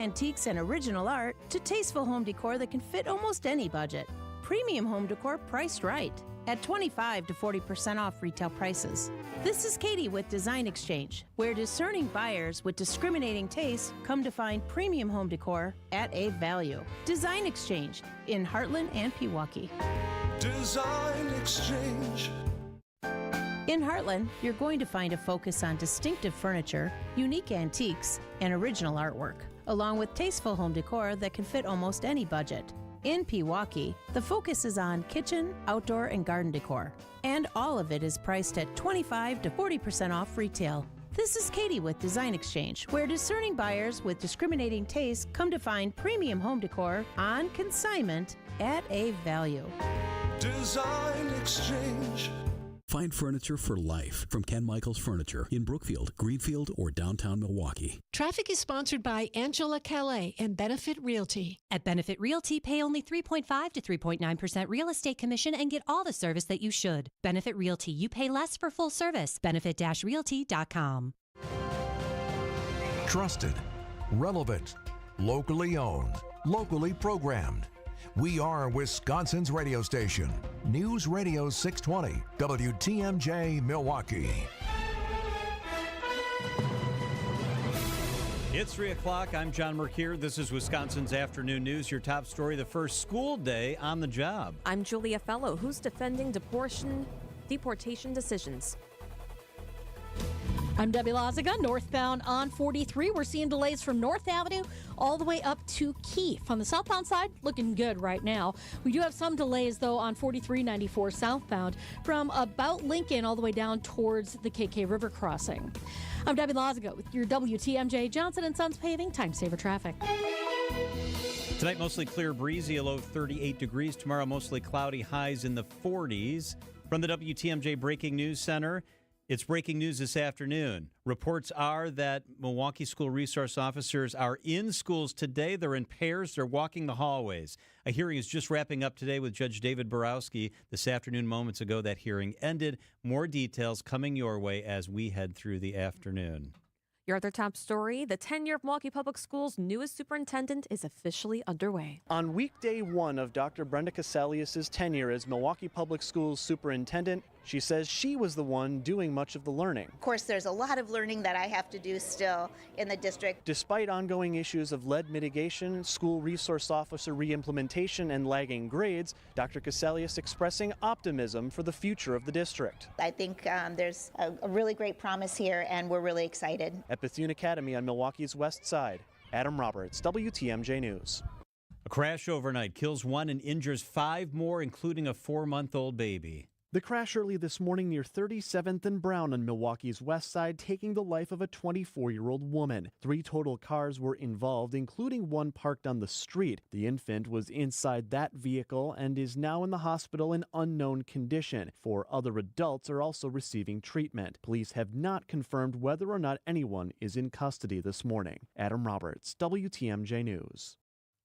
antiques and original art to tasteful home decor that can fit almost any budget. Premium home decor priced right at 25 to 40% off retail prices. This is Katie with Design Exchange, where discerning buyers with discriminating tastes come to find premium home decor at a value. Design Exchange in Heartland and Pewaukee. Design Exchange. In Heartland, you're going to find a focus on distinctive furniture, unique antiques, and original artwork, along with tasteful home decor that can fit almost any budget. In Pewaukee, the focus is on kitchen, outdoor, and garden decor, and all of it is priced at 25 to 40% off retail. This is Katie with Design Exchange, where discerning buyers with discriminating tastes come to find premium home decor on consignment at a value. Design Exchange. Find furniture for life from Ken Michaels Furniture in Brookfield, Greenfield, or downtown Milwaukee. Traffic is sponsored by Angela Calais and Benefit Realty. At Benefit Realty, pay only 3.5 to 3.9% real estate commission and get all the service that you should. Benefit Realty, you pay less for full service. Benefit-realty.com. Trusted, relevant, locally owned, locally programmed. We are Wisconsin's radio station. News Radio 620, WTMJ Milwaukee. It's 3 o'clock. I'm John Mercure. This is Wisconsin's Afternoon News. Your top story, the first school day on the job. I'm Julia Fellow, who's defending deportation decisions. I'm Debbie Lazaga. Northbound on 43, we're seeing delays from North Avenue all the way up to Keefe. On the southbound side, looking good right now. We do have some delays, though, on 4394 southbound from about Lincoln all the way down towards the KK River crossing. I'm Debbie Lazaga with your WTMJ Johnson & Sons Paving Time Saver Traffic. Tonight, mostly clear, breezy, a low of 38 degrees. Tomorrow, mostly cloudy, highs in the 40s. From the WTMJ Breaking News Center, it's breaking news this afternoon. Reports are that Milwaukee school resource officers are in schools today. They're in pairs. They're walking the hallways. A hearing is just wrapping up today with Judge David Borowski. This afternoon, moments ago, that hearing ended. More details coming your way as we head through the afternoon. Your other top story, the tenure of Milwaukee Public Schools' newest superintendent is officially underway. On weekday one of Dr. Brenda Casalius' tenure as Milwaukee Public Schools superintendent, she says she was the one doing much of the learning. Of course, there's a lot of learning that I have to do still in the district. Despite ongoing issues of lead mitigation, school resource officer reimplementation, and lagging grades, Dr. Casalius expressing optimism for the future of the district. I think there's a really great promise here, and we're really excited. At Bethune Academy on Milwaukee's west side, Adam Roberts, WTMJ News. A crash overnight kills one and injures 5 more, including a 4-month-old baby. The crash early this morning near 37th and Brown on Milwaukee's west side, taking the life of a 24-year-old woman. 3 total cars were involved, including one parked on the street. The infant was inside that vehicle and is now in the hospital in unknown condition. 4 other adults are also receiving treatment. Police have not confirmed whether or not anyone is in custody this morning. Adam Roberts, WTMJ News.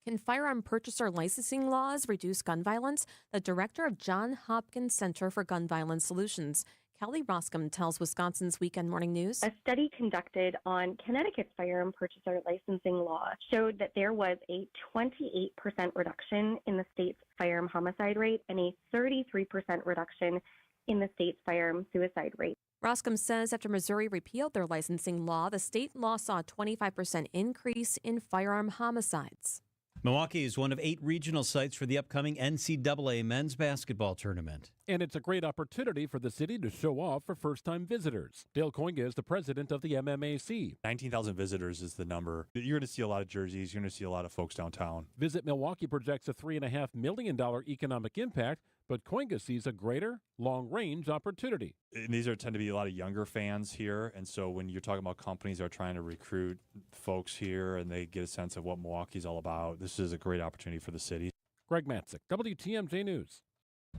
Can firearm purchaser licensing laws reduce gun violence? The director of Johns Hopkins Center for Gun Violence Solutions, Kelly Roscom, tells Wisconsin's Weekend Morning News. A study conducted on Connecticut's firearm purchaser licensing law showed that there was a 28% reduction in the state's firearm homicide rate and a 33% reduction in the state's firearm suicide rate. Roscom says after Missouri repealed their licensing law, the state law saw a 25% increase in firearm homicides. Milwaukee is one of 8 regional sites for the upcoming NCAA men's basketball tournament. And it's a great opportunity for the city to show off for first-time visitors. Dale Koinga is the president of the MMAC. 19,000 visitors is the number. You're going to see a lot of jerseys. You're going to see a lot of folks downtown. Visit Milwaukee projects a $3.5 million economic impact, but Koinga sees a greater long-range opportunity. And these tend to be a lot of younger fans here, and so when you're talking about companies that are trying to recruit folks here and they get a sense of what Milwaukee's all about, this is a great opportunity for the city. Greg Matzik, WTMJ News.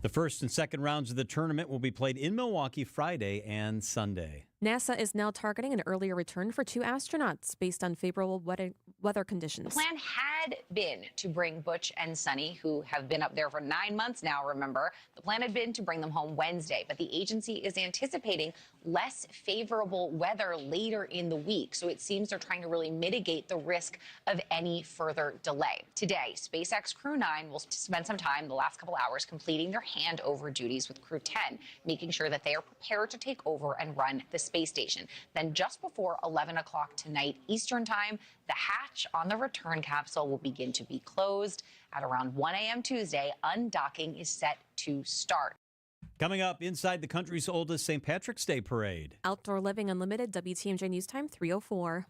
The first and second rounds of the tournament will be played in Milwaukee Friday and Sunday. NASA is now targeting an earlier return for 2 astronauts based on favorable weather conditions. The plan had been to bring Butch and Sunny, who have been up there for 9 months now, remember. The plan had been to bring them home Wednesday, but the agency is anticipating less favorable weather later in the week. So it seems they're trying to really mitigate the risk of any further delay. Today, SpaceX Crew 9 will spend some time the last couple hours completing their handover duties with Crew 10, making sure that they are prepared to take over and run the space station. Then just before 11 o'clock tonight Eastern time, the hatch on the return capsule will begin to be closed. At around 1 a.m. Tuesday, undocking is set to start. Coming up, inside the country's oldest St. Patrick's Day parade. Outdoor Living Unlimited, WTMJ News Time 3:04.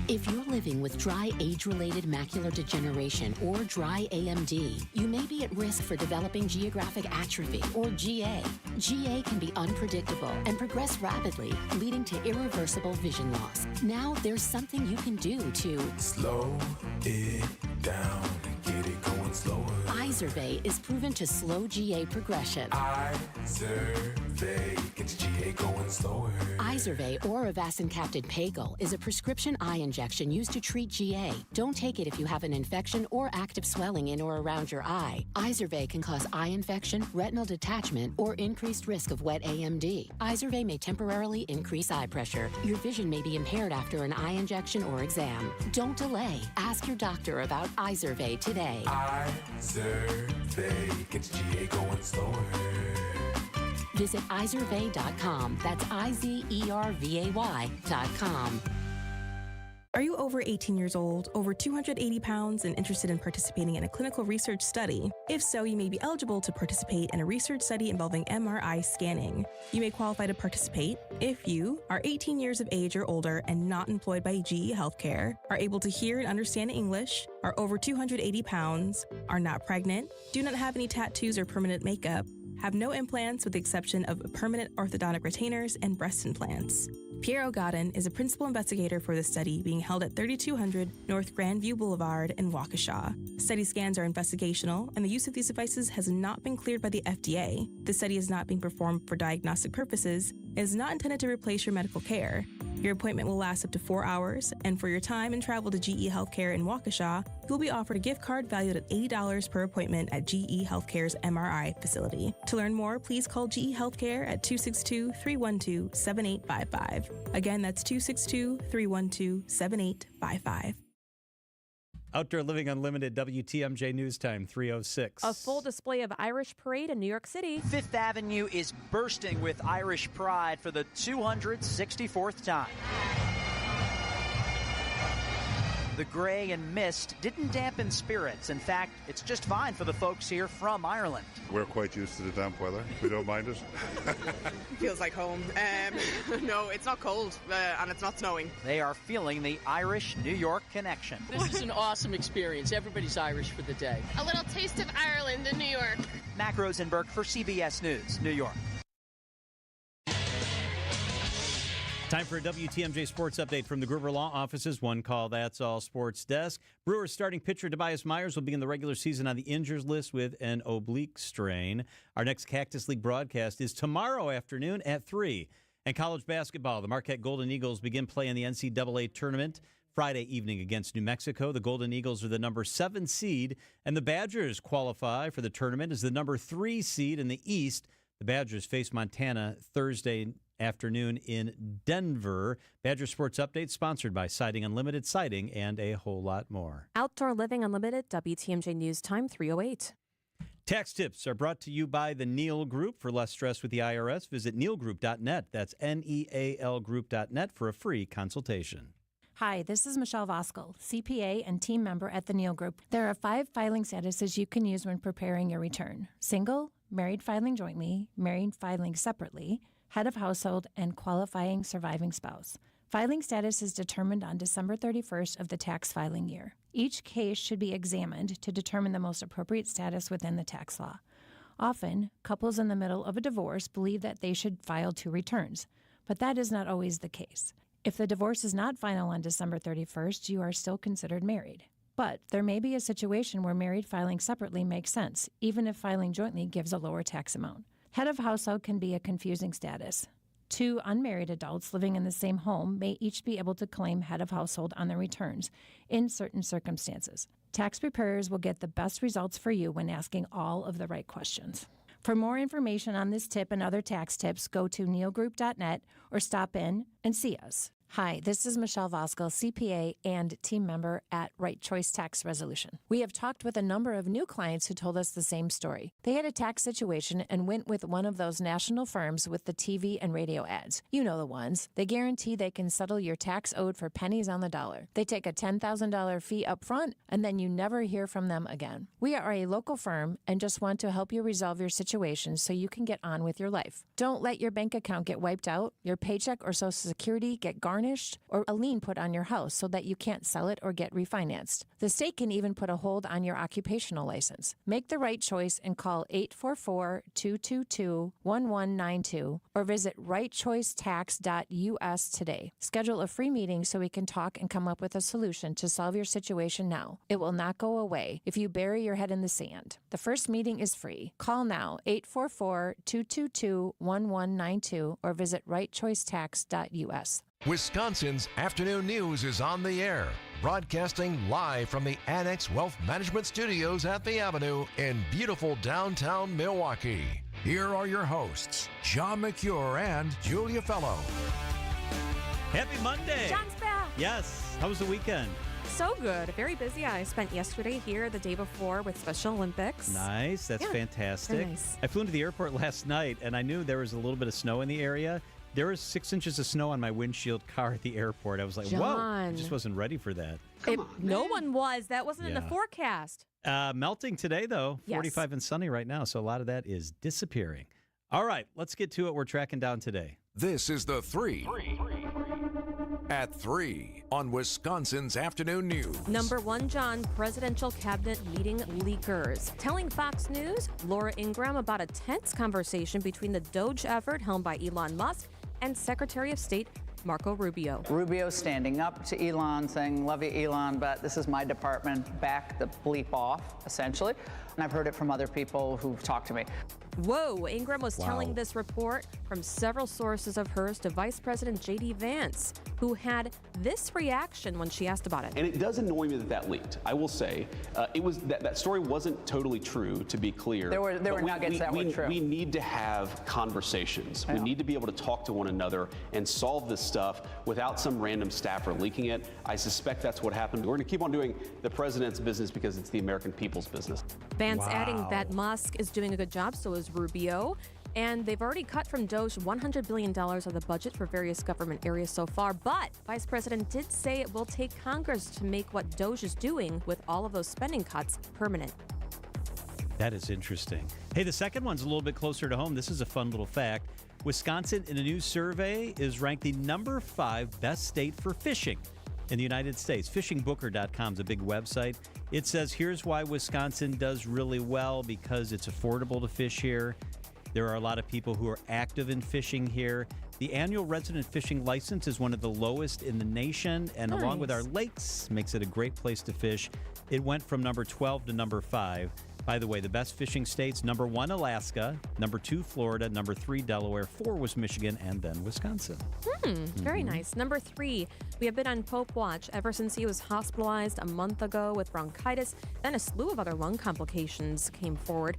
If you're living with dry age-related macular degeneration or dry AMD, you may be at risk for developing geographic atrophy or GA. GA can be unpredictable and progress rapidly, leading to irreversible vision loss. Now there's something you can do to Slow it down and get it going slower. Izervay is proven to slow GA progression. Izervay gets GA going slower. Izervay or avacincaptad pagel is a prescription eye injection used to treat GA. Don't take it if you have an infection or active swelling in or around your eye. Izervay can cause eye infection, retinal detachment, or increased risk of wet AMD. Izervay may temporarily increase eye pressure. Your vision may be impaired after an eye injection or exam. Don't delay. Ask your doctor about Izervay today. Izervay gets GA going slower. Visit Izervay.com. That's IZERVAY.com. Are you over 18 years old, over 280 pounds, and interested in participating in a clinical research study? If so, you may be eligible to participate in a research study involving MRI scanning. You may qualify to participate if you are 18 years of age or older and not employed by GE Healthcare, are able to hear and understand English, are over 280 pounds, are not pregnant, do not have any tattoos or permanent makeup, have no implants with the exception of permanent orthodontic retainers and breast implants. Pierre O'Godden is a principal investigator for the study being held at 3200 North Grandview Boulevard in Waukesha. Study scans are investigational, and the use of these devices has not been cleared by the FDA. The study is not being performed for diagnostic purposes and is not intended to replace your medical care. Your appointment will last up to 4 hours, and for your time and travel to GE Healthcare in Waukesha, you'll be offered a gift card valued at $80 per appointment at GE Healthcare's MRI facility. To learn more, please call GE Healthcare at 262-312-7855. Again, that's 262-312-7855. Outdoor Living Unlimited, WTMJ News Time 3:06. A full display of Irish Parade in New York City. Fifth Avenue is bursting with Irish pride for the 264th time. The gray and mist didn't dampen spirits. In fact, it's just fine for the folks here from Ireland. We're quite used to the damp weather. We don't mind it. Feels like home. No, it's not cold and it's not snowing. They are feeling the Irish-New York connection. This is an awesome experience. Everybody's Irish for the day. A little taste of Ireland in New York. Mac Rosenberg for CBS News, New York. Time for a WTMJ Sports Update from the Gruber Law Office's One Call That's All Sports Desk. Brewers starting pitcher Tobias Myers will begin the regular season on the injured list with an oblique strain. Our next Cactus League broadcast is tomorrow afternoon at 3. And college basketball, the Marquette Golden Eagles begin play in the NCAA tournament Friday evening against New Mexico. The Golden Eagles are the number 7 seed, and the Badgers qualify for the tournament as the number 3 seed in the East. The Badgers face Montana Thursday afternoon in Denver. Badger Sports Update sponsored by Siding Unlimited Siding and a whole lot more. Outdoor Living Unlimited, WTMJ News Time 3:08. Tax tips are brought to you by the Neal Group. For less stress with the IRS, visit nealgroup.net. That's NEAL Group.net for a free consultation. Hi, this is Michelle Voskel, CPA and team member at the Neal Group. There are 5 filing statuses you can use when preparing your return: single, married filing jointly, married filing separately, head of household, and qualifying surviving spouse. Filing status is determined on December 31st of the tax filing year. Each case should be examined to determine the most appropriate status within the tax law. Often, couples in the middle of a divorce believe that they should file 2 returns, but that is not always the case. If the divorce is not final on December 31st, you are still considered married. But there may be a situation where married filing separately makes sense, even if filing jointly gives a lower tax amount. Head of household can be a confusing status. Two unmarried adults living in the same home may each be able to claim head of household on their returns in certain circumstances. Tax preparers will get the best results for you when asking all of the right questions. For more information on this tip and other tax tips, go to neogroup.net or stop in and see us. Hi, this is Michelle Voskel, CPA and team member at Right Choice Tax Resolution. We have talked with a number of new clients who told us the same story. They had a tax situation and went with one of those national firms with the TV and radio ads. You know the ones. They guarantee they can settle your tax owed for pennies on the dollar. They take a $10,000 fee up front, and then you never hear from them again. We are a local firm and just want to help you resolve your situation so you can get on with your life. Don't let your bank account get wiped out, your paycheck or Social Security get garnished, or a lien put on your house so that you can't sell it or get refinanced. The state can even put a hold on your occupational license. Make the right choice and call 844-222-1192 or visit rightchoicetax.us today. Schedule a free meeting so we can talk and come up with a solution to solve your situation now. It will not go away if you bury your head in the sand. The first meeting is free. Call now, 844-222-1192 or visit rightchoicetax.us. Wisconsin's Afternoon News is on the air, broadcasting live from the Annex Wealth Management Studios at the Avenue in beautiful downtown Milwaukee. Here are your hosts, John McCure and Julia Fellow. Happy Monday. John's back. Yes. How was the weekend? So good. Very busy. I spent yesterday here, the day before, with Special Olympics. Nice. That's fantastic. Very nice. I flew into the airport last night, and I knew there was a little bit of snow in the area. There was 6 inches of snow on my windshield car at the airport. I was like, whoa, I just wasn't ready for that. No one was. That wasn't in the forecast. Melting today, though. 45 and sunny right now, so a lot of that is disappearing. All right, let's get to it. We're tracking down today. This is the 3 at 3 on Wisconsin's Afternoon News. Number 1, John, presidential cabinet meeting leakers. Telling Fox News, Laura Ingraham about a tense conversation between the Doge effort helmed by Elon Musk and Secretary of State Marco Rubio. Rubio standing up to Elon, saying, love you, Elon, but this is my department. Back the bleep off, essentially. And I've heard it from other people who've talked to me. Whoa, Ingram was telling this report from several sources of hers to Vice President J.D. Vance, who had this reaction when she asked about it. And it does annoy me that leaked. I will say, it was that story wasn't totally true, to be clear. There were nuggets that were true. We need to have conversations. We need to be able to talk to one another and solve this stuff without some random staffer leaking it. I suspect that's what happened. We're going to keep on doing the president's business because it's the American people's business. Vance adding that Musk is doing a good job, so is Rubio. And they've already cut from Doge $100 billion of the budget for various government areas so far. But Vice President did say it will take Congress to make what Doge is doing with all of those spending cuts permanent. That is interesting. Hey, the second one's a little bit closer to home. This is a fun little fact. Wisconsin, in a new survey, is ranked the number 5 best state for fishing in the United States. Fishingbooker.com is a big website. It says, here's why Wisconsin does really well, because it's affordable to fish here. There are a lot of people who are active in fishing here. The annual resident fishing license is one of the lowest in the nation, and along with our lakes, makes it a great place to fish. It went from number 12 to number 5. By the way, the best fishing states, number 1, Alaska, number 2, Florida, number 3, Delaware, 4 was Michigan, and then Wisconsin. Very nice. Number 3, we have been on Pope watch ever since he was hospitalized a month ago with bronchitis. Then a slew of other lung complications came forward.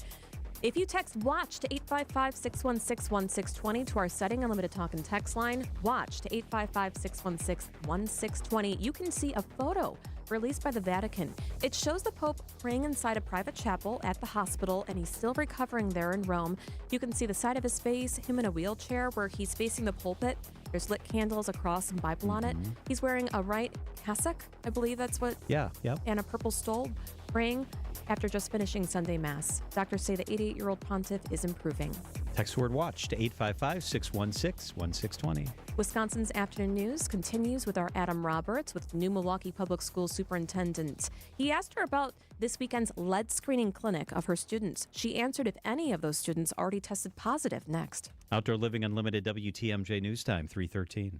If you text WATCH to 855-616-1620 to our setting unlimited talk and text line, WATCH to 855-616-1620, you can see a photo released by the Vatican. It shows the Pope praying inside a private chapel at the hospital, and he's still recovering there in Rome. You can see the side of his face, him in a wheelchair where he's facing the pulpit. There's lit candles, a cross, and Bible on it. He's wearing a white cassock, I believe that's what. Yeah. And a purple stole, praying after just finishing Sunday Mass. Doctors say the 88-year-old pontiff is improving. Text word WATCH to 855-616-1620. Wisconsin's Afternoon News continues with our Adam Roberts with new Milwaukee Public School Superintendent. He asked her about this weekend's lead screening clinic of her students. She answered if any of those students already tested positive next. Outdoor Living Unlimited WTMJ News Time, 3:13.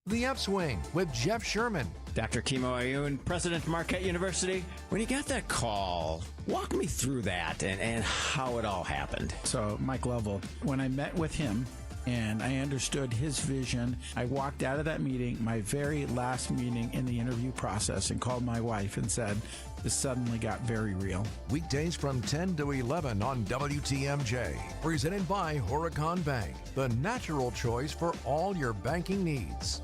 The Upswing with Jeff Sherman. Dr. Kimo Ayun, President Marquette University. When you got that call, walk me through that and how it all happened. So, Mike Lovell, when I met with him and I understood his vision. I walked out of that meeting, my very last meeting in the interview process, and called my wife and said, this suddenly got very real. Weekdays from 10 to 11 on WTMJ. Presented by Horicon Bank, the natural choice for all your banking needs.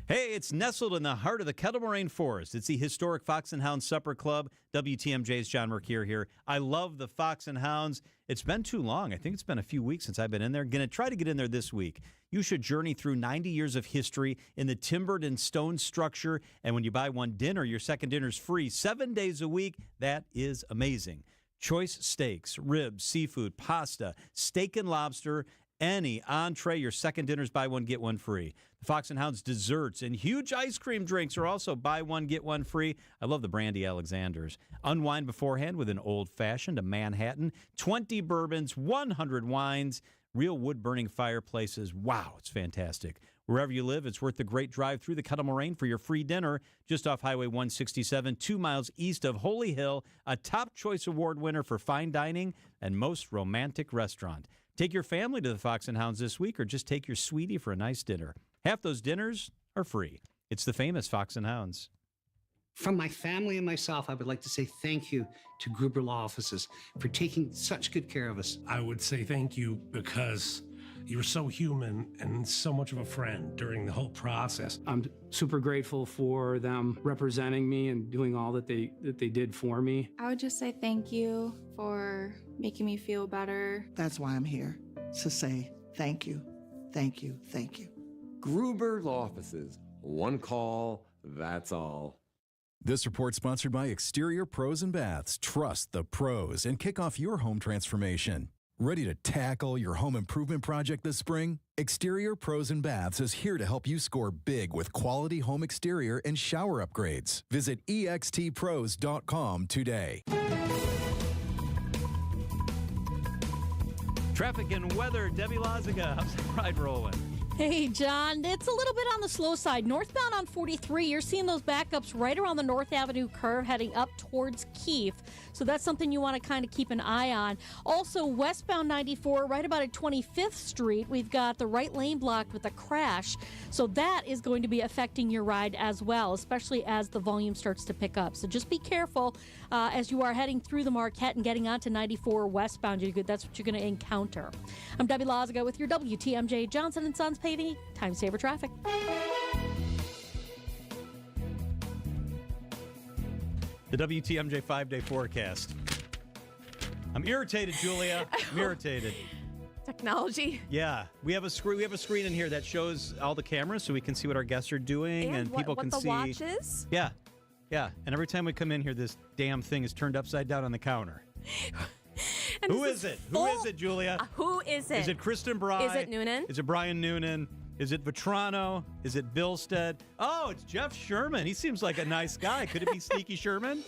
Hey, it's nestled in the heart of the Kettle Moraine Forest. It's the historic Fox and Hounds Supper Club. WTMJ's John Mercure here. I love the Fox and Hounds. It's been too long. I think it's been a few weeks since I've been in there. Going to try to get in there this week. You should journey through 90 years of history in the timbered and stone structure. And when you buy one dinner, your second dinner's free 7 days a week. That is amazing. Choice steaks, ribs, seafood, pasta, steak and lobster, any entree, your second dinner's buy one, get one free. The Fox and Hounds desserts and huge ice cream drinks are also buy one, get one free. I love the Brandy Alexanders. Unwind beforehand with an old-fashioned, a Manhattan, 20 bourbons, 100 wines, real wood-burning fireplaces. Wow, it's fantastic. Wherever you live, it's worth the great drive through the Kettle Moraine for your free dinner just off Highway 167, 2 miles east of Holy Hill, a Top Choice Award winner for fine dining and most romantic restaurant. Take your family to the Fox and Hounds this week or just take your sweetie for a nice dinner. Half those dinners are free. It's the famous Fox and Hounds. From my family and myself, I would like to say thank you to Gruber Law Offices for taking such good care of us. I would say thank you because you were so human and so much of a friend during the whole process. I'm super grateful for them representing me and doing all that they did for me. I would just say thank you for making me feel better. That's why I'm here, to say thank you, thank you, thank you. Gruber Law Offices. One call, that's all. This report sponsored by Exterior Pros and Baths. Trust the pros and kick off your home transformation. Ready to tackle your home improvement project this spring? Exterior Pros and Baths is here to help you score big with quality home exterior and shower upgrades. Visit extpros.com today. Traffic and weather, Debbie Loziga. How's the ride rolling? Hey, John, it's a little bit on the slow side. Northbound on 43, you're seeing those backups right around the North Avenue curve heading up towards Keefe. So that's something you want to kind of keep an eye on. Also, westbound 94, right about at 25th Street, we've got the right lane blocked with a crash. So that is going to be affecting your ride as well, especially as the volume starts to pick up. So just be careful as you are heading through the Marquette and getting onto 94 westbound. That's what you're going to encounter. I'm Debbie Loziga with your WTMJ Johnson & Sons Paving Time Saver Traffic. The WTMJ 5-day forecast. I'm irritated, Julia. I'm irritated. Technology. Yeah, we have a screen. We have a screen in here that shows all the cameras, so we can see what our guests are doing, and people can see what the watch is. Yeah, yeah. And every time we come in here, this damn thing is turned upside down on the counter. Who is it? Who is it, Julia? Who is it? Is it Kristen Bry? Is it Noonan? Is it Brian Noonan? Is it Vetrano? Is it Billstead? Oh, it's Jeff Sherman. He seems like a nice guy. Could it be Sneaky Sherman?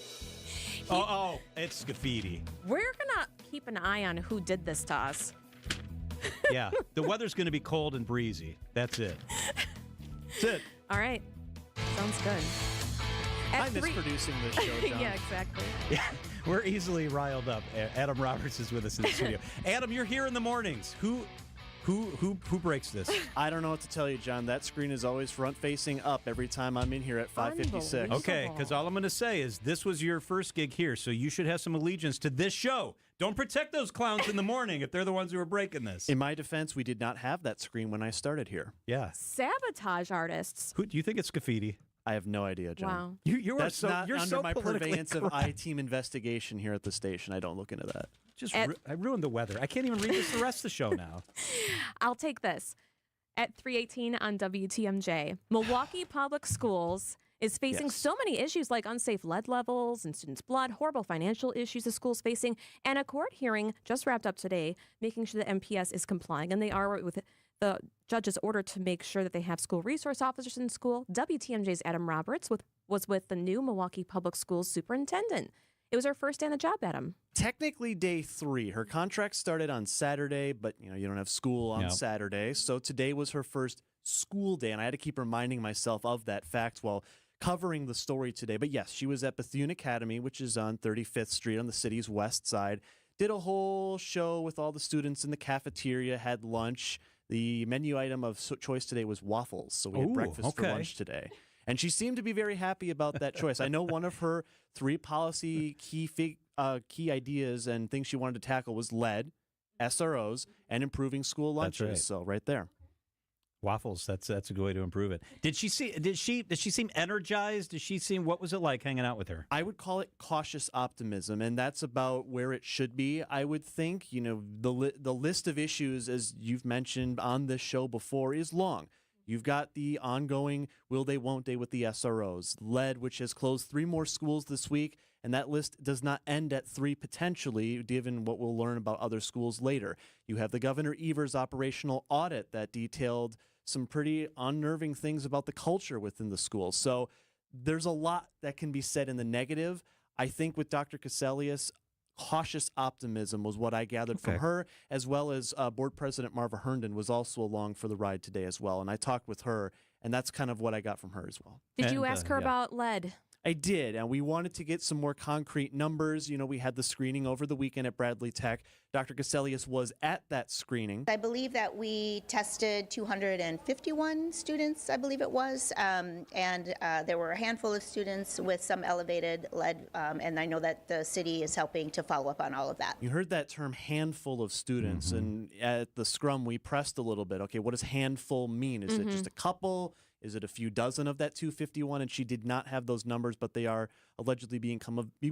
Oh, it's Scafidi. We're going to keep an eye on who did this to us. Yeah, the weather's going to be cold and breezy. That's it. That's it. All right. Sounds good. I miss producing this show, John. Yeah, exactly. Yeah, we're easily riled up. Adam Roberts is with us in the studio. Adam, you're here in the mornings. Who breaks this? I don't know what to tell you, John. That screen is always front-facing up every time I'm in here at 5:56. Okay, because all I'm going to say is this was your first gig here, so you should have some allegiance to this show. Don't protect those clowns in the morning if they're the ones who are breaking this. In my defense, we did not have that screen when I started here. Yeah. Sabotage artists. Who do you think it's Scafidi? I have no idea, John. Wow. You are That's so not you're under so my politically purveyance of correct. I-team investigation here at the station. I don't look into that. I ruined the weather. I can't even read this the rest of the show now. I'll take this. At 3:18 on WTMJ, Milwaukee Public Schools is facing so many issues like unsafe lead levels and students' blood, horrible financial issues the school's facing, and a court hearing just wrapped up today, making sure that MPS is complying, and they are with the judge's order to make sure that they have school resource officers in school. WTMJ's Adam Roberts was with the new Milwaukee Public Schools superintendent. It was her first day on the job, Adam. Technically day 3. Her contract started on Saturday, but you don't have school on Saturday. So today was her first school day, and I had to keep reminding myself of that fact while covering the story today. But yes, she was at Bethune Academy, which is on 35th Street on the city's west side. did a whole show with all the students in the cafeteria, had lunch. The menu item of choice today was waffles, so we had breakfast for lunch today. And she seemed to be very happy about that choice. I know one of her 3 policy key ideas and things she wanted to tackle was lead, SROs, and improving school lunches. That's right. So right there. Waffles, that's a good way to improve it. Did she seem energized? Did she seem, what was it like hanging out with her? I would call it cautious optimism, and that's about where it should be, I would think. You know, the list of issues, as you've mentioned on this show before, is long. You've got the ongoing will they, won't they with the SROs. Lead, which has closed 3 more schools this week, and that list does not end at 3 potentially, given what we'll learn about other schools later. You have the Governor Evers operational audit that detailed some pretty unnerving things about the culture within the school. So there's a lot that can be said in the negative. I think with Dr. Caselius, cautious optimism was what I gathered from her, as well as Board President Marva Herndon was also along for the ride today as well. And I talked with her, and that's kind of what I got from her as well. Did you ask her about lead? I did, and we wanted to get some more concrete numbers. You know, we had the screening over the weekend at Bradley Tech. Dr. Caselius was at that screening. I believe that we tested 251 students, I believe it was, and there were a handful of students with some elevated lead, and I know that the city is helping to follow up on all of that. You heard that term, handful of students, and at the scrum we pressed a little bit. Okay, what does handful mean? Is it just a couple? Is it a few dozen of that 251? And she did not have those numbers, but they are allegedly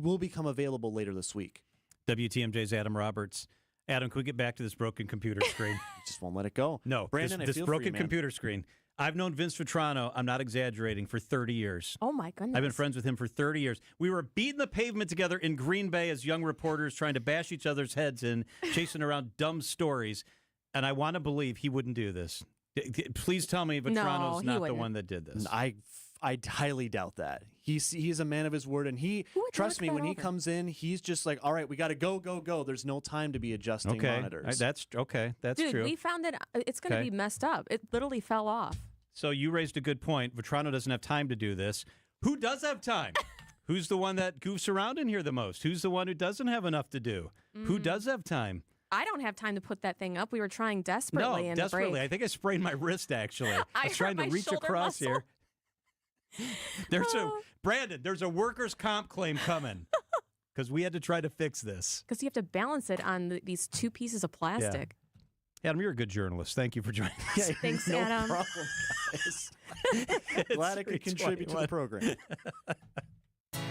will become available later this week. WTMJ's Adam Roberts. Adam, can we get back to this broken computer screen? Just won't let it go. No, Brandon, this broken computer screen. I've known Vince Vitrano, I'm not exaggerating, for 30 years. Oh, my goodness. I've been friends with him for 30 years. We were beating the pavement together in Green Bay as young reporters trying to bash each other's heads in, chasing around dumb stories. And I want to believe he wouldn't do this. Please tell me Vitrano's not the one that did this. I highly doubt that. He's a man of his word, and trust me, when he comes in, he's just like, all right, we got to go. There's no time to be adjusting monitors. That's Dude, true. We found that it's going to be messed up. It literally fell off. So you raised a good point. Vitrano doesn't have time to do this. Who does have time? Who's the one that goofs around in here the most? Who's the one who doesn't have enough to do? Who does have time? I don't have time to put that thing up. We were trying desperately. No, desperately. I think I sprained my wrist, actually. I was trying to reach across here. Brandon, there's a workers' comp claim coming because we had to try to fix this. Because you have to balance it on these 2 pieces of plastic. Yeah. Adam, you're a good journalist. Thank you for joining us. Thanks, no Adam. No problem, guys. Glad I could contribute to the program.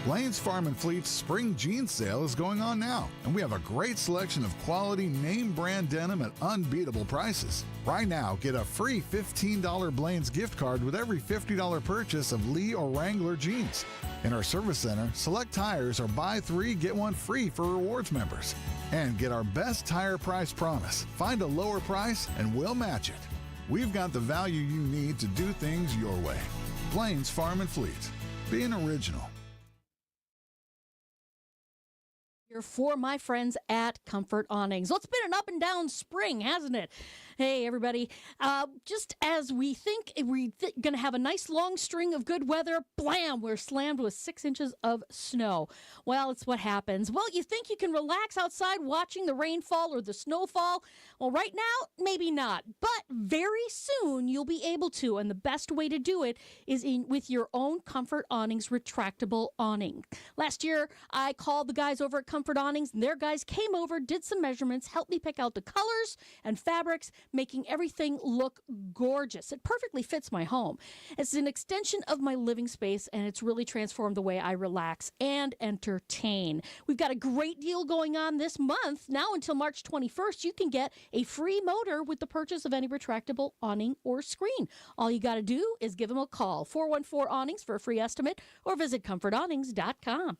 Blaine's Farm and Fleet's spring jeans sale is going on now, and we have a great selection of quality name brand denim at unbeatable prices. Right now, get a free $15 Blaine's gift card with every $50 purchase of Lee or Wrangler jeans. In our service center, select tires are buy 3, get 1 free for rewards members. And get our best tire price promise. Find a lower price and we'll match it. We've got the value you need to do things your way. Blaine's Farm and Fleet. Being original. Here for my friends at Comfort Awnings. Well, it's been an up and down spring, hasn't it? Hey, everybody. Just as we think we're going to have a nice long string of good weather, blam, we're slammed with 6 inches of snow. Well, it's what happens. Well, you think you can relax outside watching the rainfall or the snowfall? Well, right now, maybe not. But very soon, you'll be able to. And the best way to do it is with your own Comfort Awnings retractable awning. Last year, I called the guys over at Comfort Awnings, and their guys came over, did some measurements, helped me pick out the colors and fabrics, making everything look gorgeous. It perfectly fits my home. It's an extension of my living space, and it's really transformed the way I relax and entertain. We've got a great deal going on this month. Now until March 21st, you can get a free motor with the purchase of any retractable awning or screen. All you got to do is give them a call, 414-AWNINGS, for a free estimate, or visit comfortawnings.com.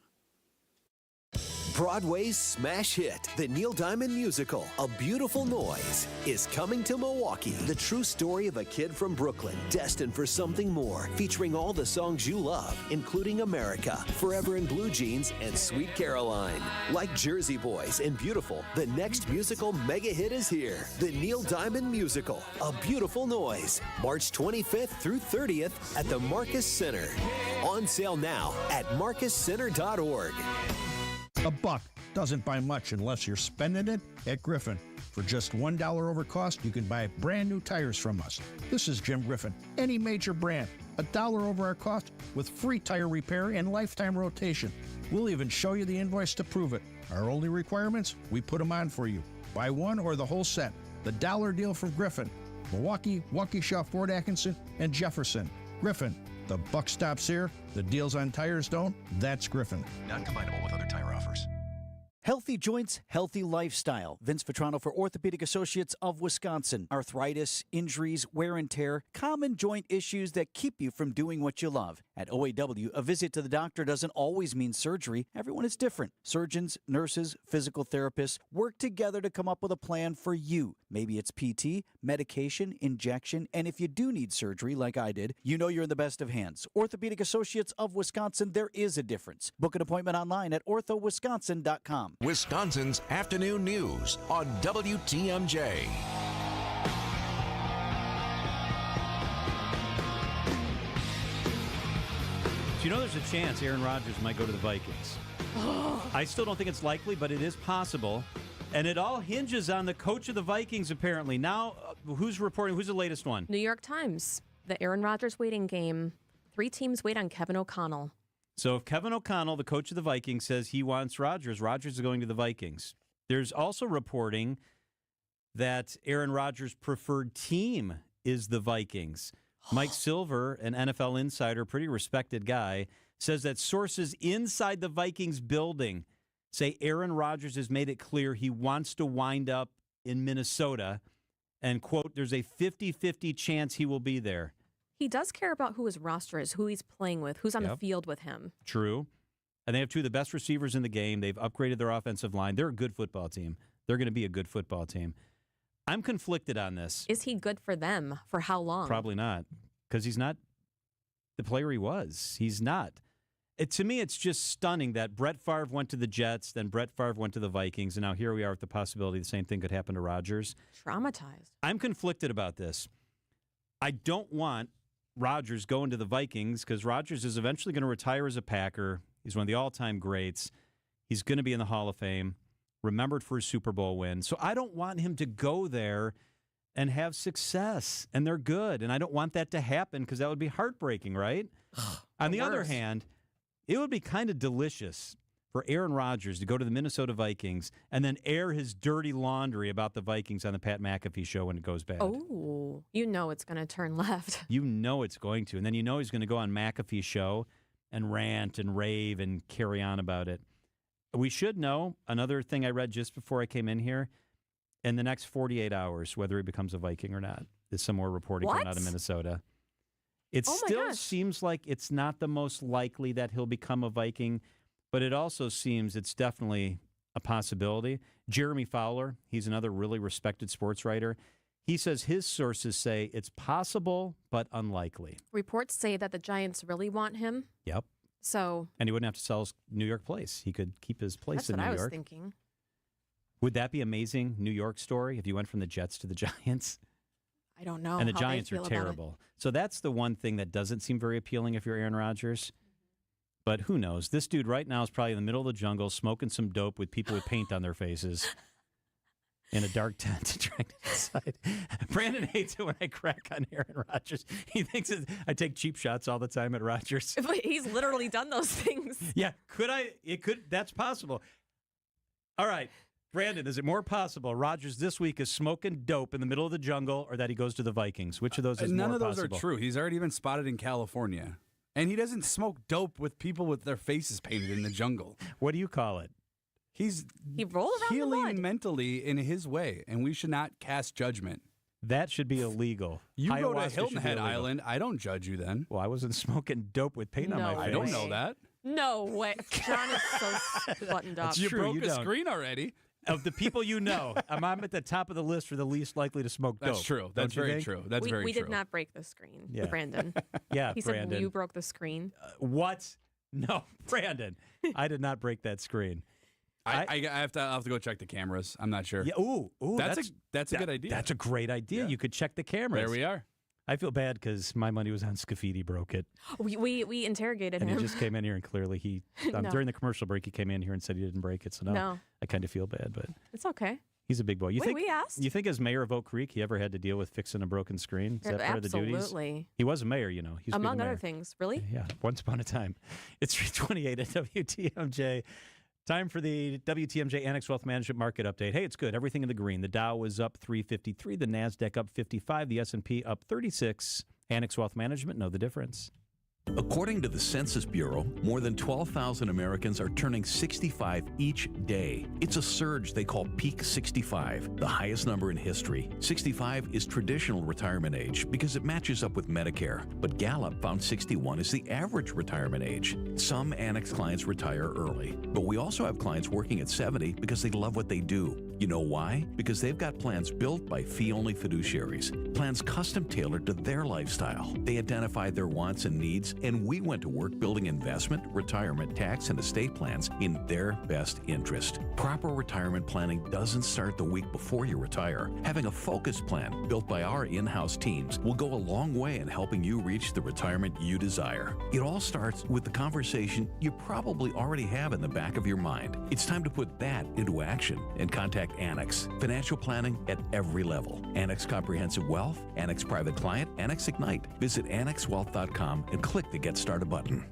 Broadway's smash hit, the Neil Diamond musical, A Beautiful Noise, is coming to Milwaukee. The true story of a kid from Brooklyn, destined for something more, featuring all the songs you love, including America, Forever in Blue Jeans, and Sweet Caroline. Like Jersey Boys and Beautiful, the next musical mega hit is here. The Neil Diamond musical, A Beautiful Noise, March 25th through 30th at the Marcus Center. On sale now at marcuscenter.org. $1 doesn't buy much unless you're spending it at Griffin. For just $1 over cost, you can buy brand new tires from us. This is Jim Griffin. Any major brand, $1 over our cost with free tire repair and lifetime rotation. We'll even show you the invoice to prove it. Our only requirements, we put them on for you. Buy one or the whole set. The dollar deal from Griffin. Milwaukee, Waukesha, Fort Atkinson, and Jefferson. Griffin. The buck stops here. The deals on tires don't. That's Griffin. Not combinable with other tire offers. Healthy joints, healthy lifestyle. Vince Vitrano for Orthopedic Associates of Wisconsin. Arthritis, injuries, wear and tear, common joint issues that keep you from doing what you love. At OAW, a visit to the doctor doesn't always mean surgery. Everyone is different. Surgeons, nurses, physical therapists work together to come up with a plan for you. Maybe it's PT, medication, injection, and if you do need surgery like I did, you know you're in the best of hands. Orthopedic Associates of Wisconsin, there is a difference. Book an appointment online at orthowisconsin.com. Wisconsin's afternoon news on WTMJ. So you know there's a chance Aaron Rodgers might go to the Vikings. I still don't think it's likely, but it is possible. And it all hinges on the coach of the Vikings, apparently. Now, who's reporting? Who's the latest one? New York Times, the Aaron Rodgers waiting game. 3 teams wait on Kevin O'Connell. So if Kevin O'Connell, the coach of the Vikings, says he wants Rodgers, Rodgers is going to the Vikings. There's also reporting that Aaron Rodgers' preferred team is the Vikings. Mike Silver, an NFL insider, pretty respected guy, says that sources inside the Vikings building say Aaron Rodgers has made it clear he wants to wind up in Minnesota and, quote, there's a 50-50 chance he will be there. He does care about who his roster is, who he's playing with, who's on the field with him. True. And they have 2 of the best receivers in the game. They've upgraded their offensive line. They're a good football team. They're going to be a good football team. I'm conflicted on this. Is he good for them? For how long? Probably not, because he's not the player he was. He's not. To me, it's just stunning that Brett Favre went to the Jets, then Brett Favre went to the Vikings, and now here we are with the possibility the same thing could happen to Rodgers. Traumatized. I'm conflicted about this. I don't want Rodgers going to the Vikings because Rodgers is eventually going to retire as a Packer. He's one of the all-time greats. He's going to be in the Hall of Fame, remembered for his Super Bowl win. So I don't want him to go there and have success, and they're good. And I don't want that to happen because that would be heartbreaking, right? On the other hand, it would be kind of delicious for Aaron Rodgers to go to the Minnesota Vikings and then air his dirty laundry about the Vikings on the Pat McAfee show when it goes bad. Oh, you know it's going to turn left. You know it's going to. And then you know he's going to go on McAfee's show and rant and rave and carry on about it. We should know, another thing I read just before I came in here, in the next 48 hours, whether he becomes a Viking or not. There's some more reporting coming out of Minnesota. It still seems like it's not the most likely that he'll become a Viking, but it also seems it's definitely a possibility. Jeremy Fowler, he's another really respected sports writer. He says his sources say it's possible, but unlikely. Reports say that the Giants really want him. Yep. So. And he wouldn't have to sell his New York place. He could keep his place in New York. That's what I was thinking. Would that be amazing New York story if you went from the Jets to the Giants? I don't know. And the Giants are terrible. So that's the one thing that doesn't seem very appealing if you're Aaron Rodgers. But who knows? This dude right now is probably in the middle of the jungle smoking some dope with people with paint on their faces in a dark tent trying to decide. Brandon hates it when I crack on Aaron Rodgers. He thinks I take cheap shots all the time at Rodgers. He's literally done those things. Yeah, that's possible. All right. Brandon, is it more possible Rodgers this week is smoking dope in the middle of the jungle or that he goes to the Vikings? Which of those is more possible? None of those are true. He's already been spotted in California. And he doesn't smoke dope with people with their faces painted in the jungle. What do you call it? He rolled around healing the mud. mentally in his way, and we should not cast judgment. That should be illegal. You go to Ayahuasca Hilton should be Head illegal. Island. I don't judge you then. Well, I wasn't smoking dope with paint on my face. I don't know that. No way. John is so buttoned up. You true, broke you the don't. screen already. Of the people you know, I'm at the top of the list for the least likely to smoke dope. That's true. Don't That's you very think? true. That's we very we true. did not break the screen, Yeah. Brandon. Yeah, He Brandon. said you broke the screen. What? No, Brandon. I did not break that screen. I'll have to go check the cameras. I'm not sure. Yeah. Ooh. That's a good idea. That's a great idea. Yeah. You could check the cameras. There we are. I feel bad because my money was on Scafidi broke it. We interrogated And him. he just came in here and clearly No. during the commercial break, he came in here and said he didn't break it. So No. I kind of feel bad, but It's okay. he's a big boy. We asked. You think as mayor of Oak Creek, he ever had to deal with fixing a broken screen? Is that part of the duties? Absolutely. He was a mayor, you know. He used to be the Among other mayor. things. Really? Yeah, once upon a time. It's 3:28 at WTMJ. Time for the WTMJ Annex Wealth Management Market Update. Hey, it's good. Everything in the green. The Dow was up 353. The NASDAQ up 55. The S&P up 36. Annex Wealth Management, know the difference. According to the Census Bureau, more than 12,000 Americans are turning 65 each day. It's a surge they call Peak 65, the highest number in history. 65 is traditional retirement age because it matches up with Medicare, but Gallup found 61 is the average retirement age. Some Annex clients retire early, but we also have clients working at 70 because they love what they do. You know why? Because they've got plans built by fee-only fiduciaries, plans custom-tailored to their lifestyle. They identify their wants and needs, and we went to work building investment, retirement, tax, and estate plans in their best interest. Proper retirement planning doesn't start the week before you retire. Having a focused plan built by our in-house teams will go a long way in helping you reach the retirement you desire. It all starts with the conversation you probably already have in the back of your mind. It's time to put that into action and contact Annex. Financial planning at every level. Annex Comprehensive Wealth, Annex Private Client, Annex Ignite. Visit annexwealth.com and click the Get Started button.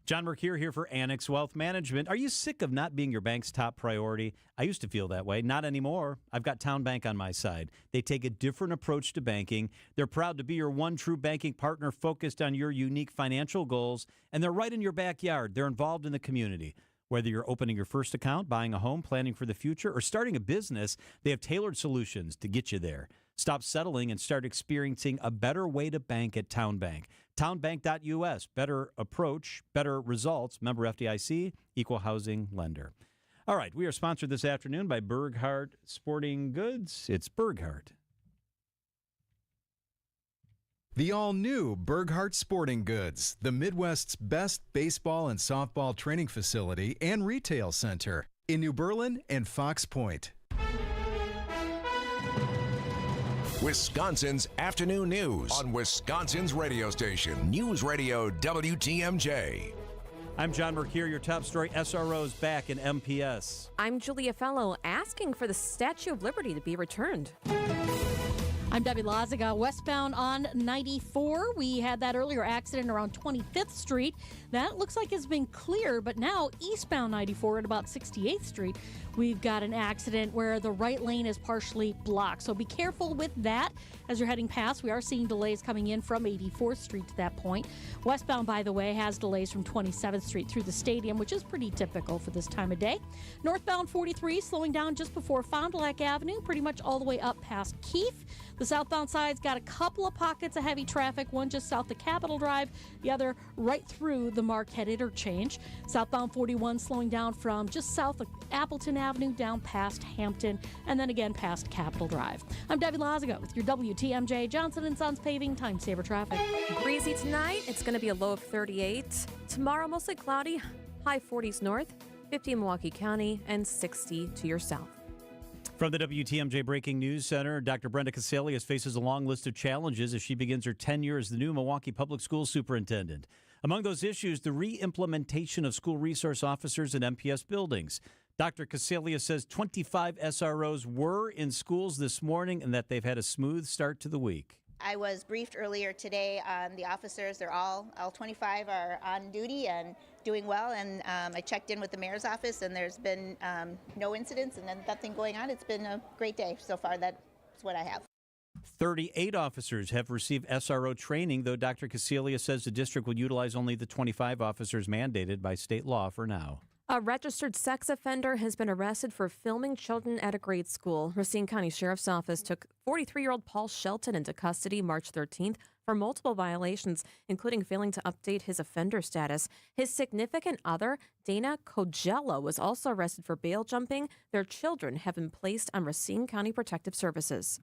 John Mercure here for Annex Wealth Management. Are you sick of not being your bank's top priority? I used to feel that way. Not anymore. I've got Town Bank on my side. They take a different approach to banking. They're proud to be your one true banking partner focused on your unique financial goals, and they're right in your backyard. They're involved in the community. Whether you're opening your first account, buying a home, planning for the future, or starting a business, they have tailored solutions to get you there. Stop settling and start experiencing a better way to bank at Town Bank. Townbank.us. Better approach, better results. Member FDIC, equal housing lender. All right, we are sponsored this afternoon by Burghardt Sporting Goods. It's Burghardt. The all-new Burghardt Sporting Goods, the Midwest's best baseball and softball training facility and retail center in New Berlin and Fox Point. Wisconsin's afternoon news on Wisconsin's radio station, News Radio WTMJ. I'm John Mercure. Your top story, SRO's back in MPS. I'm Julia Fellow, asking for the Statue of Liberty to be returned. I'm Debbie Lazaga. Westbound on 94. We had that earlier accident around 25th Street. That looks like it's been clear, but now eastbound 94 at about 68th Street, we've got an accident where the right lane is partially blocked. So be careful with that as you're heading past. We are seeing delays coming in from 84th Street to that point. Westbound, by the way, has delays from 27th Street through the stadium, which is pretty typical for this time of day. Northbound 43 slowing down just before Fond du Lac Avenue, pretty much all the way up past Keefe. The southbound side's got a couple of pockets of heavy traffic, one just south of Capitol Drive, the other right through the Marquette interchange. Southbound 41 slowing down from just south of Appleton Avenue down past Hampton, and then again past Capitol Drive. I'm Debbie Lazaga with your WTMJ Johnson & Sons Paving Time Saver Traffic. Breezy tonight. It's going to be a low of 38. Tomorrow, mostly cloudy, high 40s north, 50 in Milwaukee County, and 60 to your south. From the WTMJ Breaking News Center, Dr. Brenda Casalius faces a long list of challenges as she begins her tenure as the new Milwaukee Public Schools Superintendent. Among those issues, the re-implementation of school resource officers in MPS buildings. Dr. Casalius says 25 SROs were in schools this morning and that they've had a smooth start to the week. I was briefed earlier today on the officers. They're all 25 are on duty and doing well. And I checked in with the mayor's office, and there's been no incidents and nothing going on. It's been a great day so far. That's what I have. 38 officers have received SRO training, though Dr. Casalius says the district will utilize only the 25 officers mandated by state law for now. A registered sex offender has been arrested for filming children at a grade school. Racine County Sheriff's Office took 43-year-old Paul Shelton into custody March 13th for multiple violations, including failing to update his offender status. His significant other, Dana Cogella, was also arrested for bail jumping. Their children have been placed on Racine County Protective Services.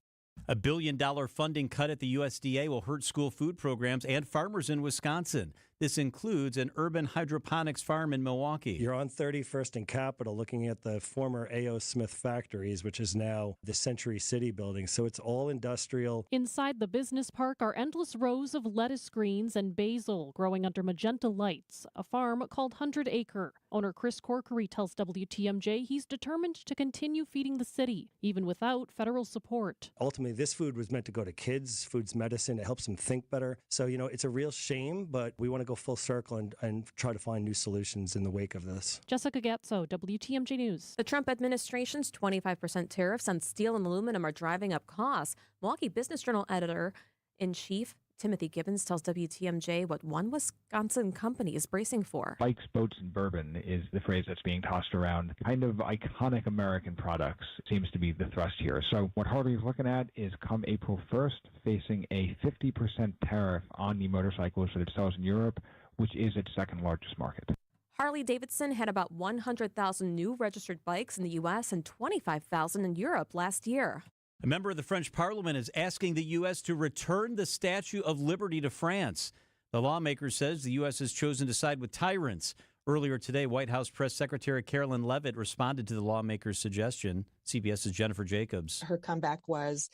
A $1 billion funding cut at the USDA will hurt school food programs and farmers in Wisconsin. This includes an urban hydroponics farm in Milwaukee. You're on 31st and Capitol looking at the former A.O. Smith factories, which is now the Century City building. So it's all industrial. Inside the business park are endless rows of lettuce greens and basil growing under magenta lights, a farm called 100 Acre. Owner Chris Corkery tells WTMJ he's determined to continue feeding the city, even without federal support. Ultimately, this food was meant to go to kids. Food's medicine. It helps them think better. So, it's a real shame, but we want to go full circle and try to find new solutions in the wake of this. Jessica Gatso, WTMJ News. The Trump administration's 25% tariffs on steel and aluminum are driving up costs. Milwaukee Business Journal editor-in-chief Timothy Gibbons tells WTMJ what one Wisconsin company is bracing for. Bikes, boats, and bourbon is the phrase that's being tossed around. Kind of iconic American products seems to be the thrust here. So what Harley is looking at is come April 1st, facing a 50% tariff on the motorcycles that it sells in Europe, which is its second largest market. Harley-Davidson had about 100,000 new registered bikes in the U.S. and 25,000 in Europe last year. A member of the French Parliament is asking the U.S. to return the Statue of Liberty to France. The lawmaker says the U.S. has chosen to side with tyrants. Earlier today, White House Press Secretary Carolyn Leavitt responded to the lawmaker's suggestion. CBS's Jennifer Jacobs. Her comeback was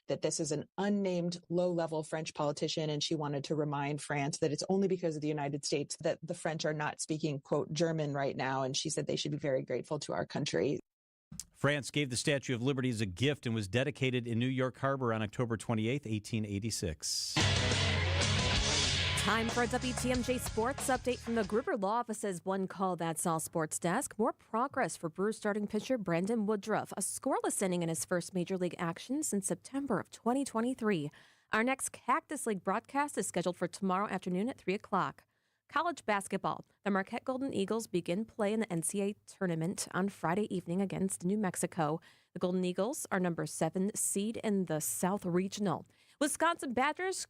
that this is an unnamed low-level French politician, and she wanted to remind France that it's only because of the United States that the French are not speaking, quote, German right now, and she said they should be very grateful to our country. France gave the Statue of Liberty as a gift and was dedicated in New York Harbor on October 28, 1886. Time for a WTMJ Sports update from the Gruber Law Office's One Call That's All Sports Desk. More progress for Brewers starting pitcher Brandon Woodruff, a scoreless inning in his first Major League action since September of 2023. Our next Cactus League broadcast is scheduled for tomorrow afternoon at 3 o'clock. College basketball. The Marquette Golden Eagles begin play in the NCAA tournament on Friday evening against New Mexico. The Golden Eagles are number 7 seed in the South Regional. Wisconsin Badgers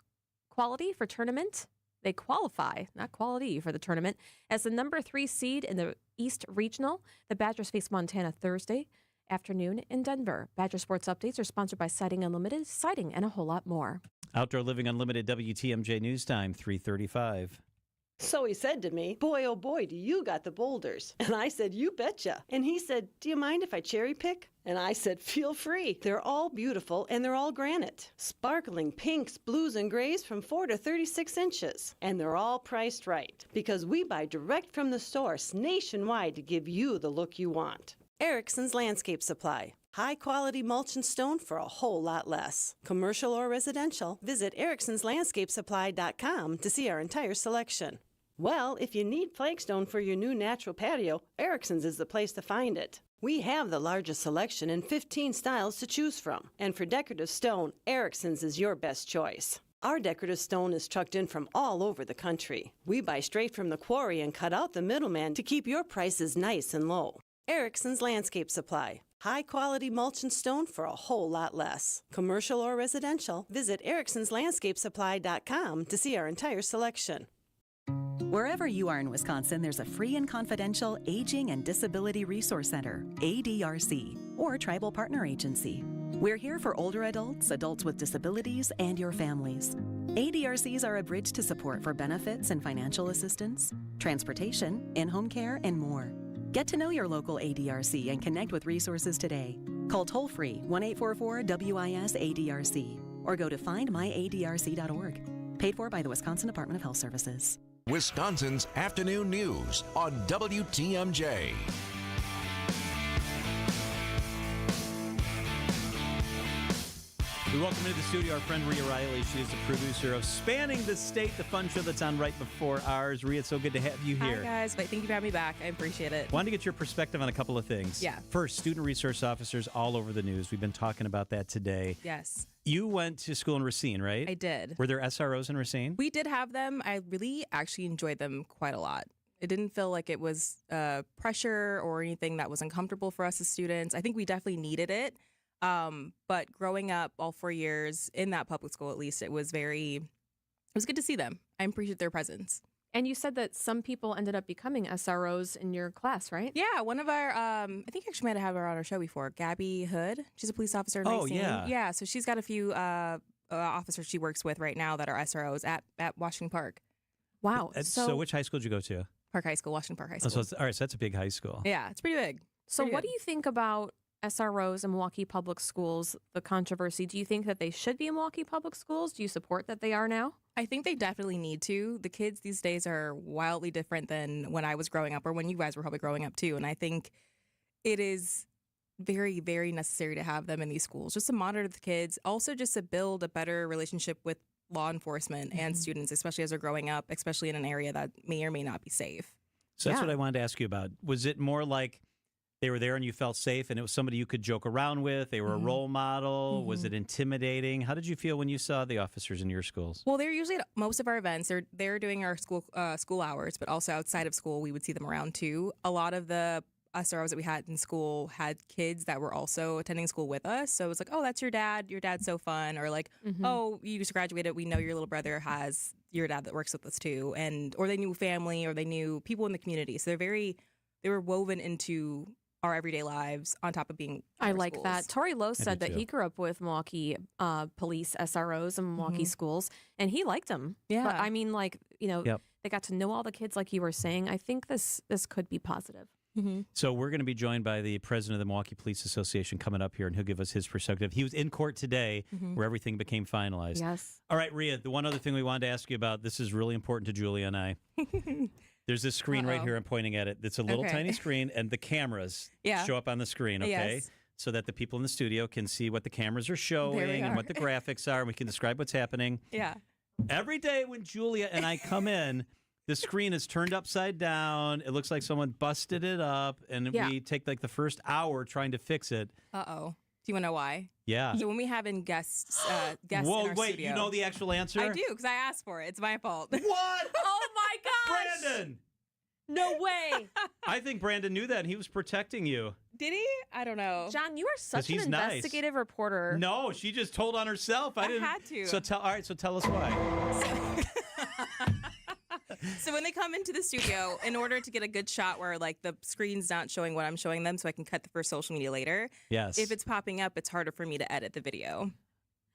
quality for tournament. They qualify, not quality, for the tournament as the number 3 seed in the East Regional. The Badgers face Montana Thursday afternoon in Denver. Badger Sports Updates are sponsored by Siding Unlimited, Siding, and a whole lot more. Outdoor Living Unlimited WTMJ News Time, 3:35. So he said to me, boy, oh boy, do you got the boulders. And I said, you betcha. And he said, do you mind if I cherry pick? And I said, feel free. They're all beautiful and they're all granite. Sparkling pinks, blues, and grays from 4 to 36 inches. And they're all priced right because we buy direct from the source nationwide to give you the look you want. Erickson's Landscape Supply. High-quality mulch and stone for a whole lot less. Commercial or residential, visit ericksonslandscapesupply.com to see our entire selection. Well, if you need flagstone for your new natural patio, Erickson's is the place to find it. We have the largest selection and 15 styles to choose from. And for decorative stone, Erickson's is your best choice. Our decorative stone is trucked in from all over the country. We buy straight from the quarry and cut out the middleman to keep your prices nice and low. Erickson's Landscape Supply. High-quality mulch and stone for a whole lot less. Commercial or residential, visit ericksonslandscapesupply.com to see our entire selection. Wherever you are in Wisconsin, there's a free and confidential Aging and Disability Resource Center, ADRC, or Tribal Partner Agency. We're here for older adults, adults with disabilities, and your families. ADRCs are a bridge to support for benefits and financial assistance, transportation, in-home care, and more. Get to know your local ADRC and connect with resources today. Call toll-free 1-844-WIS-ADRC or go to findmyadrc.org. Paid for by the Wisconsin Department of Health Services. Wisconsin's Afternoon News on WTMJ. We welcome into the studio our friend Rhea Riley. She is the producer of Spanning the State, the fun show that's on right before ours. Rhea, it's so good to have you here. Hi, guys. Thank you for having me back. I appreciate it. Wanted to get your perspective on a couple of things. Yeah. First, student resource officers all over the news. We've been talking about that today. Yes. You went to school in Racine, right? I did. Were there SROs in Racine? We did have them. I really actually enjoyed them quite a lot. It didn't feel like it was pressure or anything that was uncomfortable for us as students. I think we definitely needed it. But growing up all 4 years in that public school, at least, it was good to see them. I appreciate their presence. And you said that some people ended up becoming SROs in your class, right? Yeah, one of our, I think you actually might have had her on our show before, Gabby Hood. She's a police officer in Racine. Yeah. Yeah, so she's got a few officers she works with right now that are SROs at Washington Park. Wow. So which high school did you go to? Park High School, Washington Park High Oh, School. all right, so that's a big high school. Yeah, it's pretty big. So Pretty what good. do you think about SROs in Milwaukee Public Schools, the controversy? Do you think that they should be in Milwaukee Public Schools? Do you support that they are now? I think they definitely need to. The kids these days are wildly different than when I was growing up or when you guys were probably growing up too. And I think it is very, very necessary to have them in these schools just to monitor the kids, also just to build a better relationship with law enforcement and students, especially as they're growing up, especially in an area that may or may not be safe. So that's what I wanted to ask you about. Was it more like they were there and you felt safe and it was somebody you could joke around with? They were a role model? Was it intimidating? How did you feel when you saw the officers in your schools? Well, they're usually at most of our events. They're doing our school hours, but also outside of school, we would see them around too. A lot of the SROs that we had in school had kids that were also attending school with us. So it was like, oh, that's your dad. Your dad's so fun. Or like, oh, you just graduated. We know your little brother has your dad that works with us too. Or they knew family or they knew people in the community. So they were woven into our everyday lives on top of being I like that. Tori Lowe said that he grew up with Milwaukee police SROs and Milwaukee schools, and he liked them. Yeah. But I mean, like, they got to know all the kids like you were saying. I think this could be positive. So we're going to be joined by the president of the Milwaukee Police Association coming up here, and he'll give us his perspective. He was in court today where everything became finalized. Yes. All right, Rhea, the one other thing we wanted to ask you about, this is really important to Julia and I. There's this screen right here. I'm pointing at it. It's a little tiny screen, and the cameras show up on the screen, okay? Yes. So that the people in the studio can see what the cameras are showing and what the graphics are, and we can describe what's happening. Yeah. Every day when Julia and I come in, the screen is turned upside down. It looks like someone busted it up, and we take like the first hour trying to fix it. Uh-oh. Do you want to know why? Yeah. So when we have in guests in Whoa, our wait, studio, you know the actual answer? I do, because I asked for it. It's my fault. What? Oh, my gosh. Brandon! No way. I think Brandon knew that, and he was protecting you. Did he? I don't know. John, you are such an he's nice. investigative reporter. No, she just told on herself. I didn't. had to. So tell us why. So when they come into the studio, in order to get a good shot where like the screen's not showing what I'm showing them so I can cut for social media later, yes. if it's popping up, it's harder for me to edit the video.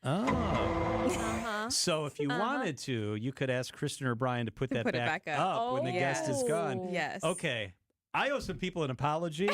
Oh. So if you wanted to, you could ask Kristen or Brian to put that back up when the guest is gone. Yes. Okay. I owe some people an apology.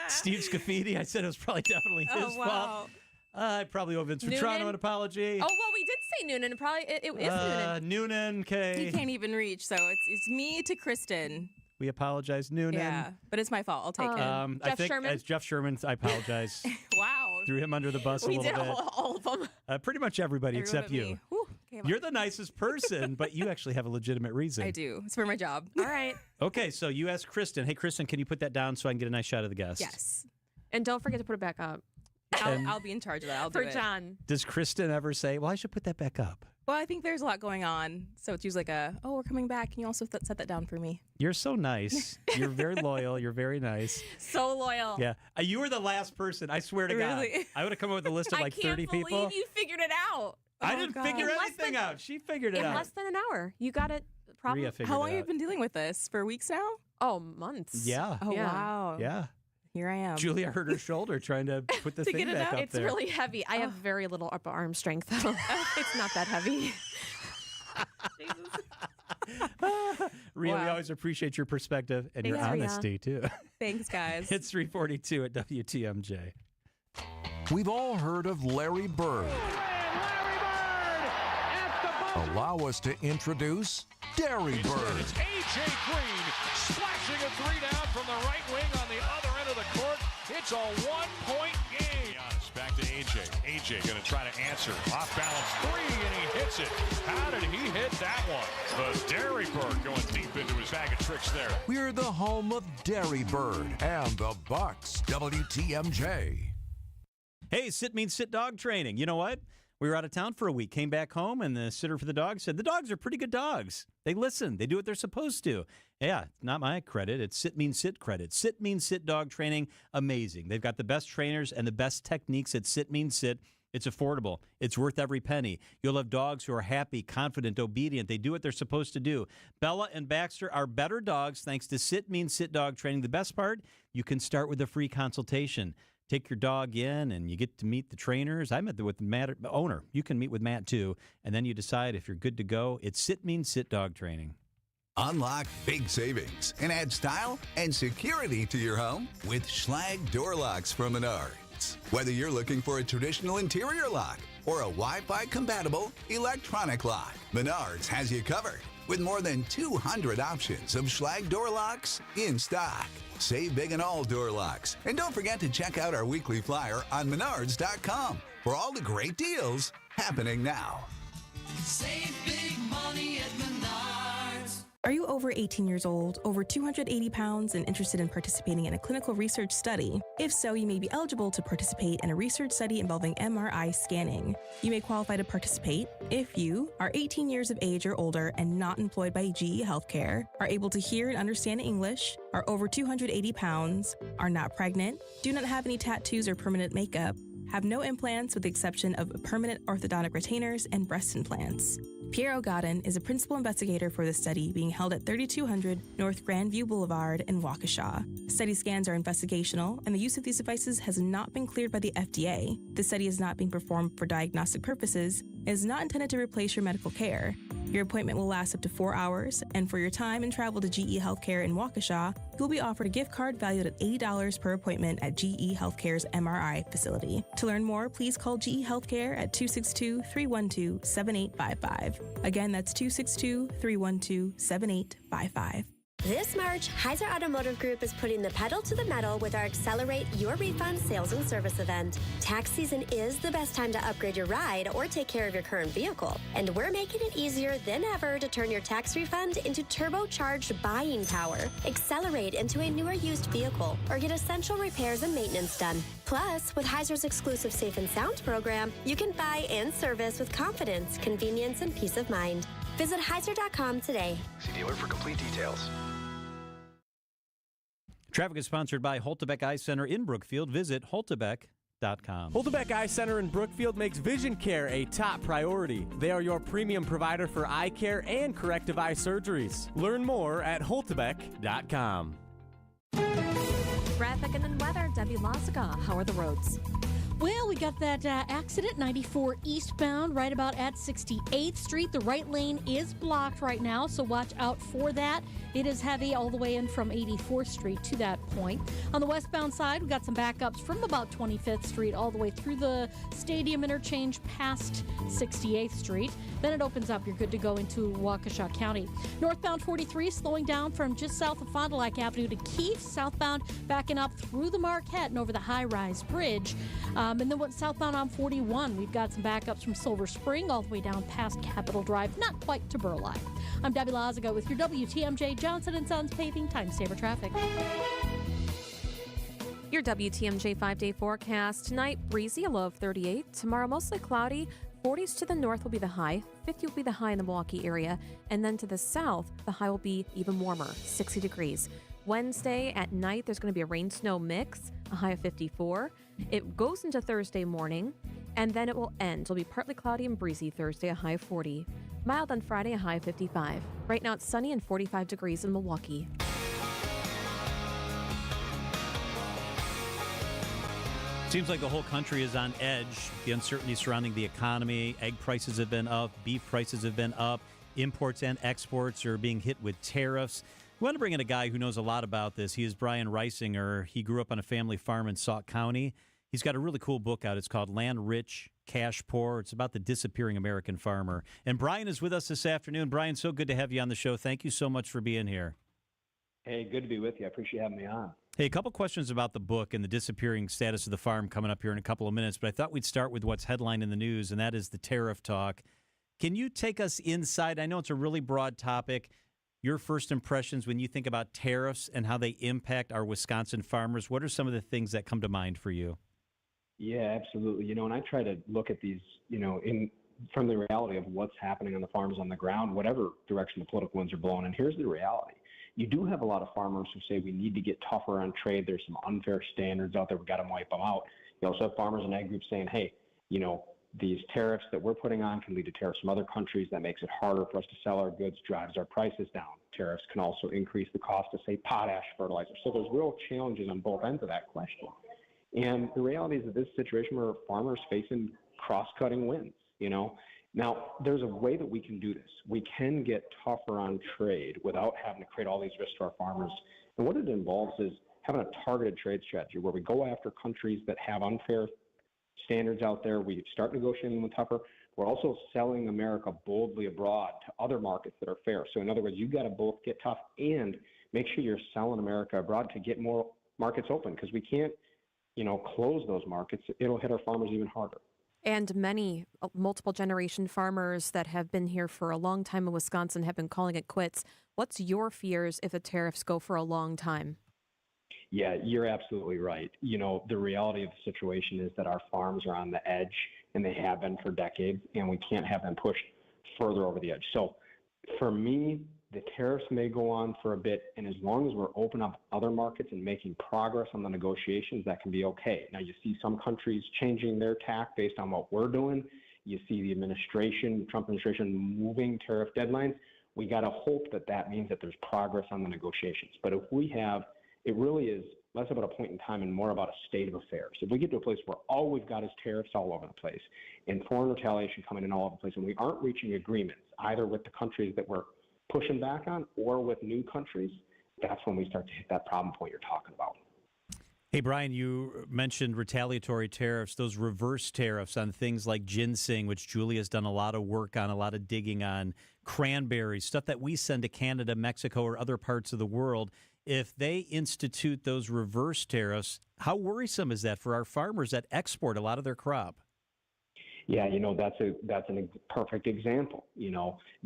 Steve Scafidi, I said it was probably definitely his fault. I probably owe Vince Vetrano an apology. Oh, well, we did say Noonan. It is Noonan. Noonan, okay. He can't even reach, so it's me to Kristen. We apologize, Noonan. Yeah, but it's my fault. I'll take it. I think as Jeff Sherman, I apologize. Wow. Threw him under the bus a little bit. We did all of them. Pretty much everybody except you. Whew, you're the nicest person, but you actually have a legitimate reason. I do. It's for my job. All right. Okay, so you asked Kristen, hey, Kristen, can you put that down so I can get a nice shot of the guest? Yes. And don't forget to put it back up. I'll be in charge of that. I'll do for it. John. Does Kristen ever say, well, I should put that back up? Well, I think there's a lot going on. So it's usually like we're coming back. Can you also set that down for me? You're so nice. You're very loyal. You're very nice. So loyal. Yeah. You were the last person. I swear to Really? God. I would have come up with a list of like 30 people. I can't believe you figured it out. I didn't figure anything out. She figured it out. In less than an hour. You got it. Probably. How long have you been dealing with this? For weeks now? Oh, months. Yeah. Oh, wow. Yeah. Here I am. Julia hurt her shoulder trying to put the thing back up It's there. really heavy. I have very little upper arm strength, though. It's not that heavy. Rhea, we always appreciate your perspective and your honesty, too. Thanks, guys. It's 3:42 at WTMJ. We've all heard of Larry Bird. Allow us to introduce Derry Bird. It's A.J. Green splashing a three down from the right wing on the other end of the court. It's a one-point game. Giannis back to A.J. A.J. going to try to answer. Off balance three, and he hits it. How did he hit that one? The Derry Bird going deep into his bag of tricks there. We're the home of Derry Bird and the Bucks. WTMJ. Hey, sit means sit dog training. You know what? We were out of town for a week, came back home, and the sitter for the dogs said, the dogs are pretty good dogs. They listen. They do what they're supposed to. Yeah, not my credit. It's sit means sit credit. Sit means sit dog training. Amazing. They've got the best trainers and the best techniques at sit means sit. It's affordable. It's worth every penny. You'll have dogs who are happy, confident, obedient. They do what they're supposed to do. Bella and Baxter are better dogs thanks to Sit Means Sit dog training. The best part, you can start with a free consultation. take your dog in and you get to meet the trainers. I met with Matt, owner. You can meet with Matt too. And then you decide if you're good to go. It's Sit Means Sit dog training. Unlock big savings and add style and security to your home with Schlage door locks from Menards. Whether you're looking for a traditional interior lock or a Wi-Fi compatible electronic lock, Menards has you covered with more than 200 options of Schlage door locks in stock. Save big on all door locks. And don't forget to check out our weekly flyer on Menards.com for all the great deals happening now. Save big money at Menards. Are you over 18 years old, over 280 pounds, and interested in participating in a clinical research study? If so, you may be eligible to participate in a research study involving MRI scanning. You may qualify to participate if you are 18 years of age or older and not employed by GE Healthcare, are able to hear and understand English, are over 280 pounds, are not pregnant, do not have any tattoos or permanent makeup, have no implants with the exception of permanent orthodontic retainers and breast implants. Pierre O'Godden is a principal investigator for the study being held at 3200 North Grandview Boulevard in Waukesha. Study scans are investigational, and the use of these devices has not been cleared by the FDA. The study is not being performed for diagnostic purposes and is not intended to replace your medical care. Your appointment will last up to 4 hours, and for your time and travel to GE Healthcare in Waukesha, you'll be offered a gift card valued at $80 per appointment at GE Healthcare's MRI facility. To learn more, please call GE Healthcare at 262-312-7855. Again, that's 262-312-7855. This March, Heiser Automotive Group is putting the pedal to the metal with our Accelerate Your Refund sales and service event. Tax season is the best time to upgrade your ride or take care of your current vehicle. And we're making it easier than ever to turn your tax refund into turbocharged buying power. Accelerate into a newer used vehicle or get essential repairs and maintenance done. Plus, with Heiser's exclusive Safe and Sound program, you can buy and service with confidence, convenience, and peace of mind. Visit Heiser.com today. See dealer for complete details. Traffic is sponsored by Holtebeck Eye Center in Brookfield. Visit holtebeck.com. Holtebeck Eye Center in Brookfield makes vision care a top priority. They are your premium provider for eye care and corrective eye surgeries. Learn more at holtebeck.com. Traffic and then weather. Debbie Lazaga, how are the roads? Well, we got that accident, 94 eastbound, right about at 68th Street. The right lane is blocked right now, so watch out for that. It is heavy all the way in from 84th Street to that point. On the westbound side, we got some backups from about 25th Street all the way through the Stadium Interchange past 68th Street. Then it opens up. You're good to go into Waukesha County. Northbound 43 slowing down from just south of Fond du Lac Avenue to Keefe. Southbound backing up through the Marquette and over the high-rise bridge. And then what's southbound on 41, we've got some backups from Silver Spring all the way down past Capitol Drive, not quite to Burleigh. I'm Debbie Lazaga with your WTMJ Johnson & Sons Paving Time Saver Traffic. Your WTMJ 5-day forecast. Tonight, breezy, a low of 38. Tomorrow, mostly cloudy. 40s to the north will be the high. 50 will be the high in the Milwaukee area. And then to the south, the high will be even warmer, 60 degrees. Wednesday at night, there's going to be a rain-snow mix, a high of 54. It goes into Thursday morning, and then it will end. It'll be partly cloudy and breezy Thursday, a high of 40. Mild on Friday, a high of 55. Right now, it's sunny and 45 degrees in Milwaukee. Seems like the whole country is on edge. The uncertainty surrounding the economy, egg prices have been up, beef prices have been up, imports and exports are being hit with tariffs. We want to bring in a guy who knows a lot about this. He is Brian Reisinger. He grew up on a family farm in Sauk County. He's got a really cool book out. It's called Land Rich, Cash Poor. It's about the disappearing American farmer. And Brian is with us this afternoon. Brian, so good to have you on the show. Thank you so much for being here. Hey, good to be with you. I appreciate having me on. Hey, a couple questions about the book and the disappearing status of the farm coming up here in a couple of minutes, but I thought we'd start with what's headline in the news, and that is the tariff talk. Can you take us inside? I know it's a really broad topic. Your first impressions when you think about tariffs and how they impact our Wisconsin farmers, what are some of the things that come to mind for you? Yeah, absolutely. And I try to look at these, from the reality of what's happening on the farms on the ground, whatever direction the political winds are blowing. And here's the reality. You do have a lot of farmers who say we need to get tougher on trade. There's some unfair standards out there. We've got to wipe them out. You also have farmers and ag groups saying, hey, these tariffs that we're putting on can lead to tariffs from other countries. That makes it harder for us to sell our goods, drives our prices down. Tariffs can also increase the cost of, say, potash fertilizer. So there's real challenges on both ends of that question. And the reality is that this situation where farmers facing cross-cutting wins, Now, there's a way that we can do this. We can get tougher on trade without having to create all these risks to our farmers. And what it involves is having a targeted trade strategy where we go after countries that have unfair standards out there. We start negotiating with tougher. We're also selling America boldly abroad to other markets that are fair. So in other words, you've got to both get tough and make sure you're selling America abroad to get more markets open, because we can't, close those markets. It'll hit our farmers even harder. And many multiple generation farmers that have been here for a long time in Wisconsin have been calling it quits. What's your fears if the tariffs go for a long time? Yeah, you're absolutely right. The reality of the situation is that our farms are on the edge, and they have been for decades, and we can't have them pushed further over the edge. So for me, the tariffs may go on for a bit, and as long as we're opening up other markets and making progress on the negotiations, that can be okay. Now, you see some countries changing their tack based on what we're doing. You see the Trump administration moving tariff deadlines. We got to hope that means that there's progress on the negotiations. But if we have, it really is less about a point in time and more about a state of affairs. If we get to a place where all we've got is tariffs all over the place and foreign retaliation coming in all over the place, and we aren't reaching agreements either with the countries that we're pushing back on or with new countries, that's when we start to hit that problem point you're talking about. Hey, Brian, you mentioned retaliatory tariffs, those reverse tariffs on things like ginseng, which Julia's done a lot of work on, a lot of digging on, cranberries, stuff that we send to Canada, Mexico, or other parts of the world. If they institute those reverse tariffs, how worrisome is that for our farmers that export a lot of their crop? Yeah, that's a perfect example.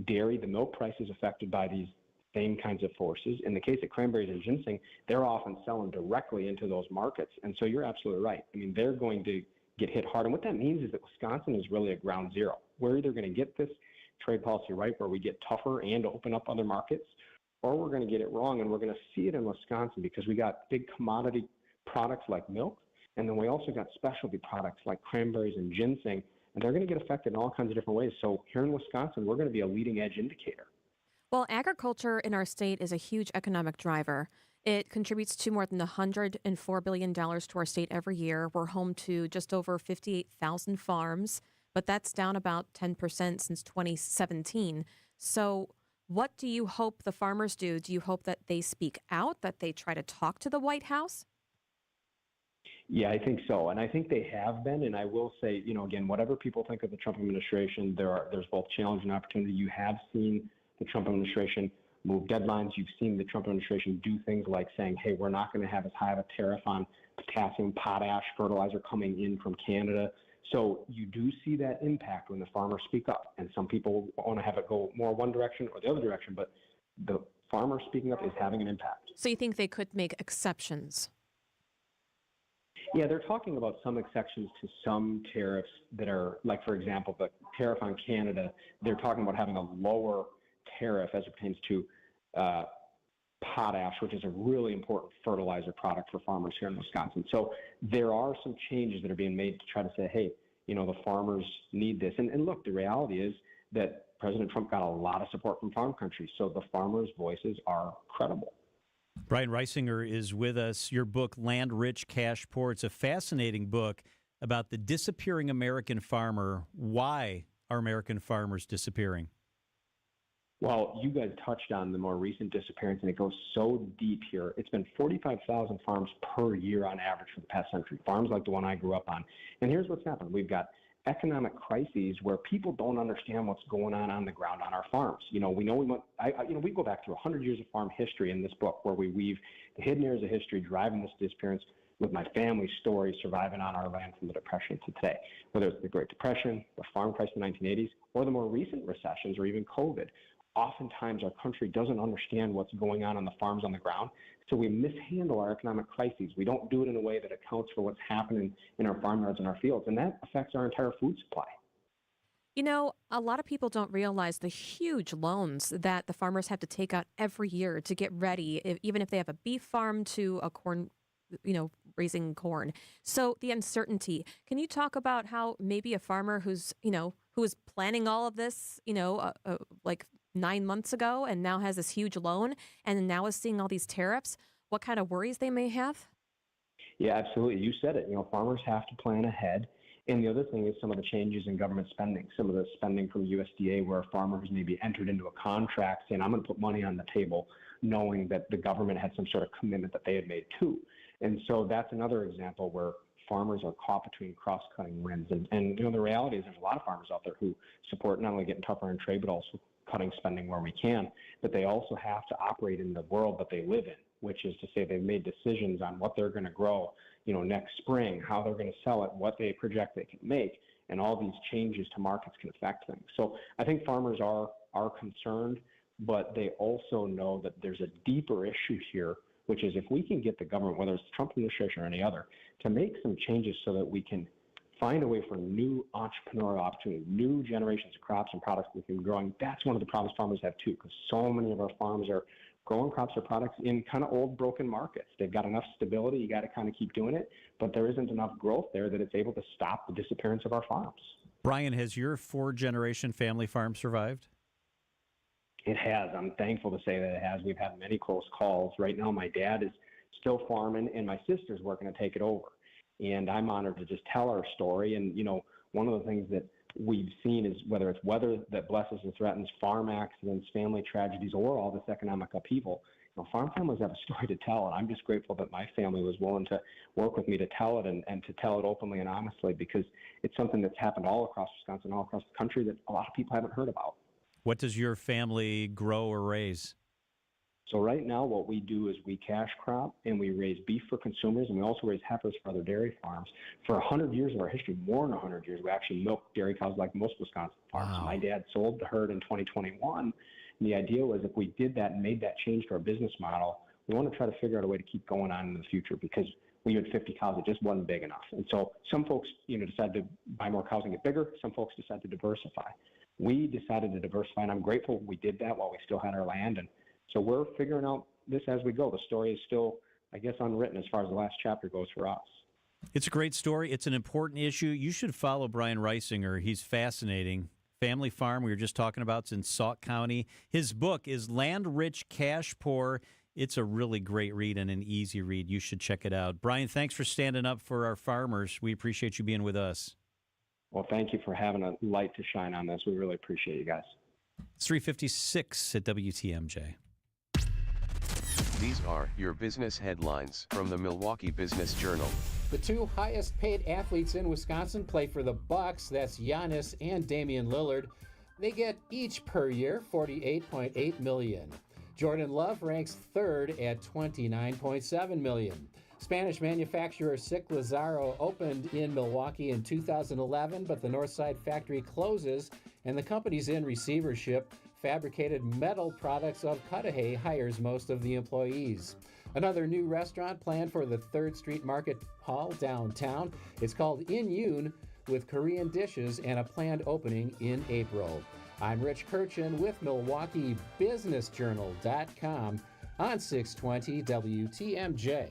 Dairy, the milk price is affected by these same kinds of forces. In the case of cranberries and ginseng, they're often selling directly into those markets. And so you're absolutely right. I mean, they're going to get hit hard. And what that means is that Wisconsin is really a ground zero. We're either going to get this trade policy right where we get tougher and open up other markets, or we're going to get it wrong. And we're going to see it in Wisconsin because we got big commodity products like milk, and then we also got specialty products like cranberries and ginseng, and they're going to get affected in all kinds of different ways. So here in Wisconsin, we're going to be a leading edge indicator. Well, agriculture in our state is a huge economic driver. It contributes to more than $104 billion to our state every year. We're home to just over 58,000 farms, but that's down about 10% since 2017. So what do you hope the farmers do? Do you hope that they speak out, that they try to talk to the White House? Yeah, I think so. And I think they have been. And I will say, again, whatever people think of the Trump administration, there's both challenge and opportunity. You have seen the Trump administration move deadlines. You've seen the Trump administration do things like saying, hey, we're not going to have as high of a tariff on potassium, potash, fertilizer coming in from Canada. So you do see that impact when the farmers speak up. And some people want to have it go more one direction or the other direction, but the farmer speaking up is having an impact. So you think they could make exceptions? Yeah, they're talking about some exceptions to some tariffs that are, like, for example, the tariff on Canada, they're talking about having a lower tariff as it pertains to potash, which is a really important fertilizer product for farmers here in Wisconsin. So there are some changes that are being made to try to say, hey, the farmers need this. And look, the reality is that President Trump got a lot of support from farm countries, so the farmers' voices are credible. Brian Reisinger is with us. Your book, Land Rich, Cash Poor, it's a fascinating book about the disappearing American farmer. Why are American farmers disappearing? Well, you guys touched on the more recent disappearance, and it goes so deep here. It's been 45,000 farms per year on average for the past century, farms like the one I grew up on. And here's what's happened. We've got economic crises where people don't understand what's going on the ground on our farms. We go back to 100 years of farm history in this book where we weave the hidden areas of history driving this disappearance with my family's story surviving on our land from the Depression to today. Whether it's the Great Depression, the farm crisis in the 1980s, or the more recent recessions or even COVID, oftentimes our country doesn't understand what's going on the farms on the ground, so we mishandle our economic crises. We don't do it in a way that accounts for what's happening in our farmyards and our fields, and that affects our entire food supply. A lot of people don't realize the huge loans that the farmers have to take out every year to get ready, even if they have a beef farm to a corn, raising corn. So the uncertainty. Can you talk about how maybe a farmer who is planning all of this, like 9 months ago and now has this huge loan and now is seeing all these tariffs, what kind of worries they may have? Yeah, absolutely. You said it. Farmers have to plan ahead. And the other thing is some of the changes in government spending, some of the spending from USDA where farmers maybe entered into a contract saying, I'm going to put money on the table, knowing that the government had some sort of commitment that they had made too. And so that's another example where farmers are caught between cross-cutting winds. And the reality is there's a lot of farmers out there who support not only getting tougher on trade, but also cutting spending where we can. But they also have to operate in the world that they live in, which is to say they've made decisions on what they're going to grow, next spring, how they're going to sell it, what they project they can make, and all these changes to markets can affect things. So I think farmers are concerned, but they also know that there's a deeper issue here, which is if we can get the government, whether it's the Trump administration or any other, to make some changes so that we can find a way for new entrepreneurial opportunity, new generations of crops and products we can be growing. That's one of the problems farmers have too, because so many of our farms are growing crops or products in kind of old, broken markets. They've got enough stability. You got to kind of keep doing it, but there isn't enough growth there that it's able to stop the disappearance of our farms. Brian, has your 4-generation family farm survived? It has. I'm thankful to say that it has. We've had many close calls. Right now, my dad is still farming, and my sister's working to take it over. And I'm honored to just tell our story. And, one of the things that we've seen is whether it's weather that blesses and threatens, farm accidents, family tragedies, or all this economic upheaval, farm families have a story to tell. And I'm just grateful that my family was willing to work with me to tell it and to tell it openly and honestly, because it's something that's happened all across Wisconsin, all across the country that a lot of people haven't heard about. What does your family grow or raise? So right now what we do is we cash crop and we raise beef for consumers, and we also raise heifers for other dairy farms. For 100 years of our history, more than 100 years, we actually milk dairy cows like most Wisconsin farms. Wow. My dad sold the herd in 2021. And the idea was if we did that and made that change to our business model, we want to try to figure out a way to keep going on in the future, because we had 50 cows, it just wasn't big enough. And so some folks, decided to buy more cows and get bigger. Some folks decided to diversify. We decided to diversify, and I'm grateful we did that while we still had our land. And so we're figuring out this as we go. The story is still, I guess, unwritten as far as the last chapter goes for us. It's a great story. It's an important issue. You should follow Brian Reisinger. He's fascinating. Family farm we were just talking about. It's in Sauk County. His book is Land Rich, Cash Poor. It's a really great read and an easy read. You should check it out. Brian, thanks for standing up for our farmers. We appreciate you being with us. Well, thank you for having a light to shine on this. We really appreciate you guys. It's 3:56 at WTMJ. These are your business headlines from the Milwaukee Business Journal. The two highest paid athletes in Wisconsin play for the Bucks. That's Giannis and Damian Lillard. They get each per year $48.8 million. Jordan Love ranks third at $29.7 million. Spanish manufacturer Sic Lazaro opened in Milwaukee in 2011, but the Northside factory closes and the company's in receivership. Fabricated metal products of Cudahy hires most of the employees. Another new restaurant planned for the 3rd Street Market Hall downtown. It's called In Yoon, with Korean dishes and a planned opening in April. I'm Rich Kirchen with MilwaukeeBusinessJournal.com on 620 WTMJ.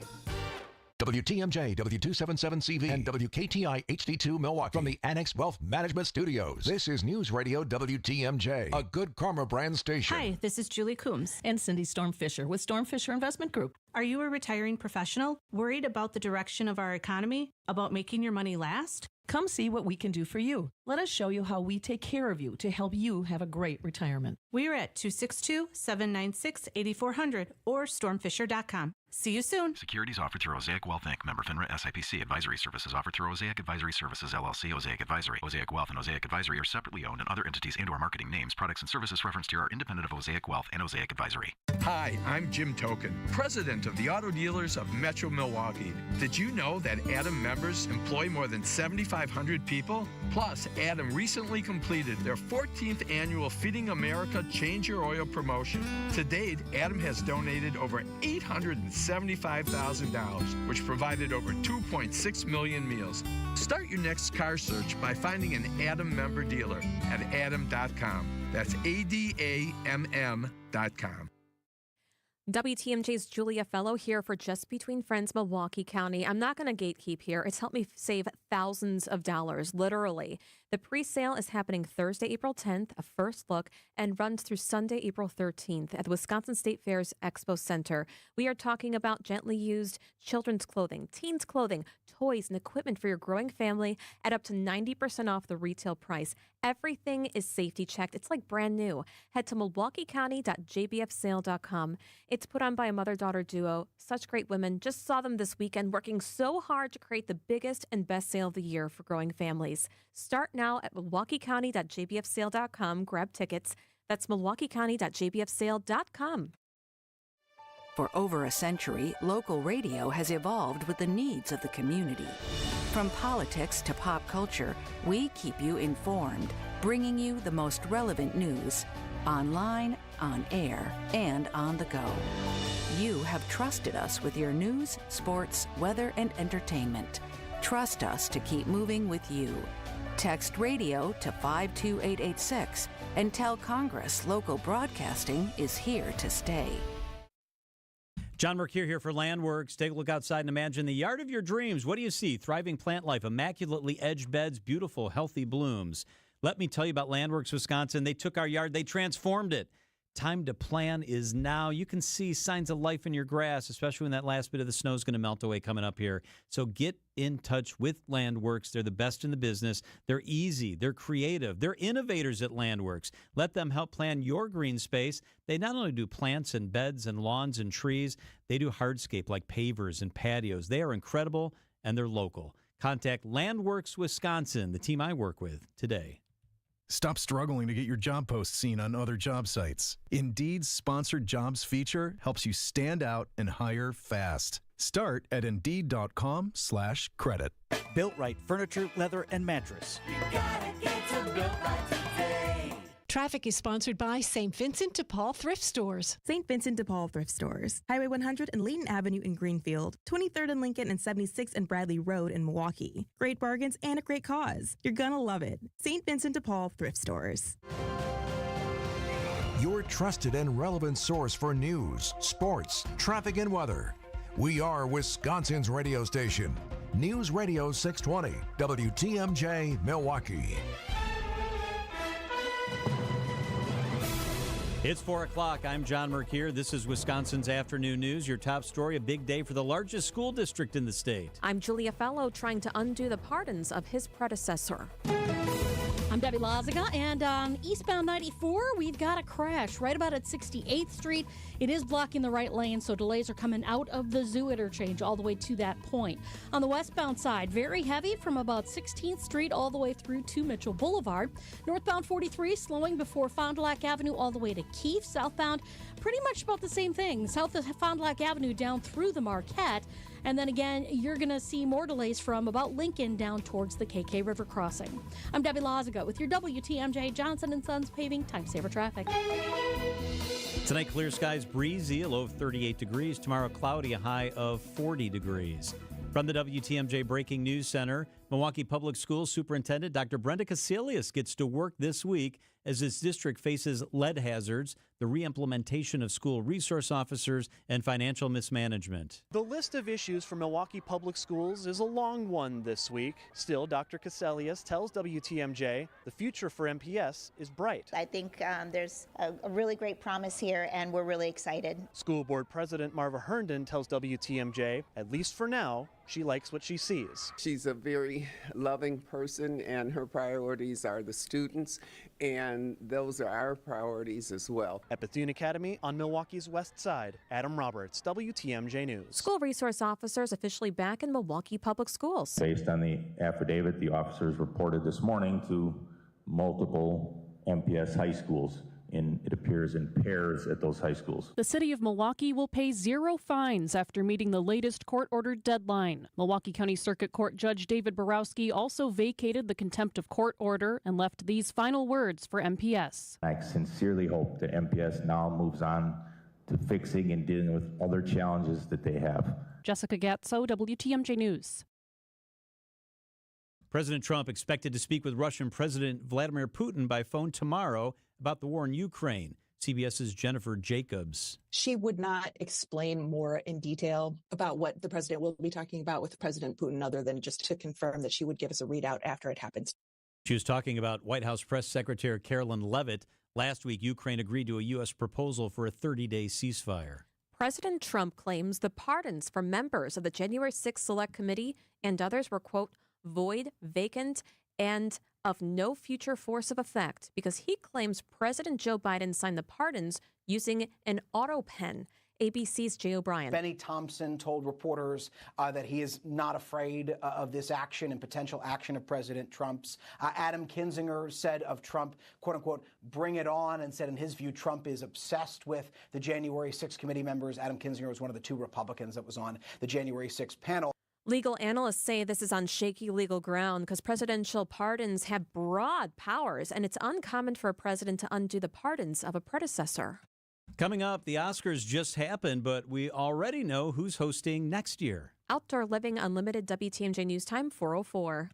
WTMJ, W277CV, and WKTI HD2 Milwaukee from the Annex Wealth Management Studios. This is News Radio WTMJ, a Good Karma brand station. Hi, this is Julie Coombs and Cindy Storm Fisher with Storm Fisher Investment Group. Are you a retiring professional? Worried about the direction of our economy? About making your money last? Come see what we can do for you. Let us show you how we take care of you to help you have a great retirement. We are at 262-796-8400 or stormfisher.com. See you soon. Securities offered through Osaic Wealth Inc. Member FINRA SIPC. Advisory services offered through Osaic Advisory Services LLC. Osaic Advisory. Osaic Wealth and Osaic Advisory are separately owned, and other entities and/or marketing names, products, and services referenced here are independent of Osaic Wealth and Osaic Advisory. Hi, I'm Jim Token, president of the Auto Dealers of Metro Milwaukee. Did you know that Adam members employ more than 7,500 people? Plus, Adam recently completed their 14th annual Feeding America Change Your Oil promotion. To date, Adam has donated over $875,000, which provided over 2.6 million meals. Start your next car search by finding an Adam member dealer at adam.com. That's ADAMM.com. WTMJ's Julia Fellow here for Just Between Friends, Milwaukee County. I'm not going to gatekeep here. It's helped me save thousands of dollars, literally. The pre-sale is happening Thursday, April 10th, a first look, and runs through Sunday, April 13th at the Wisconsin State Fair's Expo Center. We are talking about gently used children's clothing, teens' clothing, toys, and equipment for your growing family at up to 90% off the retail price. Everything is safety checked. It's like brand new. Head to milwaukeecounty.jbfsale.com. It's put on by a mother-daughter duo. Such great women. Just saw them this weekend working so hard to create the biggest and best sale of the year for growing families. Start now at milwaukeecounty.jbfsale.com. Grab tickets. That's milwaukeecounty.jbfsale.com. For over a century, local radio has evolved with the needs of the community. From politics to pop culture, we keep you informed, bringing you the most relevant news, online, on air, and on the go. You have trusted us with your news, sports, weather, and entertainment. Trust us to keep moving with you. Text radio to 52886 and tell Congress local broadcasting is here to stay. John Mercure here for Landworks. Take a look outside and imagine the yard of your dreams. What do you see? Thriving plant life, immaculately edged beds, beautiful, healthy blooms. Let me tell you about Landworks, Wisconsin. They took our yard, they transformed it. Time to plan is now. You can see signs of life in your grass, especially when that last bit of the snow is going to melt away coming up here. So get in touch with Landworks. They're the best in the business. They're easy. They're creative. They're innovators at Landworks. Let them help plan your green space. They not only do plants and beds and lawns and trees, they do hardscape like pavers and patios. They are incredible, and they're local. Contact Landworks Wisconsin, the team I work with, today. Stop struggling to get your job post seen on other job sites. Indeed's sponsored jobs feature helps you stand out and hire fast. Start at Indeed.com/credit. Built Right Furniture, Leather, and Mattress. You gotta get to Built Right today. Traffic is sponsored by St. Vincent de Paul Thrift Stores. St. Vincent de Paul Thrift Stores. Highway 100 and Layton Avenue in Greenfield. 23rd and Lincoln and 76th and Bradley Road in Milwaukee. Great bargains and a great cause. You're gonna love it. St. Vincent de Paul Thrift Stores. Your trusted and relevant source for news, sports, traffic, and weather. We are Wisconsin's radio station. News Radio 620, WTMJ, Milwaukee. It's 4 o'clock. I'm John Mercure. This is Wisconsin's Afternoon News. Your top story, a big day for the largest school district in the state. I'm Julia Fellow, trying to undo the pardons of his predecessor. I'm Debbie Lazaga, and on eastbound 94, we've got a crash right about at 68th Street. It is blocking the right lane, so delays are coming out of the Zoo interchange all the way to that point. On the westbound side, very heavy from about 16th Street all the way through to Mitchell Boulevard. Northbound 43 slowing before Fond du Lac Avenue all the way to Keefe. Southbound, pretty much about the same thing. South of Fond du Lac Avenue down through the Marquette. And then again, you're going to see more delays from about Lincoln down towards the KK River crossing. I'm Debbie Lazaga with your WTMJ Johnson & Sons Paving Time Saver Traffic. Tonight, clear skies, breezy, a low of 38 degrees. Tomorrow, cloudy, a high of 40 degrees. From the WTMJ Breaking News Center, Milwaukee Public Schools Superintendent Dr. Brenda Casilius gets to work this week as his district faces lead hazards, the re-implementation of school resource officers, and financial mismanagement. The list of issues for Milwaukee Public Schools is a long one this week. Still, Dr. Casilius tells WTMJ the future for MPS is bright. I think there's a really great promise here, and we're really excited. School Board President Marva Herndon tells WTMJ, at least for now, she likes what she sees. She's a very loving person, and her priorities are the students, and those are our priorities as well. At Bethune Academy on Milwaukee's west side, Adam Roberts, WTMJ News. School resource officers officially back in Milwaukee Public Schools. Based on the affidavit, the officers reported this morning to multiple MPS high schools. It appears in pairs at those high schools. The city of Milwaukee will pay 0 fines after meeting the latest court-ordered deadline. Milwaukee County Circuit Court Judge David Borowski also vacated the contempt of court order and left these final words for MPS. I sincerely hope that MPS now moves on to fixing and dealing with other challenges that they have. Jessica Gatso, WTMJ News. President Trump expected to speak with Russian President Vladimir Putin by phone tomorrow about the war in Ukraine. CBS's Jennifer Jacobs. She would not explain more in detail about what the president will be talking about with President Putin, other than just to confirm that she would give us a readout after it happens. She was talking about White House Press Secretary Carolyn Leavitt. Last week, Ukraine agreed to a U.S. proposal for a 30-day ceasefire. President Trump claims the pardons for members of the January 6th Select Committee and others were, quote, void, vacant, and of no future force of effect because he claims President Joe Biden signed the pardons using an auto pen. ABC's Jay O'Brien. Benny Thompson told reporters that he is not afraid of this action and potential action of President Trump's. Adam Kinzinger said of Trump, quote unquote, bring it on, and said in his view, Trump is obsessed with the January 6th committee members. Adam Kinzinger was one of the 2 Republicans that was on the January 6th panel. Legal analysts say this is on shaky legal ground because presidential pardons have broad powers, and it's uncommon for a president to undo the pardons of a predecessor. Coming up, the Oscars just happened, but we already know who's hosting next year. Outdoor Living Unlimited WTMJ News Time 4:04.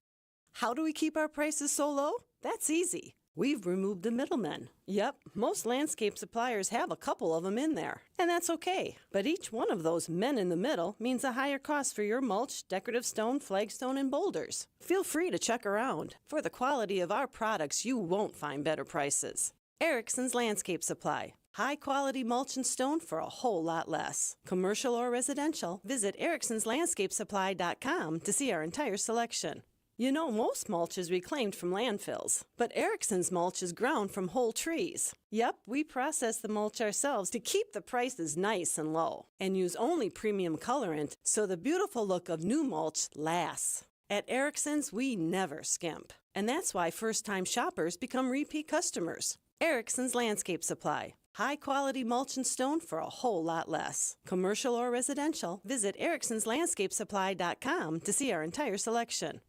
How do we keep our prices so low? That's easy. We've removed the middlemen. Yep, most landscape suppliers have a couple of them in there, and that's okay. But each one of those men in the middle means a higher cost for your mulch, decorative stone, flagstone, and boulders. Feel free to check around. For the quality of our products, you won't find better prices. Erickson's Landscape Supply. High-quality mulch and stone for a whole lot less. Commercial or residential, visit ericksonslandscapesupply.com to see our entire selection. You know, most mulch is reclaimed from landfills, but Erickson's mulch is ground from whole trees. Yep, we process the mulch ourselves to keep the prices nice and low, and use only premium colorant so the beautiful look of new mulch lasts. At Erickson's, we never skimp, and that's why first-time shoppers become repeat customers. Erickson's Landscape Supply. High-quality mulch and stone for a whole lot less. Commercial or residential, visit ericksonslandscapesupply.com to see our entire selection.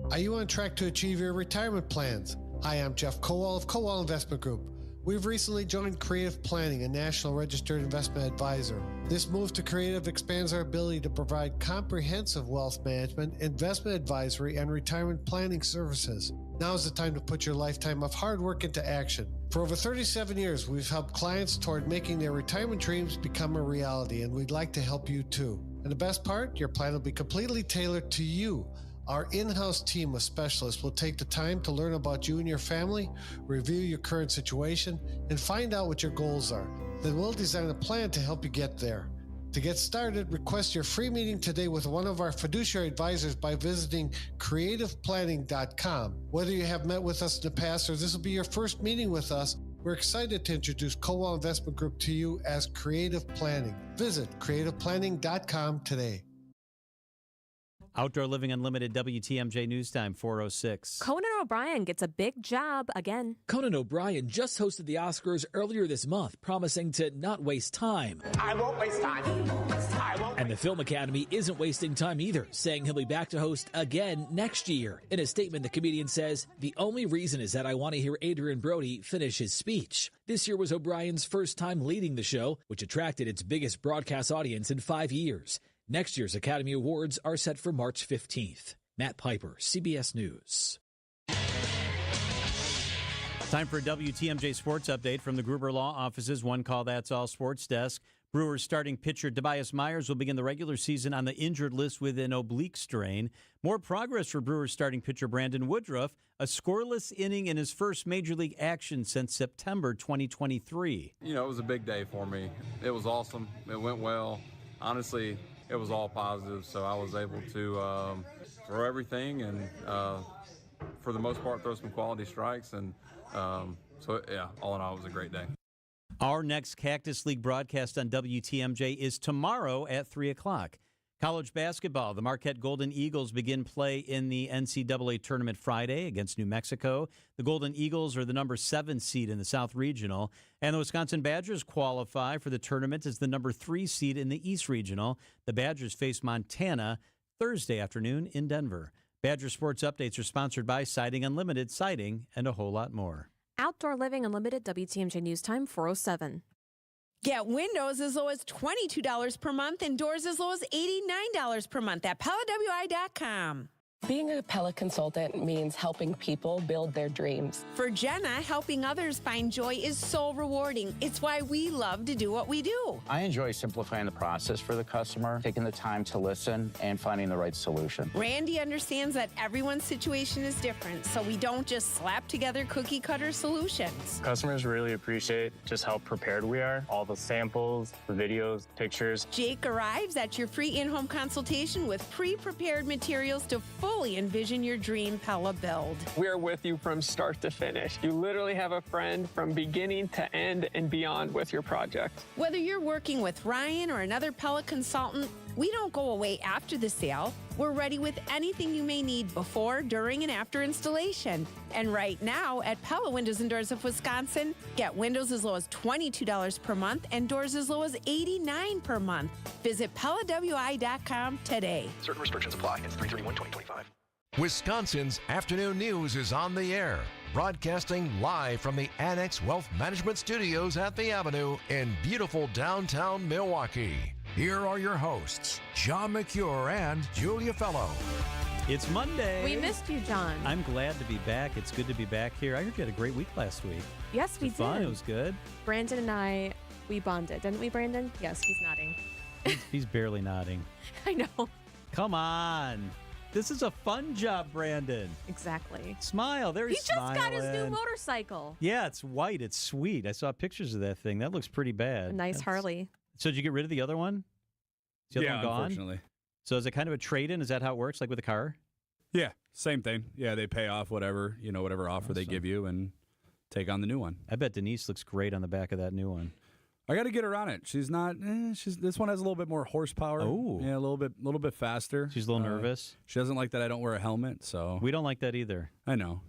Are you on track to achieve your retirement plans? Hi, I'm Jeff Kowal of Kowal Investment Group. We've recently joined Creative Planning, a national registered investment advisor. This move to Creative expands our ability to provide comprehensive wealth management, investment advisory, and retirement planning services. Now is the time to put your lifetime of hard work into action. For over 37 years, we've helped clients toward making their retirement dreams become a reality, and we'd like to help you too. And the best part, your plan will be completely tailored to you. Our in-house team of specialists will take the time to learn about you and your family, review your current situation, and find out what your goals are. Then we'll design a plan to help you get there. To get started, request your free meeting today with one of our fiduciary advisors by visiting creativeplanning.com. Whether you have met with us in the past or this will be your first meeting with us, we're excited to introduce Kowal Investment Group to you as Creative Planning. Visit creativeplanning.com today. Outdoor Living Unlimited WTMJ News Time 4:06. Conan O'Brien gets a big job again. Conan O'Brien just hosted the Oscars earlier this month, promising to not waste time. I won't waste time. And the Film Academy isn't wasting time either, saying he'll be back to host again next year. In a statement, the comedian says, "The only reason is that I want to hear Adrian Brody finish his speech." This year was O'Brien's first time leading the show, which attracted its biggest broadcast audience in 5 years. Next year's Academy Awards are set for March 15th. Matt Piper, CBS News. Time for a WTMJ Sports Update from the Gruber Law Office's One Call That's All Sports Desk. Brewers starting pitcher Tobias Myers will begin the regular season on the injured list with an oblique strain. More progress for Brewers starting pitcher Brandon Woodruff, a scoreless inning in his first Major League action since September 2023. You know, it was a big day for me. It was awesome. It went well. Honestly, it was all positive, so I was able to throw everything and, for the most part, throw some quality strikes. And so, yeah, all in all, it was a great day. Our next Cactus League broadcast on WTMJ is tomorrow at 3 o'clock. College basketball, the Marquette Golden Eagles begin play in the NCAA tournament Friday against New Mexico. The Golden Eagles are the number 7 seed in the South Regional, and the Wisconsin Badgers qualify for the tournament as the number 3 seed in the East Regional. The Badgers face Montana Thursday afternoon in Denver. Badger Sports Updates are sponsored by Siding Unlimited, Siding, and a whole lot more. Outdoor Living Unlimited WTMJ News Time 4:07. Get windows as low as $22 per month and doors as low as $89 per month at PowerWI.com. Being a Pella consultant means helping people build their dreams. For Jenna, helping others find joy is so rewarding. It's why we love to do what we do. I enjoy simplifying the process for the customer, taking the time to listen, and finding the right solution. Randy understands that everyone's situation is different, so we don't just slap together cookie-cutter solutions. Customers really appreciate just how prepared we are. All the samples, the videos, pictures. Jake arrives at your free in-home consultation with pre-prepared materials to fully envision your dream Pella build. We're with you from start to finish. You literally have a friend from beginning to end and beyond with your project. Whether you're working with Ryan or another Pella consultant, we don't go away after the sale. We're ready with anything you may need before, during, and after installation. And right now, at Pella Windows and Doors of Wisconsin, get windows as low as $22 per month and doors as low as $89 per month. Visit PellaWI.com today. Certain restrictions apply. It's 3/31/2025. Wisconsin's afternoon news is on the air, broadcasting live from the Annex Wealth Management Studios at the Avenue in beautiful downtown Milwaukee. Here are your hosts, John McCure and Julia Fellow. It's Monday. We missed you, John. I'm glad to be back. It's good to be back here. I heard you had a great week last week. Yes, we did. Fun. It was good. Brandon and I, we bonded, didn't we, Brandon? Yes, he's nodding. He's barely nodding. I know. Come on. This is a fun job, Brandon. Exactly. Smile. There he's smiling. He just got his new motorcycle. Yeah, it's white. It's sweet. I saw pictures of that thing. That looks pretty bad. A nice Harley. So did you get rid of the other one? Is the other one gone? Unfortunately. So is it kind of a trade-in? Is that how it works, like with a car? Yeah, same thing. Yeah, they pay off whatever offer they give you and take on the new one. I bet Denise looks great on the back of that new one. I got to get her on it. She's not. This one has a little bit more horsepower. Oh, yeah, a little bit faster. She's a little nervous. She doesn't like that I don't wear a helmet. So we don't like that either. I know.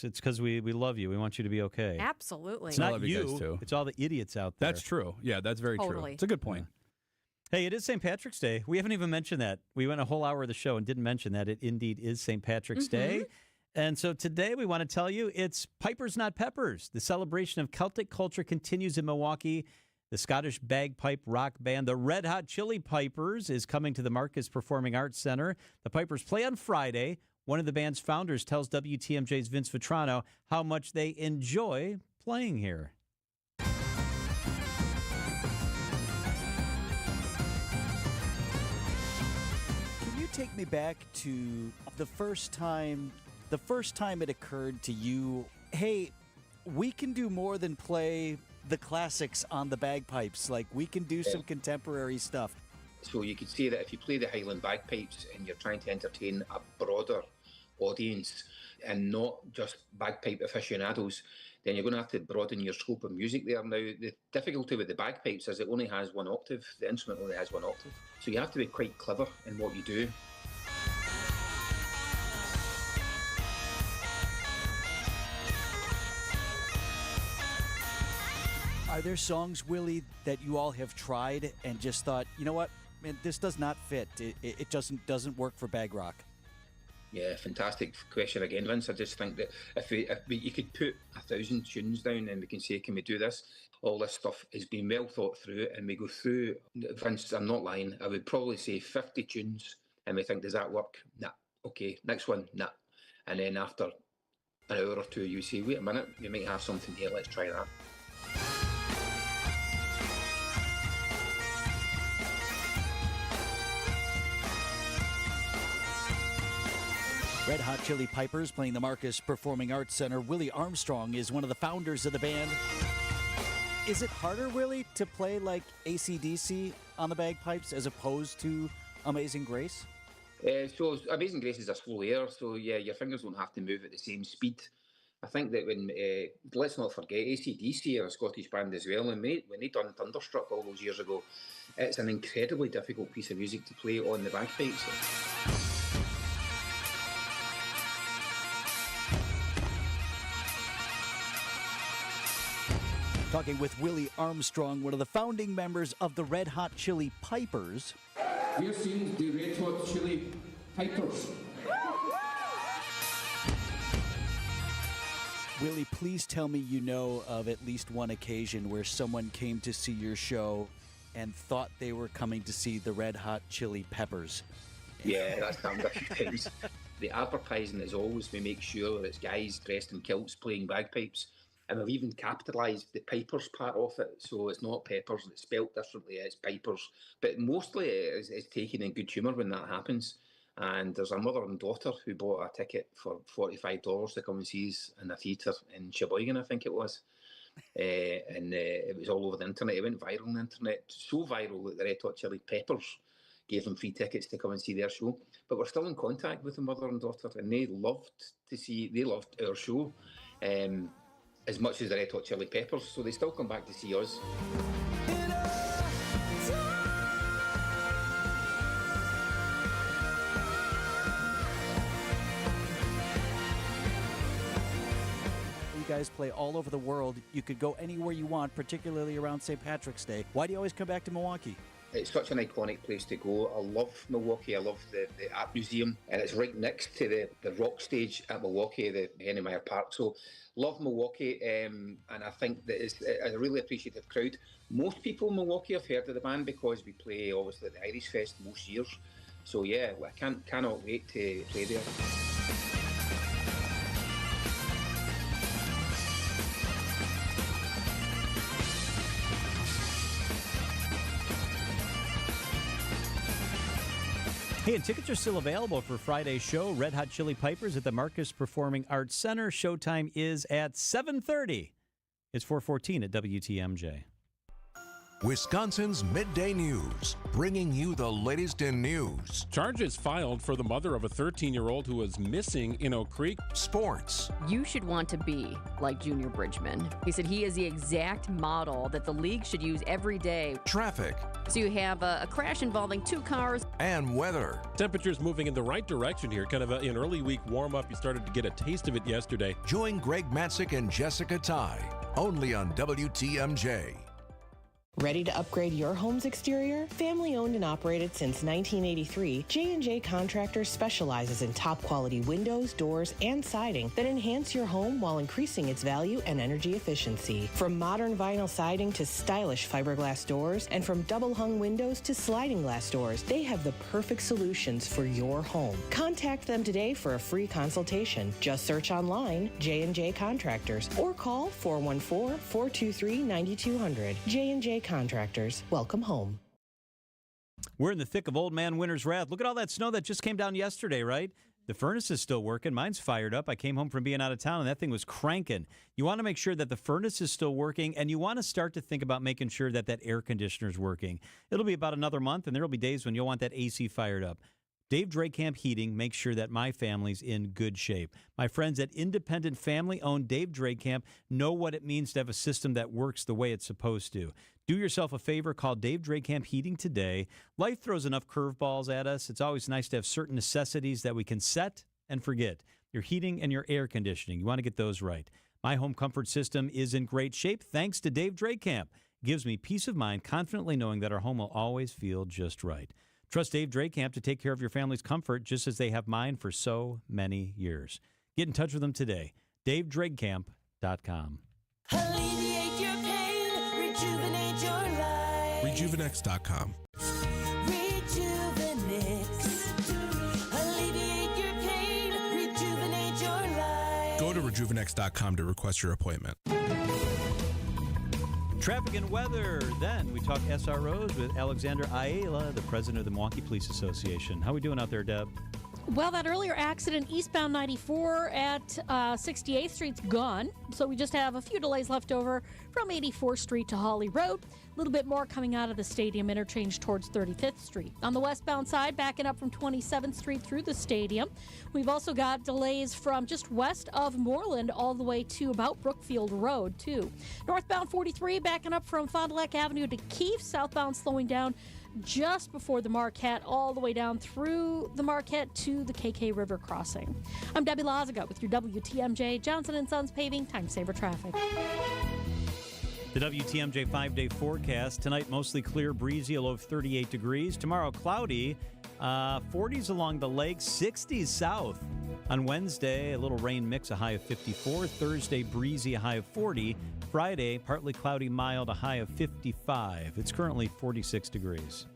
It's because we love you. We want you to be okay. Absolutely. It's not love you guys too. It's all the idiots out there. That's true. Yeah, that's very true. It's a good point. Hey, it is St. Patrick's Day. We haven't even mentioned that. We went a whole hour of the show and didn't mention that it indeed is St. Patrick's Day. And so today we want to tell you it's Pipers Not Peppers. The celebration of Celtic culture continues in Milwaukee. The Scottish bagpipe rock band, the Red Hot Chili Pipers, is coming to the Marcus Performing Arts Center. The Pipers play on Friday. One of the band's founders tells WTMJ's Vince Vitrano how much they enjoy playing here. Can you take me back to the first time it occurred to you, hey, we can do more than play the classics on the bagpipes. Like, we can do some contemporary stuff. So you could say that if you play the Highland bagpipes and you're trying to entertain a broader audience and not just bagpipe aficionados, then you're going to have to broaden your scope of music there. Now, the difficulty with the bagpipes is it only has one octave. The instrument only has one octave. So you have to be quite clever in what you do. Are there songs, Willie, that you all have tried and just thought, you know what, man, this does not fit. It doesn't work for bag rock? Yeah, fantastic question again, Vince. I just think that if you could put 1,000 tunes down and we can say, can we do this? All this stuff has been well thought through, and we go through, Vince, I'm not lying, I would probably say 50 tunes, and we think, does that work? Nah. Okay, next one, nah. And then after an hour or two, you say, wait a minute, we might have something here, let's try that. Red Hot Chili Pipers playing the Marcus Performing Arts Center. Willie Armstrong is one of the founders of the band. Is it harder, Willie, to play like AC/DC on the bagpipes as opposed to Amazing Grace? So Amazing Grace is a slow air, so yeah, your fingers don't have to move at the same speed. I think that when, let's not forget, AC/DC are a Scottish band as well, and when they done Thunderstruck all those years ago, it's an incredibly difficult piece of music to play on the bagpipes. Talking with Willie Armstrong, one of the founding members of the Red Hot Chili Pipers. We're seeing the Red Hot Chili Pipers. Willie, please tell me you know of at least one occasion where someone came to see your show and thought they were coming to see the Red Hot Chili Peppers. Yeah, that's happened a few times. The advertising is always, we make sure that it's guys dressed in kilts playing bagpipes. And we've even capitalised the pipers part of it. So it's not peppers, it's spelt differently, it's pipers. But mostly it's taken in good humour when that happens. And there's a mother and daughter who bought a ticket for $45 to come and see us in a theatre in Sheboygan, I think it was. It was all over the internet. It went viral on the internet, so viral that the Red Hot Chili Peppers gave them free tickets to come and see their show. But we're still in contact with the mother and daughter, and they loved our show as much as the Red Hot Chili Peppers, so they still come back to see us. You guys play all over the world. You could go anywhere you want, particularly around St. Patrick's Day. Why do you always come back to Milwaukee? It's such an iconic place to go. I love Milwaukee. I love the art museum, and it's right next to the rock stage at Milwaukee, the Henry Meyer Park. So love Milwaukee, and I think that it's a really appreciative crowd. Most people in Milwaukee have heard of the band because we play obviously at the Irish Fest most years. So yeah, I cannot wait to play there. Hey, and tickets are still available for Friday's show, Red Hot Chili Pipers at the Marcus Performing Arts Center. Showtime is at 7:30. It's 4:14 at WTMJ. Wisconsin's Midday News, bringing you the latest in news. Charges filed for the mother of a 13-year-old who was missing in Oak Creek. Sports. You should want to be like Junior Bridgman. He said he is the exact model that the league should use every day. Traffic. So you have a crash involving two cars. And weather. Temperatures moving in the right direction here. Kind of an early week warm-up. You started to get a taste of it yesterday. Join Greg Matzik and Jessica Ty, only on WTMJ. Ready to upgrade your home's exterior? Family owned and operated since 1983, J&J Contractors specializes in top quality windows, doors, and siding that enhance your home while increasing its value and energy efficiency. From modern vinyl siding to stylish fiberglass doors, and from double hung windows to sliding glass doors, they have the perfect solutions for your home. Contact them today for a free consultation. Just search online J&J Contractors or call 414-423-9200. J&J Contractors, welcome home. We're in the thick of Old Man Winter's wrath. Look at all that snow that just came down yesterday, right? The furnace is still working. Mine's fired up. I came home from being out of town, and that thing was cranking. You want to make sure that the furnace is still working, and you want to start to think about making sure that that air conditioner is working. It'll be about another month, and there will be days when you'll want that AC fired up. Dave Drakamp Heating makes sure that my family's in good shape. My friends at independent family-owned Dave Drakamp know what it means to have a system that works the way it's supposed to. Do yourself a favor, call Dave Drakamp Heating today. Life throws enough curveballs at us. It's always nice to have certain necessities that we can set and forget. Your heating and your air conditioning. You want to get those right. My home comfort system is in great shape thanks to Dave Drakamp. Gives me peace of mind, confidently knowing that our home will always feel just right. Trust Dave Drakamp to take care of your family's comfort just as they have mine for so many years. Get in touch with them today. DaveDrakamp.com. Alleviate your pain, rejuvenate your life. Rejuvenex.com. Rejuvenex. Alleviate your pain, rejuvenate your life. Go to Rejuvenex.com to request your appointment. Traffic and weather. Then we talk SROs with Alexander Ayala, the president of the Milwaukee Police Association. How are we doing out there, Deb? Well, that earlier accident eastbound 94 at 68th Street's gone. So we just have a few delays left over from 84th Street to Holly Road. A little bit more coming out of the stadium interchange towards 35th Street. On the westbound side, backing up from 27th Street through the stadium. We've also got delays from just west of Moreland all the way to about Brookfield Road, too. Northbound 43, backing up from Fond du Lac Avenue to Keefe. Southbound slowing down just before the Marquette, all the way down through the Marquette to the KK River crossing. I'm Debbie Lazaga with your WTMJ Johnson & Sons Paving Time Saver Traffic. The WTMJ 5-day forecast. Tonight, mostly clear, breezy, a low of 38 degrees. Tomorrow, cloudy, 40s along the lake, 60s south. On Wednesday, a little rain mix, a high of 54. Thursday, breezy, a high of 40. Friday, partly cloudy, mild, a high of 55. It's currently 46 degrees.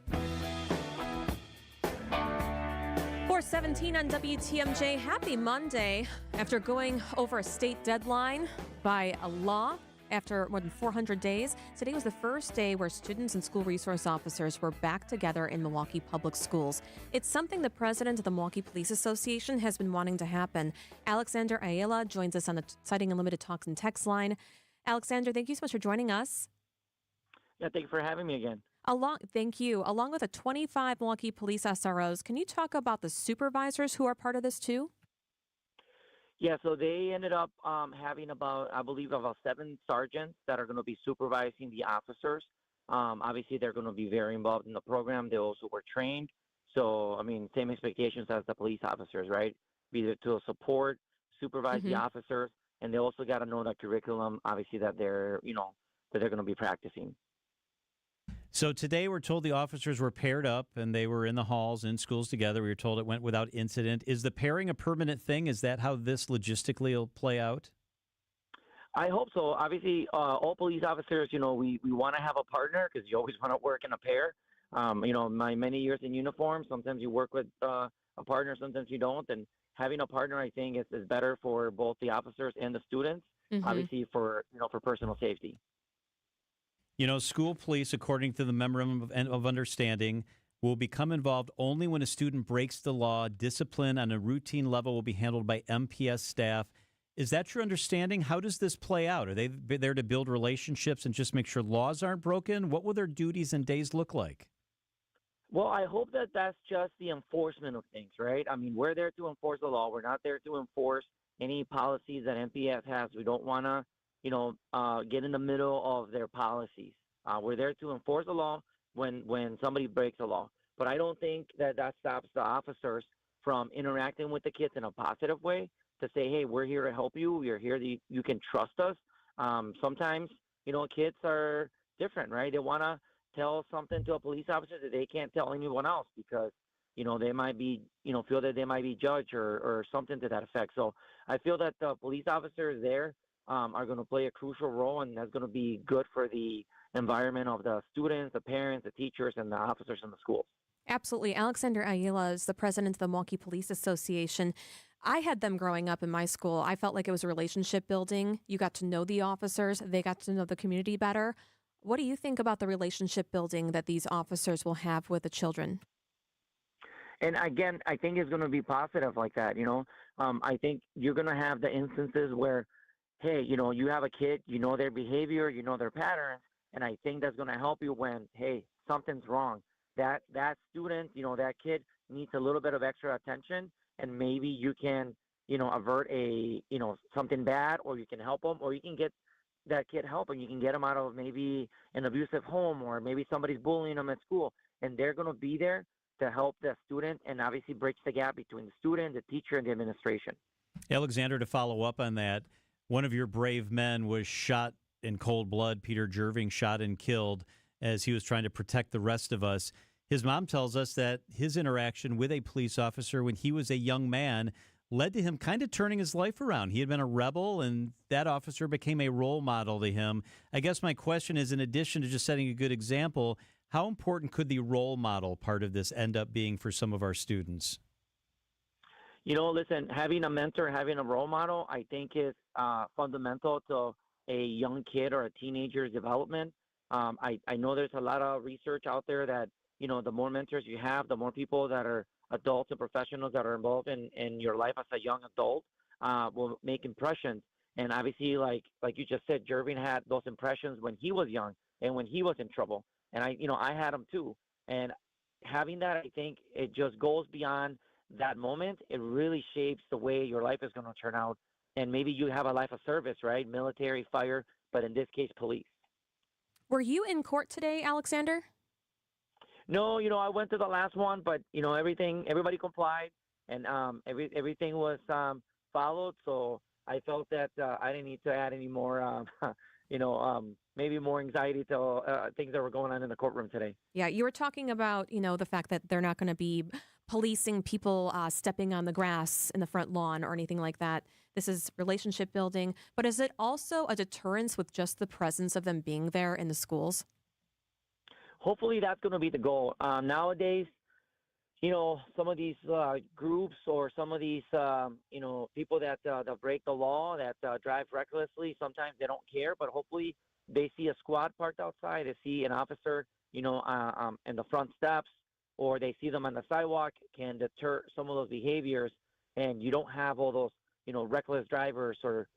6:17 on WTMJ. Happy Monday. After going over a state deadline by a law after more than 400 days, today was the first day where students and school resource officers were back together in Milwaukee Public Schools. It's something the president of the Milwaukee Police Association has been wanting to happen. Alexander Ayala joins us on the Citing Unlimited Talks and Text line. Alexander, thank you so much for joining us. Yeah, thank you for having me again. Thank you. Along with the 25 Milwaukee police SROs, can you talk about the supervisors who are part of this too? Yeah, so they ended up having about 7 sergeants that are going to be supervising the officers. Obviously, they're going to be very involved in the program. They also were trained. So, same expectations as the police officers, right? Be there to support, supervise the officers, and they also got to know the curriculum, obviously, that they're going to be practicing. So today we're told the officers were paired up and they were in the halls in schools together. We were told it went without incident. Is the pairing a permanent thing? Is that how this logistically will play out? I hope so. Obviously, all police officers, we want to have a partner because you always want to work in a pair. My many years in uniform, sometimes you work with a partner, sometimes you don't. And having a partner, I think, is better for both the officers and the students, obviously for personal safety. School police, according to the Memorandum of Understanding, will become involved only when a student breaks the law. Discipline on a routine level will be handled by MPS staff. Is that your understanding? How does this play out? Are they there to build relationships and just make sure laws aren't broken? What will their duties and days look like? Well, I hope that that's just the enforcement of things, right? We're there to enforce the law. We're not there to enforce any policies that MPS has. We don't want to get in the middle of their policies. We're there to enforce the law when somebody breaks the law. But I don't think that stops the officers from interacting with the kids in a positive way to say, hey, we're here to help you. We're here. You can trust us. Sometimes, kids are different, right? They want to tell something to a police officer that they can't tell anyone else because, they might be, feel that they might be judged or something to that effect. So I feel that the police officers there are going to play a crucial role, and that's going to be good for the environment of the students, the parents, the teachers, and the officers in the schools. Absolutely. Alexander Ayala is the president of the Milwaukee Police Association. I had them growing up in my school. I felt like it was a relationship building. You got to know the officers. They got to know the community better. What do you think about the relationship building that these officers will have with the children? And again, I think it's going to be positive like that. I think you're going to have the instances where, hey, you have a kid, their behavior, their patterns, and I think that's going to help you when, hey, something's wrong. That student, that kid needs a little bit of extra attention, and maybe you can, avert something bad, or you can help them, or you can get that kid help, and you can get them out of maybe an abusive home, or maybe somebody's bullying them at school, and they're going to be there to help the student and obviously bridge the gap between the student, the teacher, and the administration. Alexander, to follow up on that, one of your brave men was shot in cold blood. Peter Jerving shot and killed as he was trying to protect the rest of us. His mom tells us that his interaction with a police officer when he was a young man led to him kind of turning his life around. He had been a rebel, and that officer became a role model to him. I guess my question is, in addition to just setting a good example, how important could the role model part of this end up being for some of our students? Listen, having a mentor, having a role model, I think is fundamental to a young kid or a teenager's development. I know there's a lot of research out there that, the more mentors you have, the more people that are adults and professionals that are involved in your life as a young adult will make impressions. And obviously, like you just said, Jervin had those impressions when he was young and when he was in trouble. And I had them too. And having that, I think it just goes beyond that moment. It really shapes the way your life is going to turn out. And maybe you have a life of service, right? Military, fire, but in this case, police. Were you in court today, Alexander? No, I went to the last one, but everybody complied, and everything was followed. So I felt that I didn't need to add any more, maybe more anxiety to things that were going on in the courtroom today. Yeah, you were talking about, the fact that they're not going to be policing people stepping on the grass in the front lawn or anything like that. This is relationship building. But is it also a deterrence with just the presence of them being there in the schools? Hopefully that's going to be the goal. Nowadays, some of these groups or some of these, people that break the law, that drive recklessly. Sometimes they don't care, but hopefully they see a squad parked outside. They see an officer, in the front steps, or they see them on the sidewalk, can deter some of those behaviors. And you don't have all those, reckless drivers or,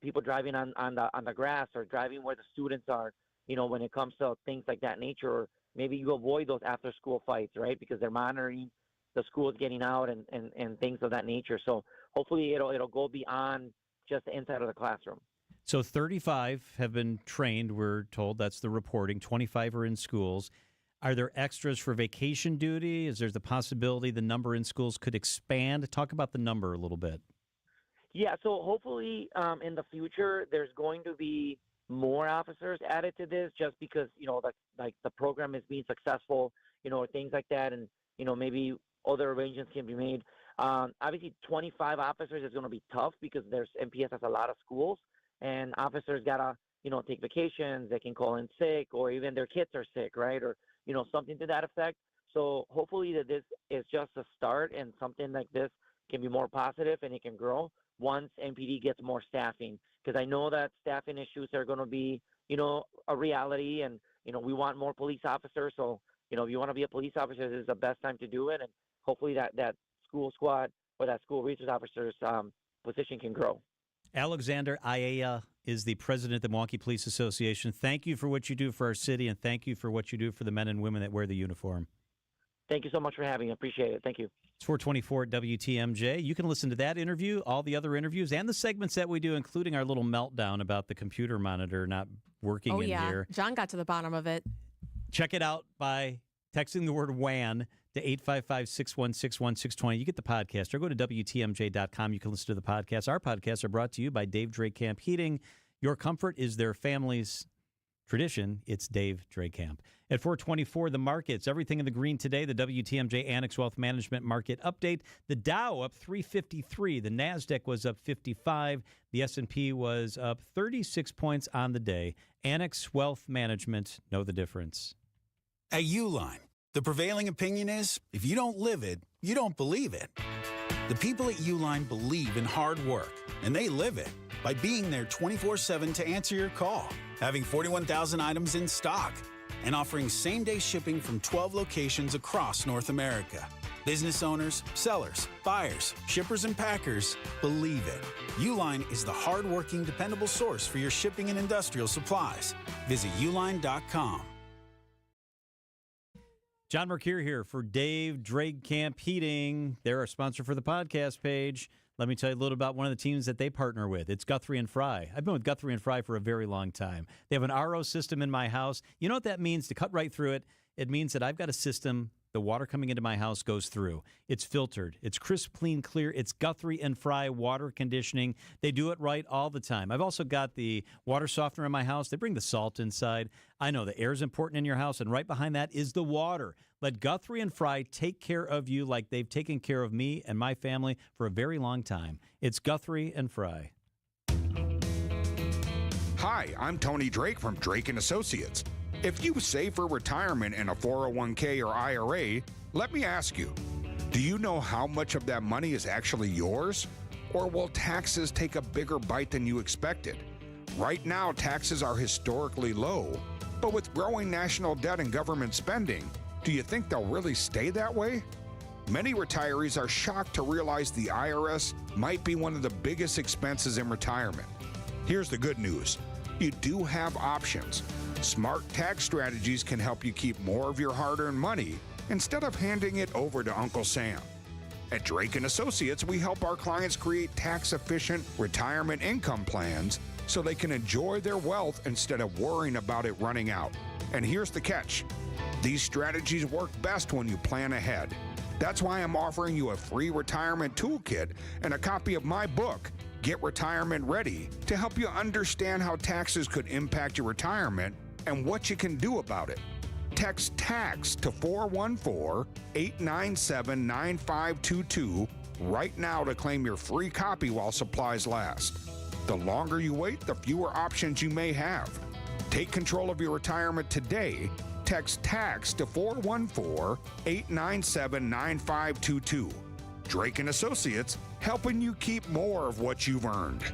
people driving on the grass or driving where the students are, when it comes to things like that nature. Or maybe you avoid those after school fights, right? Because they're monitoring the schools getting out and things of that nature. So hopefully it'll go beyond just the inside of the classroom. So 35 have been trained, we're told. That's the reporting. 25 are in schools. Are there extras for vacation duty? Is there the possibility the number in schools could expand? Talk about the number a little bit. Yeah, so hopefully in the future there's going to be more officers added to this, just because the program is being successful, or things like that, and maybe other arrangements can be made. Obviously, 25 officers is going to be tough because MPS has a lot of schools, and officers gotta take vacations. They can call in sick, or even their kids are sick, right? Or something to that effect. So hopefully that this is just a start, and something like this can be more positive and it can grow once MPD gets more staffing. Because I know that staffing issues are going to be, a reality, and, we want more police officers. So, if you want to be a police officer, this is the best time to do it. And hopefully that school squad or that school resource officer's position can grow. Alexander Ayala is the president of the Milwaukee Police Association. Thank you for what you do for our city, and thank you for what you do for the men and women that wear the uniform. Thank you so much for having me. I appreciate it. Thank you. It's 424 at WTMJ. You can listen to that interview, all the other interviews, and the segments that we do, including our little meltdown about the computer monitor not working in here. John got to the bottom of it. Check it out by texting the word WAN to 855-616-1620. You get the podcast, or go to WTMJ.com. You can listen to the podcast. Our podcasts are brought to you by Dave Drake Camp Heating. Your comfort is their family's tradition. It's Dave Drake Camp. At 424, the markets, everything in the green today. The WTMJ Annex Wealth Management Market Update. The Dow up 353. The NASDAQ was up 55. The S&P was up 36 points on the day. Annex Wealth Management, know the difference. At Uline, the prevailing opinion is, if you don't live it, you don't believe it. The people at Uline believe in hard work, and they live it by being there 24/7 to answer your call, having 41,000 items in stock, and offering same-day shipping from 12 locations across North America. Business owners, sellers, buyers, shippers, and packers believe it. Uline is the hard-working, dependable source for your shipping and industrial supplies. Visit uline.com. John Mercure here for Dave Drake Camp Heating. They're our sponsor for the podcast page. Let me tell you a little about one of the teams that they partner with. It's Guthrie and Fry. I've been with Guthrie and Fry for a very long time. They have an RO system in my house. You know what that means? To cut right through it, it means that I've got a system the water coming into my house goes through. It's filtered. It's crisp, clean, clear. It's Guthrie and Fry water conditioning. They do it right all the time. I've also got the water softener in my house. They bring the salt inside. I know the air is important in your house, and right behind that is the water. Let Guthrie and Fry take care of you like they've taken care of me and my family for a very long time. It's Guthrie and Fry. Hi, I'm Tony Drake from Drake & Associates. If you save for retirement in a 401k or IRA, let me ask you, do you know how much of that money is actually yours? Or will taxes take a bigger bite than you expected? Right now, taxes are historically low, but with growing national debt and government spending, do you think they'll really stay that way? Many retirees are shocked to realize the IRS might be one of the biggest expenses in retirement. Here's the good news. You do have options. Smart tax strategies can help you keep more of your hard-earned money instead of handing it over to Uncle Sam. At Drake & Associates, we help our clients create tax-efficient retirement income plans so they can enjoy their wealth instead of worrying about it running out. And here's the catch. These strategies work best when you plan ahead. That's why I'm offering you a free retirement toolkit and a copy of my book, Get Retirement Ready, to help you understand how taxes could impact your retirement and what you can do about it. Text TAX to 414-897-9522 right now to claim your free copy while supplies last. The longer you wait, the fewer options you may have. Take control of your retirement today Text TAX to 414-897-9522. Drake and Associates, helping you keep more of what you've earned.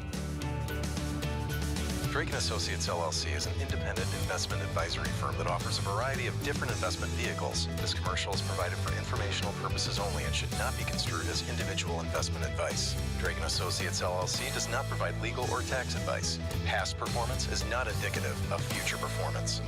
Drake & Associates LLC is an independent investment advisory firm that offers a variety of different investment vehicles. This commercial is provided for informational purposes only and should not be construed as individual investment advice. Drake & Associates LLC does not provide legal or tax advice. Past performance is not indicative of future performance.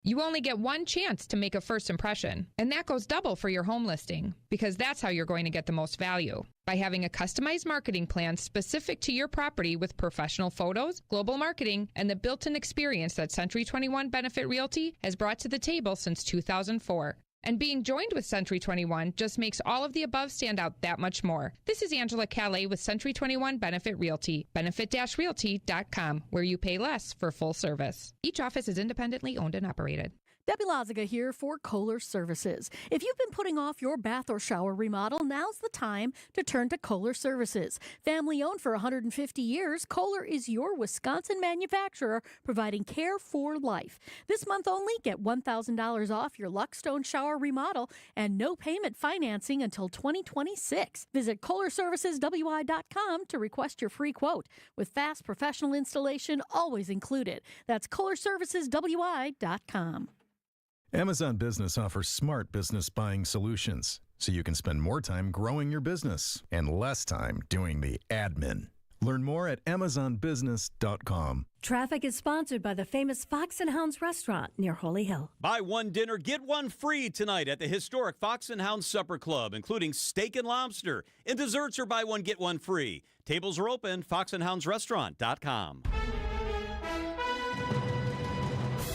You only get one chance to make a first impression, and that goes double for your home listing, because that's how you're going to get the most value. By having a customized marketing plan specific to your property with professional photos, global marketing, and the built-in experience that Century 21 Benefit Realty has brought to the table since 2004. And being joined with Century 21 just makes all of the above stand out that much more. This is Angela Calais with Century 21 Benefit Realty, benefit-realty.com, where you pay less for full service. Each office is independently owned and operated. Debbie Lazaga here for Kohler Services. If you've been putting off your bath or shower remodel, now's the time to turn to Kohler Services. Family owned for 150 years, Kohler is your Wisconsin manufacturer providing care for life. This month only, get $1,000 off your Luckstone shower remodel and no payment financing until 2026. Visit KohlerServicesWI.com to request your free quote with fast professional installation always included. That's KohlerServicesWI.com. Amazon Business offers smart business buying solutions so you can spend more time growing your business and less time doing the admin. Learn more at amazonbusiness.com. Traffic is sponsored by the famous Fox and Hounds restaurant near Holy Hill. Buy one dinner, get one free tonight at the historic Fox and Hounds Supper Club, including steak and lobster. And desserts are buy one, get one free. Tables are open, foxandhoundsrestaurant.com.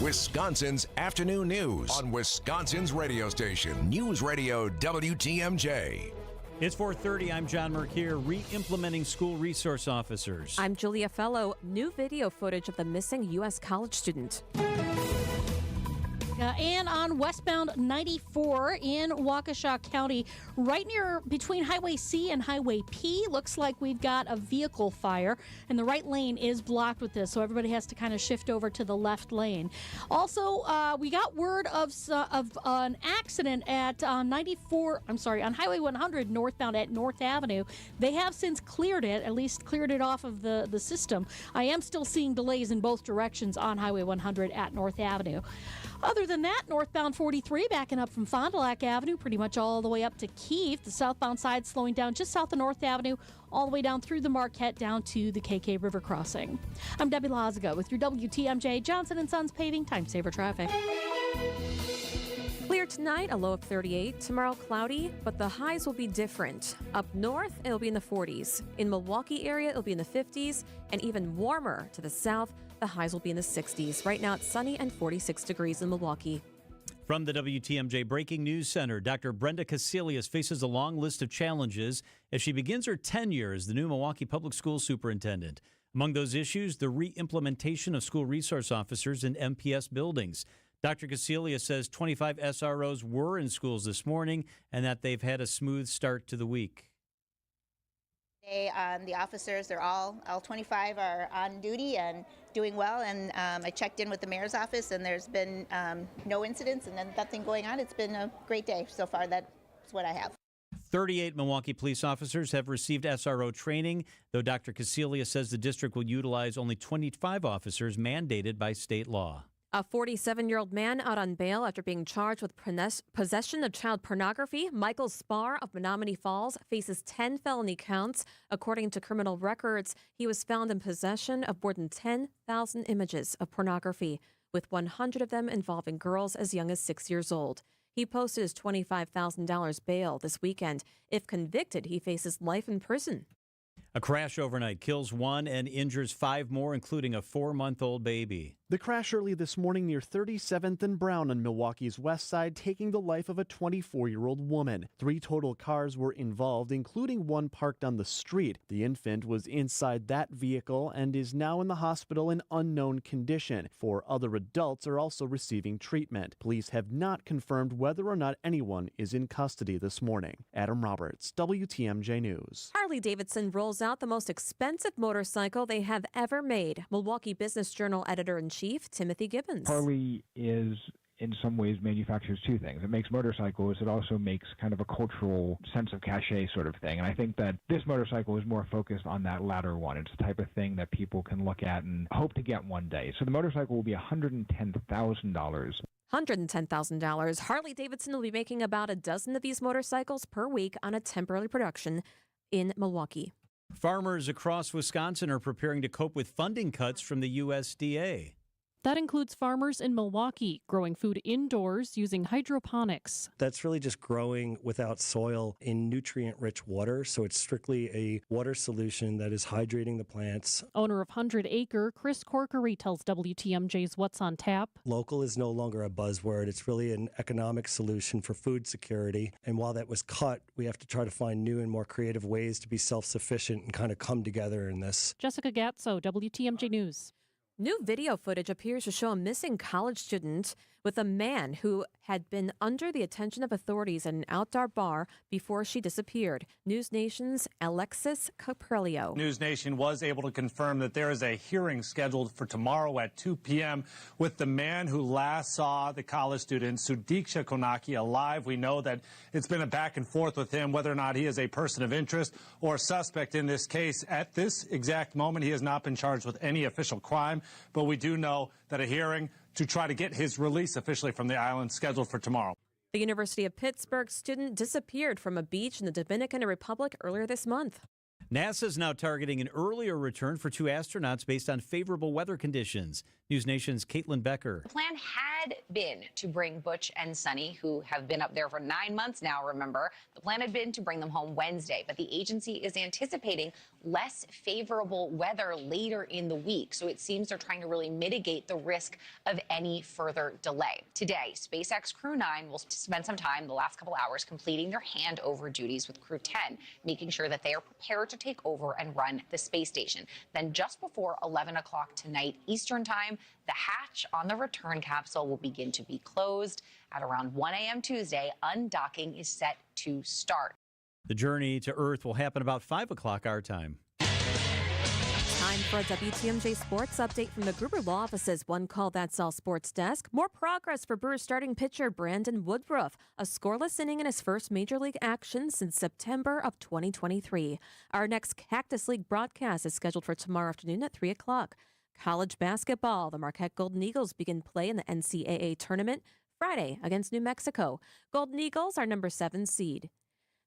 Wisconsin's afternoon news on Wisconsin's radio station, News Radio WTMJ. It's 4:30. I'm John Mercier, re-implementing school resource officers. I'm Julia Fellow. New video footage of the missing U.S. college student. And on westbound 94 in Waukesha County, right near between Highway C and Highway P, looks like we've got a vehicle fire, and the right lane is blocked with this, so everybody has to kind of shift over to the left lane. Also, we got word of an accident at on Highway 100 northbound at North Avenue. They have since cleared it, at least cleared it off of the system. I am still seeing delays in both directions on Highway 100 at North Avenue. Other than that, northbound 43 backing up from Fond du Lac Avenue pretty much all the way up to Keefe. The southbound side slowing down just south of North Avenue all the way down through the Marquette down to the KK River crossing. I'm Debbie Lazaga with your WTMJ Johnson & Sons Paving Time Saver Traffic. Clear tonight, a low of 38. Tomorrow, cloudy, but the highs will be different. Up north, it'll be in the 40s. In Milwaukee area, it'll be in the 50s. And even warmer to the south, the highs will be in the 60s. Right now, it's sunny and 46 degrees in Milwaukee. From the WTMJ Breaking News Center, Dr. Brenda Casilius faces a long list of challenges as she begins her tenure as the new Milwaukee Public School Superintendent. Among those issues, the re-implementation of school resource officers in MPS buildings. Dr. Casilius says 25 SROs were in schools this morning and that they've had a smooth start to the week. The officers, they're all 25 are on duty and doing well, and I checked in with the mayor's office and there's been no incidents and nothing going on. It's been a great day so far. That's what I have. 38 Milwaukee police officers have received SRO training, though Dr. Casilius says the district will utilize only 25 officers mandated by state law. A 47-year-old man out on bail after being charged with possession of child pornography. Michael Spar of Menominee Falls faces 10 felony counts. According to criminal records, he was found in possession of more than 10,000 images of pornography, with 100 of them involving girls as young as 6 years old. He posted his $25,000 bail this weekend. If convicted, he faces life in prison. A crash overnight kills 1 and injures 5 more, including a 4-month-old baby. The crash early this morning near 37th and Brown on Milwaukee's west side, taking the life of a 24-year-old woman. 3 total cars were involved, including one parked on the street. The infant was inside that vehicle and is now in the hospital in unknown condition. 4 other adults are also receiving treatment. Police have not confirmed whether or not anyone is in custody this morning. Adam Roberts, WTMJ News. Harley-Davidson rolls out the most expensive motorcycle they have ever made. Milwaukee Business Journal editor-in-chief Timothy Gibbons. Harley is, in some ways, manufactures 2 things. It makes motorcycles. It also makes kind of a cultural sense of cachet sort of thing. And I think that this motorcycle is more focused on that latter one. It's the type of thing that people can look at and hope to get one day. So the motorcycle will be $110,000. $110,000. Harley-Davidson will be making about a dozen of these motorcycles per week on a temporary production in Milwaukee. Farmers across Wisconsin are preparing to cope with funding cuts from the USDA. That includes farmers in Milwaukee growing food indoors using hydroponics. That's really just growing without soil in nutrient-rich water, so it's strictly a water solution that is hydrating the plants. Owner of 100 Acre, Chris Corkery, tells WTMJ's What's on Tap. Local is no longer a buzzword. It's really an economic solution for food security. And while that was cut, we have to try to find new and more creative ways to be self-sufficient and kind of come together in this. Jessica Gatso, WTMJ News. New video footage appears to show a missing college student with a man who had been under the attention of authorities at an outdoor bar before she disappeared. News Nation's Alexis Caprilio. News Nation was able to confirm that there is a hearing scheduled for tomorrow at 2 p.m. with the man who last saw the college student, Sudiksha Konaki, alive. We know that it's been a back and forth with him whether or not he is a person of interest or suspect in this case. At this exact moment, he has not been charged with any official crime, but we do know that a hearing to try to get his release officially from the island scheduled for tomorrow. The University of Pittsburgh student disappeared from a beach in the Dominican Republic earlier this month. NASA is now targeting an earlier return for 2 astronauts based on favorable weather conditions. News Nation's Caitlin Becker. The plan had been to bring Butch and Sunny, who have been up there for 9 months now, remember. The plan had been to bring them home Wednesday, but the agency is anticipating less favorable weather later in the week. So it seems they're trying to really mitigate the risk of any further delay. Today, SpaceX Crew 9 will spend some time the last couple hours completing their handover duties with Crew 10, making sure that they are prepared to take over and run the space station. Then just before 11 o'clock tonight Eastern time, the hatch on the return capsule will begin to be closed. At around 1 a.m. Tuesday, undocking is set to start. The journey to Earth will happen about 5 o'clock our time. Time for a WTMJ sports update from the Gruber Law Office's One Call That's All sports desk. More progress for Brewers starting pitcher Brandon Woodruff, a scoreless inning in his first major league action since September of 2023. Our next Cactus League broadcast is scheduled for tomorrow afternoon at 3 o'clock. College basketball, the Marquette Golden Eagles begin play in the NCAA tournament Friday against New Mexico. Golden Eagles are number 7 seed.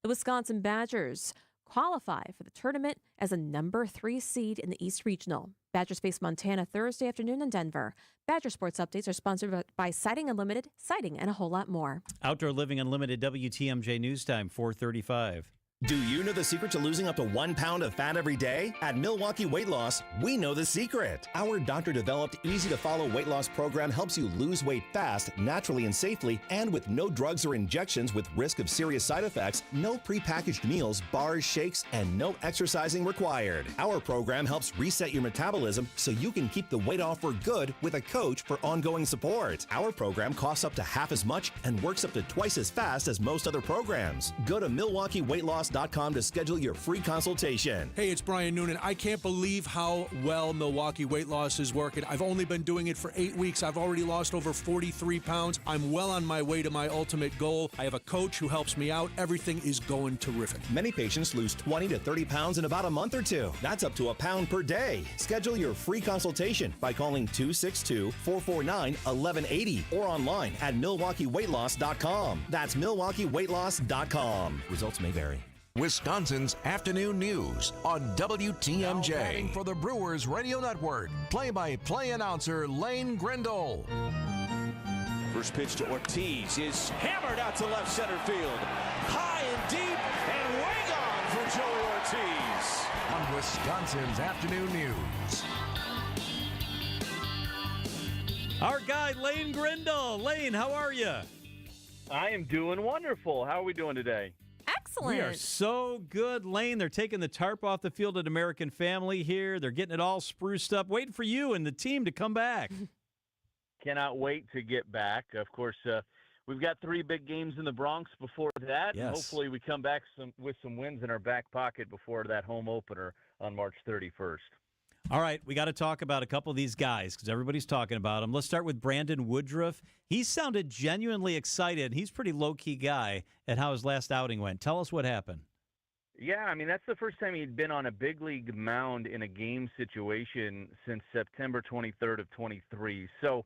The Wisconsin Badgers qualify for the tournament as a number 3 seed in the East Regional. Badgers face Montana Thursday afternoon in Denver. Badger Sports Updates are sponsored by Siding Unlimited, Siding, and a whole lot more. Outdoor Living Unlimited, WTMJ News Time, 4:35. Do you know the secret to losing up to 1 pound of fat every day? At Milwaukee Weight Loss, we know the secret. Our doctor-developed, easy-to-follow weight loss program helps you lose weight fast, naturally and safely, and with no drugs or injections with risk of serious side effects, no prepackaged meals, bars, shakes, and no exercising required. Our program helps reset your metabolism so you can keep the weight off for good with a coach for ongoing support. Our program costs up to half as much and works up to twice as fast as most other programs. Go to MilwaukeeWeightLoss.com to schedule your free consultation. Hey, it's Brian Noonan. I can't believe how well Milwaukee Weight Loss is working. I've only been doing it for 8 weeks. I've already lost over 43 pounds. I'm well on my way to my ultimate goal. I have a coach who helps me out. Everything is going terrific. Many patients lose 20 to 30 pounds in about a month or 2. That's up to a pound per day. Schedule your free consultation by calling 262-449-1180 or online at MilwaukeeWeightLoss.com. That's MilwaukeeWeightLoss.com. Results may vary. Wisconsin's afternoon news on WTMJ. Now batting for the Brewers Radio Network, play-by-play announcer Lane Grindle. First pitch to Ortiz is hammered out to left center field. High and deep and way gone for Joey Ortiz. On Wisconsin's afternoon news. Our guy, Lane Grindle. Lane, how are you? I am doing wonderful. How are we doing today? Excellent. We are so good, Lane. They're taking the tarp off the field at American Family here. They're getting it all spruced up, waiting for you and the team to come back. Cannot wait to get back. Of course, we've got 3 big games in the Bronx before that. Yes. And hopefully we come back with some wins in our back pocket before that home opener on March 31st. All right, we got to talk about a couple of these guys because everybody's talking about them. Let's start with Brandon Woodruff. He sounded genuinely excited. He's a pretty low-key guy at how his last outing went. Tell us what happened. Yeah, I mean, that's the first time he'd been on a big league mound in a game situation since September 23rd of 23. So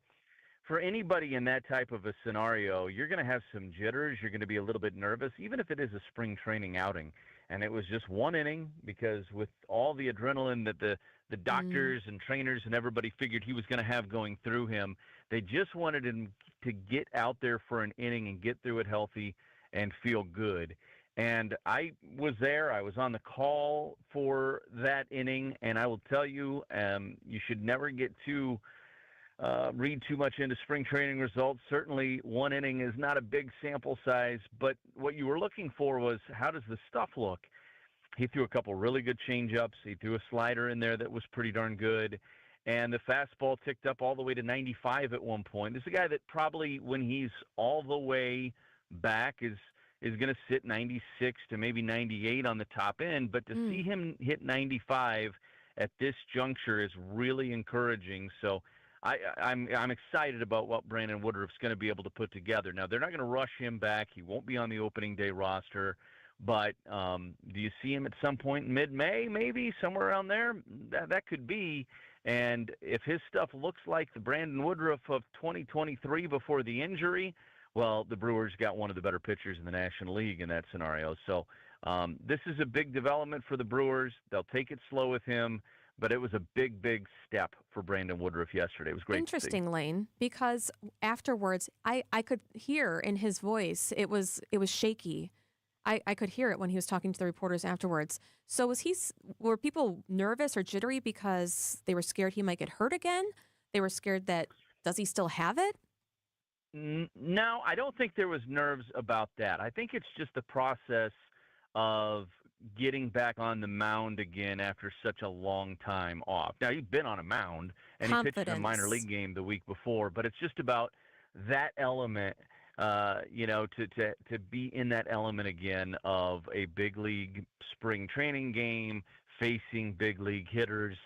for anybody in that type of a scenario, you're going to have some jitters. You're going to be a little bit nervous, even if it is a spring training outing. And it was just 1 inning because with all the adrenaline that the doctors and trainers and everybody figured he was going to have going through him, they just wanted him to get out there for an inning and get through it healthy and feel good. And I was there. I was on the call for that inning, and I will tell you, you should never get read too much into spring training results. Certainly 1 inning is not a big sample size, but what you were looking for was how does the stuff look? He threw a couple really good changeups. He threw a slider in there that was pretty darn good. And the fastball ticked up all the way to 95 at one point. This is a guy that probably when he's all the way back is going to sit 96 to maybe 98 on the top end. But to see him hit 95 at this juncture is really encouraging. So I'm excited about what Brandon Woodruff's going to be able to put together. Now, they're not going to rush him back. He won't be on the opening day roster. But do you see him at some point in mid-May, maybe, somewhere around there? That could be. And if his stuff looks like the Brandon Woodruff of 2023 before the injury, well, the Brewers got one of the better pitchers in the National League in that scenario. So this is a big development for the Brewers. They'll take it slow with him. But it was a big, big step for Brandon Woodruff yesterday. It was great. Interesting, Lane, because afterwards I could hear in his voice it was shaky. I could hear it when he was talking to the reporters afterwards. So were people nervous or jittery because they were scared he might get hurt again? They were scared that, does he still have it? No, I don't think there was nerves about that. I think it's just the process of getting back on the mound again after such a long time off. Now, he'd been on a mound, and he pitched in a minor league game the week before, but it's just about that element, to be in that element again of a big league spring training game, facing big league hitters.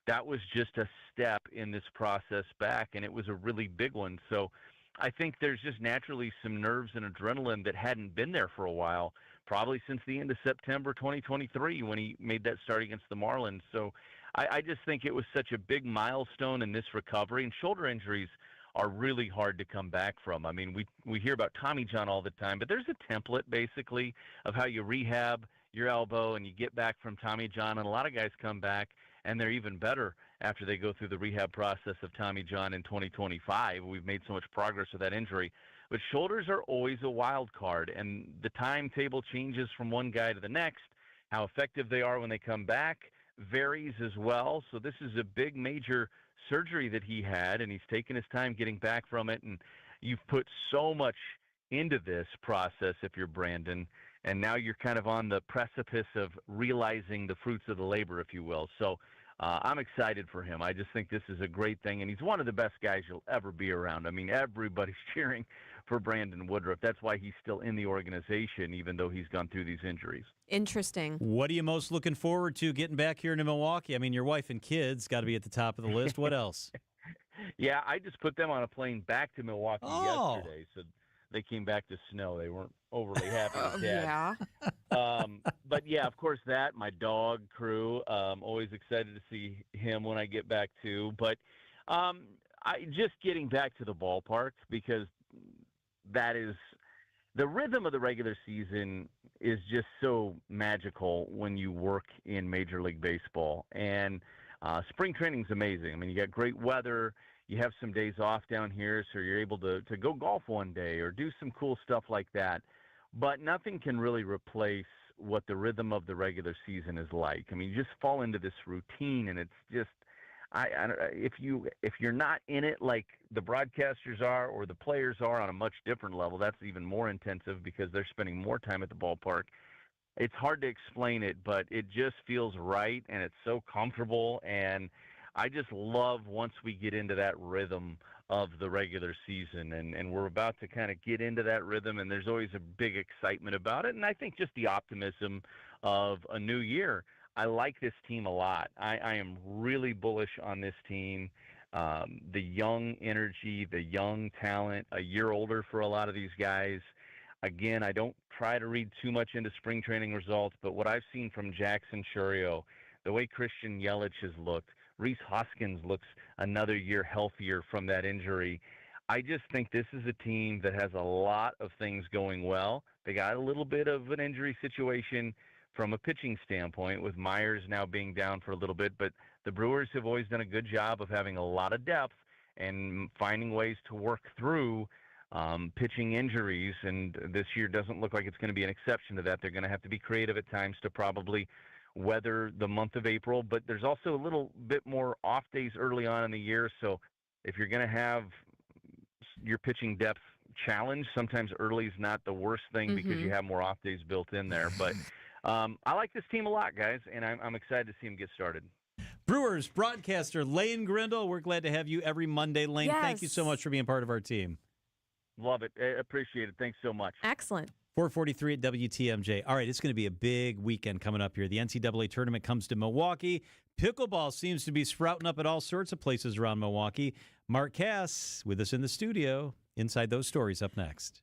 That was just a step in this process back, and it was a really big one. So I think there's just naturally some nerves and adrenaline that hadn't been there for a while, probably since the end of September 2023 when he made that start against the Marlins. So I just think it was such a big milestone in this recovery. And shoulder injuries are really hard to come back from. I mean, we hear about Tommy John all the time, but there's a template basically of how you rehab your elbow and you get back from Tommy John. And a lot of guys come back and they're even better after they go through the rehab process of Tommy John in 2025. We've made so much progress with that injury. But shoulders are always a wild card, and the timetable changes from one guy to the next. How effective they are when they come back varies as well. So this is a big major surgery that he had, and he's taken his time getting back from it. And you've put so much into this process if you're Brandon, and now you're kind of on the precipice of realizing the fruits of the labor, if you will. So I'm excited for him. I just think this is a great thing, and he's one of the best guys you'll ever be around. I mean, everybody's cheering for Brandon Woodruff. That's why he's still in the organization, even though he's gone through these injuries. Interesting. What are you most looking forward to getting back here into Milwaukee? I mean, your wife and kids got to be at the top of the list. What else? Yeah, I just put them on a plane back to Milwaukee yesterday, so they came back to snow. They weren't overly happy with that. Yeah. But, yeah, of course that. My dog, Crew, always excited to see him when I get back, too. But just getting back to the ballpark, because that is the rhythm of the regular season is just so magical when you work in Major League Baseball. And spring training is amazing. I mean, you got great weather. You have some days off down here, so you're able to go golf one day or do some cool stuff like that. But nothing can really replace what the rhythm of the regular season is like. I mean, you just fall into this routine, and it's just, if you're not in it like the broadcasters are or the players are on a much different level, that's even more intensive because they're spending more time at the ballpark. It's hard to explain it, but it just feels right, and it's so comfortable, and I just love once we get into that rhythm of the regular season, and we're about to kind of get into that rhythm, and there's always a big excitement about it, and I think just the optimism of a new year. I like this team a lot. I am really bullish on this team. The young energy, the young talent, a year older for a lot of these guys. Again, I don't try to read too much into spring training results, but what I've seen from Jackson Chourio, the way Christian Yelich has looked, Rhys Hoskins looks another year healthier from that injury. I just think this is a team that has a lot of things going well. They got a little bit of an injury situation from a pitching standpoint with Myers now being down for a little bit, but the Brewers have always done a good job of having a lot of depth and finding ways to work through pitching injuries, and this year doesn't look like it's going to be an exception to that. They're going to have to be creative at times to probably weather the month of April, but there's also a little bit more off days early on in the year, so if you're going to have your pitching depth challenged, sometimes early is not the worst thing because you have more off days built in there, but I like this team a lot, guys, and I'm excited to see them get started. Brewers broadcaster Lane Grindle, we're glad to have you every Monday. Lane, thank you so much for being part of our team. Love it. I appreciate it. Thanks so much. Excellent. 4:43 at WTMJ. All right, it's going to be a big weekend coming up here. The NCAA tournament comes to Milwaukee. Pickleball seems to be sprouting up at all sorts of places around Milwaukee. Mark Cass with us in the studio. Inside those stories up next.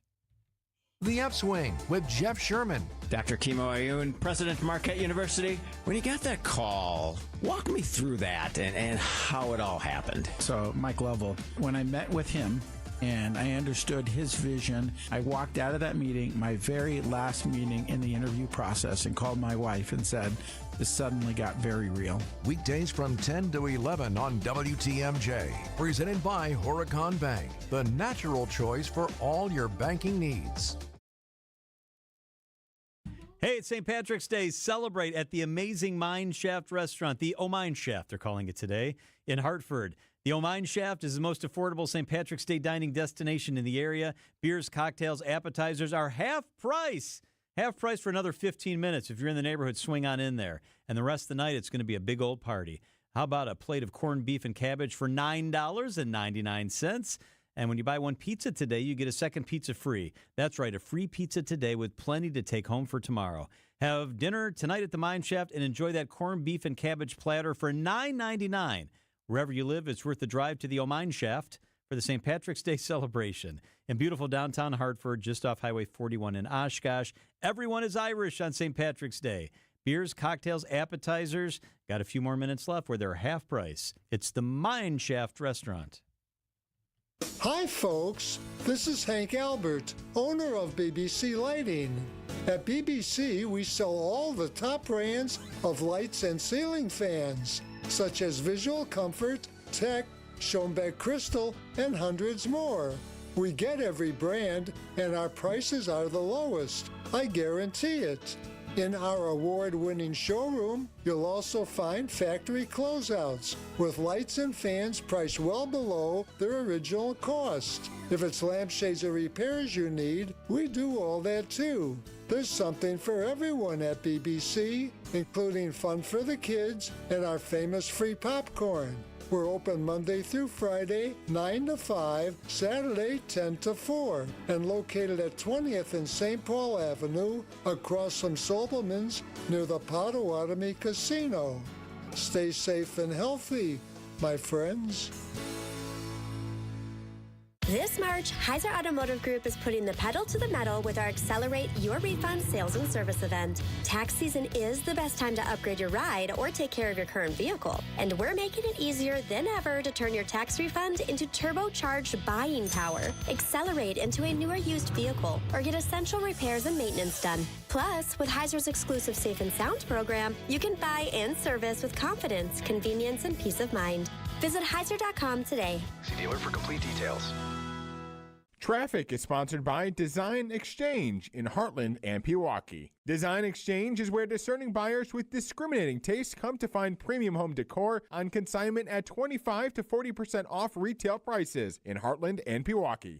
The Upswing with Jeff Sherman. Dr. Kimo Ayun, president of Marquette University. When you got that call, walk me through that and how it all happened. So, Mike Lovell, when I met with him, and I understood his vision, I walked out of that meeting, my very last meeting in the interview process, and called my wife and said, this suddenly got very real. Weekdays from 10 to 11 on WTMJ. Presented by Horicon Bank, the natural choice for all your banking needs. Hey, it's St. Patrick's Day. Celebrate at the amazing Mine Shaft restaurant, the O Mine Shaft, they're calling it today, in Hartford. The O Mine Shaft is the most affordable St. Patrick's Day dining destination in the area. Beers, cocktails, appetizers are half price. Half price for another 15 minutes. If you're in the neighborhood, swing on in there. And the rest of the night, it's going to be a big old party. How about a plate of corned beef and cabbage for $9.99? And when you buy one pizza today, you get a second pizza free. That's right, a free pizza today with plenty to take home for tomorrow. Have dinner tonight at the Mine Shaft and enjoy that corned beef and cabbage platter for $9.99. Wherever you live, it's worth the drive to the O Mine Shaft for the St. Patrick's Day celebration. In beautiful downtown Hartford, just off Highway 41 in Oshkosh, everyone is Irish on St. Patrick's Day. Beers, cocktails, appetizers. Got a few more minutes left where they're half price. It's the Mine Shaft Restaurant. Hi, folks. This is Hank Albert, owner of BBC Lighting. At BBC, we sell all the top brands of lights and ceiling fans, such as Visual Comfort, Tech, Schoenbeck Crystal, and hundreds more. We get every brand, and our prices are the lowest. I guarantee it. In our award-winning showroom, you'll also find factory closeouts with lights and fans priced well below their original cost. If it's lampshades or repairs you need, we do all that too. There's something for everyone at BBC, including fun for the kids and our famous free popcorn. We're open Monday through Friday, 9 to 5, Saturday, 10 to 4, and located at 20th and St. Paul Avenue, across from Sobelman's, near the Potawatomi Casino. Stay safe and healthy, my friends. This March, Heiser Automotive Group is putting the pedal to the metal with our Accelerate Your Refund sales and service event. Tax season is the best time to upgrade your ride or take care of your current vehicle. And we're making it easier than ever to turn your tax refund into turbocharged buying power. Accelerate into a newer used vehicle or get essential repairs and maintenance done. Plus, with Heiser's exclusive Safe and Sound program, you can buy and service with confidence, convenience, and peace of mind. Visit Heiser.com today. See dealer for complete details. Traffic is sponsored by Design Exchange in Heartland and Pewaukee. Design Exchange is where discerning buyers with discriminating tastes come to find premium home decor on consignment at 25 to 40% off retail prices in Heartland and Pewaukee.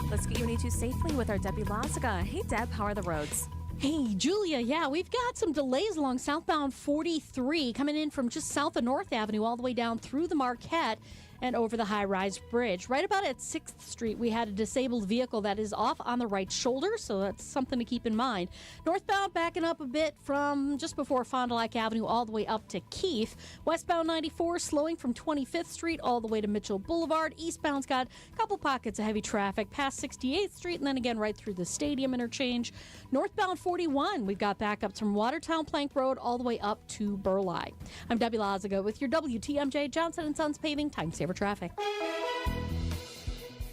Let's get you into safely with our Debbie Lazaga. Hey, Deb, how are the roads? Hey, Julia, yeah, we've got some delays along southbound 43 coming in from just south of North Avenue all the way down through the Marquette and over the high-rise bridge. Right about at 6th Street, we had a disabled vehicle that is off on the right shoulder, so that's something to keep in mind. Northbound backing up a bit from just before Fond du Lac Avenue all the way up to Keith. Westbound 94 slowing from 25th Street all the way to Mitchell Boulevard. Eastbound's got a couple pockets of heavy traffic past 68th Street and then again right through the Stadium interchange. Northbound 41, we've got backups from Watertown Plank Road all the way up to Burleigh. I'm Debbie Lazaga with your WTMJ Johnson & Sons Paving Time Saver Traffic.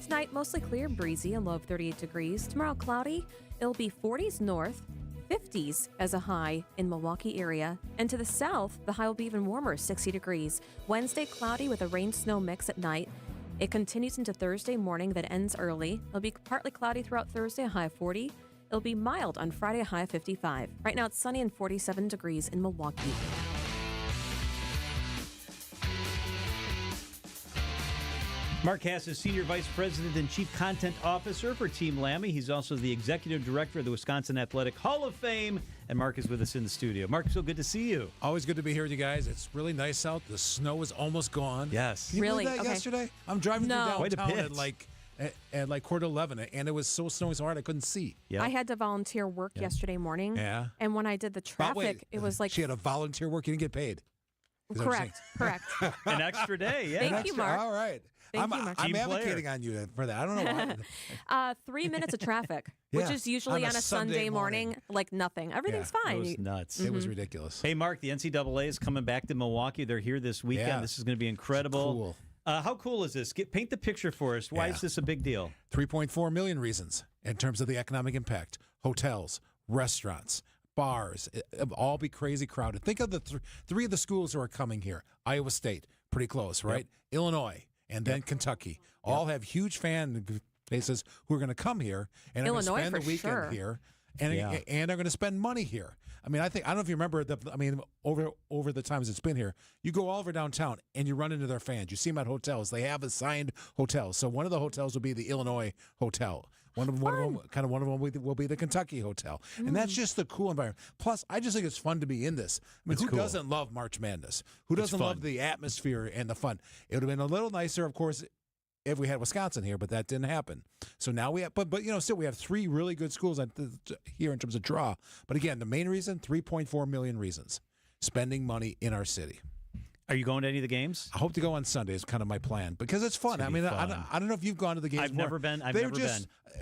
Tonight, mostly clear, breezy, a low of 38 degrees. Tomorrow, cloudy. It'll be 40s north, 50s as a high in Milwaukee area. And to the south, the high will be even warmer, 60 degrees. Wednesday, cloudy with a rain-snow mix at night. It continues into Thursday morning that ends early. It'll be partly cloudy throughout Thursday, a high of 40. It'll be mild on Friday, a high of 55. Right now, it's sunny and 47 degrees in Milwaukee. Mark Hass is Senior Vice President and Chief Content Officer for Team Lammy. He's also the Executive Director of the Wisconsin Athletic Hall of Fame. And Mark is with us in the studio. Mark, so good to see you. Always good to be here with you guys. It's really nice out. The snow is almost gone. Yes. Can you Really? believe that Okay. yesterday? I'm driving No. through Quite a downtown bit. at like quarter to 11, and it was so snowy so hard I couldn't see. Yeah. I had to volunteer work yesterday morning. Yeah. And when I did the But wait, traffic, it was like... she had a volunteer work. You didn't get paid. Is that what you're Correct. An extra day, yeah. Thank saying? you, Extra- Mark. All right. Thank you, Mark. I'm Team player. advocating on you for that. I don't know why. 3 minutes of traffic, which Yeah, is usually on on a a Sunday Sunday morning, like nothing. Everything's Yeah, fine. It was nuts. It was ridiculous. Hey, Mark, the NCAA is coming back to Milwaukee. They're here this weekend. Yeah. This is going to be incredible. Cool. How cool is this? Paint the picture for us. Why Yeah. is this a big deal? 3.4 million reasons in terms of the economic impact. Hotels, restaurants, bars, it'll all be crazy crowded. Think of the three of the schools who are coming here. Iowa State, pretty close, right? Illinois, and then Kentucky. All have huge fan bases who are going to come here and are going to Illinois, spend the for weekend sure. here and are going to spend money here. I mean, I don't know if you remember over the times it's been here, you go all over downtown and you run into their fans. You see them at hotels. They have assigned hotels. So one of the hotels will be the Illinois hotel. One of them will be the Kentucky hotel. And that's just the cool environment. Plus, I just think it's fun to be in this. I mean, who doesn't love March Madness? Who doesn't love the atmosphere and the fun? It would have been a little nicer, of course, if we had Wisconsin here, but that didn't happen. So now we have, but still we have three really good schools here in terms of draw. But again, the main reason, 3.4 million reasons, spending money in our city. Are you going to any of the games? I hope to go on Sunday is kind of my plan because it's fun. I mean, I don't know if you've gone to the games. I've never been. I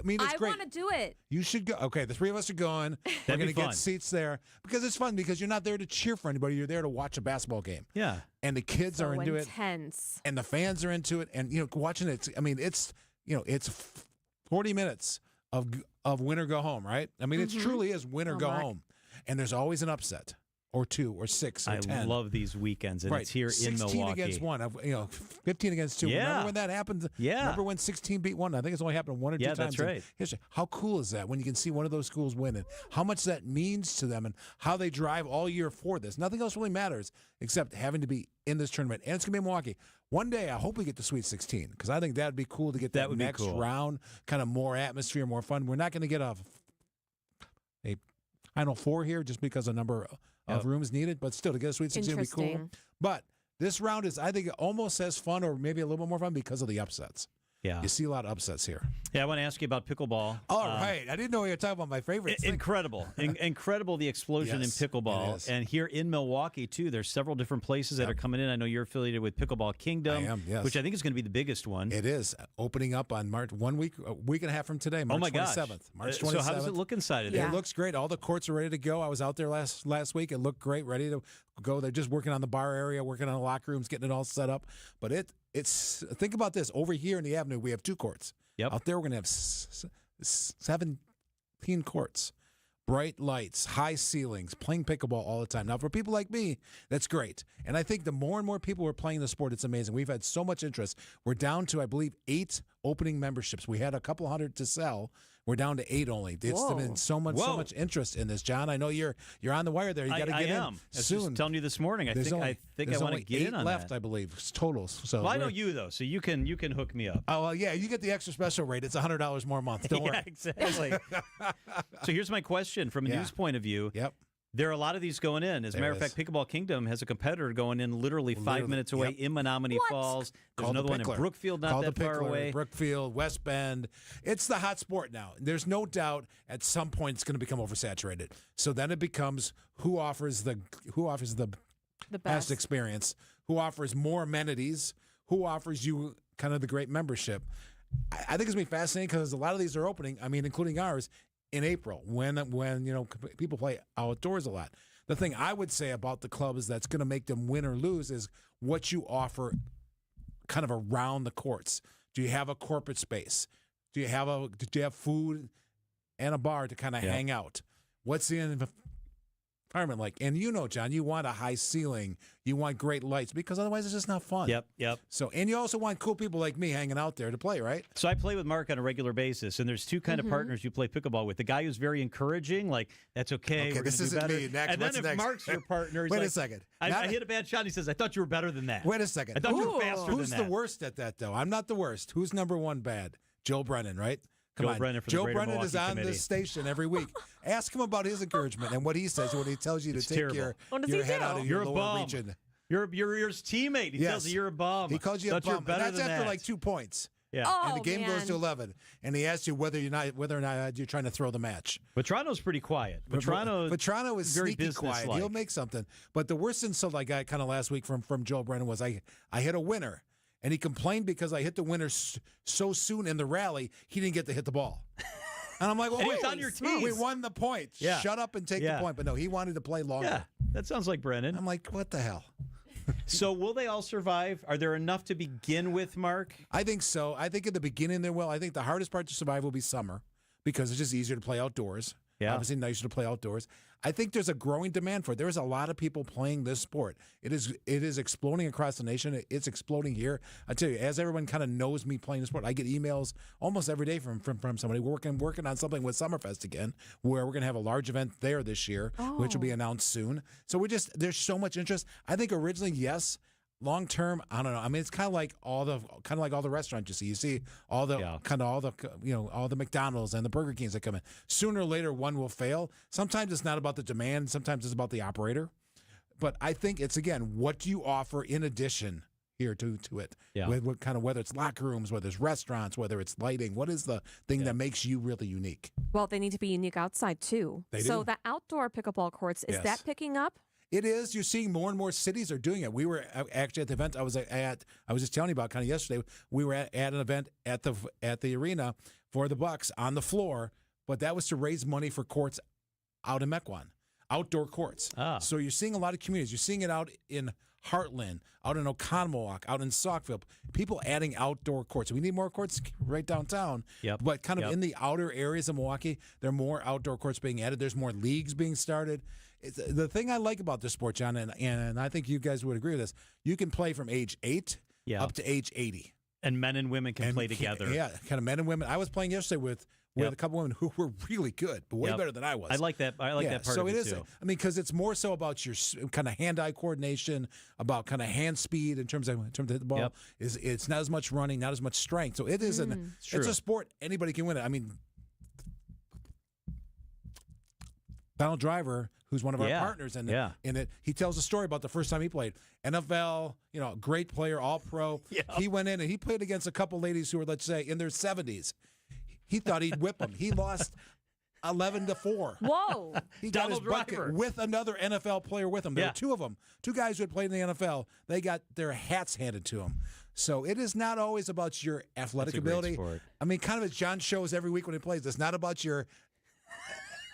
mean, it's I great. want to do it. You should go. Okay, the three of us are going. We're going to get seats there because it's fun because you're not there to cheer for anybody. You're there to watch a basketball game. Yeah. And the kids are into intense. it. And the fans are into it. And, watching it, I mean, it's 40 minutes of win or go home, right? I mean, it truly is win or go home. And there's always an upset. Or 2 or 6 or 10. I love these weekends, and it's here in Milwaukee. 16 against 1, 15 against 2. Yeah. Remember when that happened? Yeah. Remember when 16 beat 1? I think it's only happened 1 or 2 times. Yeah, that's right. in history. How cool is that when you can see one of those schools win and how much that means to them and how they drive all year for this? Nothing else really matters except having to be in this tournament. And it's going to be in Milwaukee. One day, I hope we get to Sweet 16 because I think that would be cool to get that next round, kind of more atmosphere, more fun. We're not going to get a Final Four here just because of number of rooms needed, but still to get a Sweet 16 would be cool. But this round is, I think, almost as fun or maybe a little bit more fun because of the upsets. Yeah. You see a lot of upsets here. Yeah, I want to ask you about pickleball. All right. I didn't know you were talking about my favorites. Incredible. Incredible the explosion in pickleball. And here in Milwaukee, too, there's several different places that are coming in. I know you're affiliated with Pickleball Kingdom, I am, yes. which I think is going to be the biggest one. It is. Opening up on a week and a half from today, March 27th. March 27th. So how does it look inside of there? It looks great. All the courts are ready to go. I was out there last week. It looked great, ready to go. They're just working on the bar area, working on the locker rooms, getting it all set up. But it's think about this. Over here in the Avenue, we have 2 courts. Yep. Out there, we're going to have 17 courts. Bright lights, high ceilings, playing pickleball all the time. Now, for people like me, that's great. And I think the more and more people are playing the sport, it's amazing. We've had so much interest. We're down to, I believe, 8 opening memberships. We had a couple hundred to sell. We're down to 8 only. It's been so much interest in this, John. I know you're on the wire there. You got to get in I was soon. just telling you this morning. I think I want to get in on left, that. I believe, totals. So well, I know you though, so you can hook me up. Oh well, yeah, you get the extra special rate. It's $100 more a month. Don't worry. Exactly. So here's my question from a news point of view. Yep. There are a lot of these going in. As a matter of fact, Pickleball Kingdom has a competitor going in literally 5 minutes away in Menominee Falls. There's another one in Brookfield, not that far away. Brookfield, West Bend. It's the hot sport now. There's no doubt at some point it's going to become oversaturated. So then it becomes who offers the best experience, who offers more amenities, who offers you kind of the great membership. I think it's going to be fascinating because a lot of these are opening, including ours, in April when people play outdoors a lot. The thing I would say about the clubs that's going to make them win or lose is what you offer kind of around the courts. Do you have a corporate space? Do you have food and a bar to kind of hang out? What's the environment like? And John, you want a high ceiling. You want great lights because otherwise it's just not fun. Yep. So, and you also want cool people like me hanging out there to play, right? So I play with Mark on a regular basis, and there's two kind of partners you play pickleball with. The guy who's very encouraging, like, that's okay. Okay, this isn't me. Next, and then if Mark's your partner, he's Wait like, a second. I hit a bad shot, and he says, I thought you were better than that. Wait a second. I thought you were faster than that. Who's the worst at that, though? I'm not the worst. Who's number one bad? Joe Brennan, right? Joe Brennan for the Joe Greater Brennan Milwaukee is on Committee. this station every week. Ask him about his encouragement and what he says when he tells you to take your head out of your lower region. You're his teammate. He tells you you're a bum. He calls you a bum. Better That's than after that. like 2 points. Yeah. And the game goes to 11. And he asks you whether or not you're trying to throw the match. Vetrano's pretty quiet. Vetrano is very sneaky quiet. businesslike. He'll make something. But the worst insult I got kind of last week from Joe Brennan was I hit a winner. And he complained because I hit the winner so soon in the rally, he didn't get to hit the ball. And I'm like, well, and wait, he was on your team. We won the point. Yeah. Shut up and take the point. But no, he wanted to play longer. Yeah, that sounds like Brennan. I'm like, what the hell? So will they all survive? Are there enough to begin with, Mark? I think so. I think at the beginning there will. I think the hardest part to survive will be summer because it's just easier to play outdoors. Yeah. Obviously nicer to play outdoors. I think there's a growing demand for it. There's a lot of people playing this sport. It is exploding across the nation. It's exploding here. I tell you, as everyone kind of knows me playing the sport, I get emails almost every day from somebody. We're working on something with Summerfest again, where we're going to have a large event there this year, which will be announced soon. So there's so much interest. I think originally, yes. Long term, I don't know. I mean, it's kind of like all the restaurants you see. You see all the all the McDonald's and the Burger Kings that come in. Sooner or later, one will fail. Sometimes it's not about the demand. Sometimes it's about the operator. But I think it's again, what do you offer in addition here to it? Yeah. What kind of, whether it's locker rooms, whether it's restaurants, whether it's lighting. What is the thing that makes you really unique? Well, they need to be unique outside too. So do. the outdoor pickleball courts, is that picking up? It is. You're seeing more and more cities are doing it. We were actually at the event I was just telling you about kind of yesterday. We were at an event at the arena for the Bucks on the floor, but that was to raise money for courts out in Mequon, outdoor courts. So you're seeing a lot of communities. You're seeing it out in Heartland, out in Oconomowoc, out in Saukville. People adding outdoor courts. We need more courts right downtown. But kind of in the outer areas of Milwaukee, there are more outdoor courts being added. There's more leagues being started. The thing I like about this sport, John, and I think you guys would agree with this, you can play from age 8 up to age 80. And men and women can play together. Yeah, kind of men and women. I was playing yesterday with a couple women who were really good, but way better than I was. I like that. I like that part of it, too. I mean, because it's more so about your kind of hand-eye coordination, about kind of hand speed in terms of hit the ball. It's not as much running, not as much strength. So it's a sport anybody can win it. I mean, Donald Driver, who's one of our partners in it, he tells a story about the first time he played. NFL, great player, all-pro. He went in and he played against a couple ladies who were, let's say, in their 70s. He thought he'd whip them. He lost 11-4. Whoa. He got his bucket with another NFL player with him. There were two of them. Two guys who had played in the NFL. They got their hats handed to them. So it is not always about your athletic ability. I mean, kind of as John shows every week when he plays, it's not about your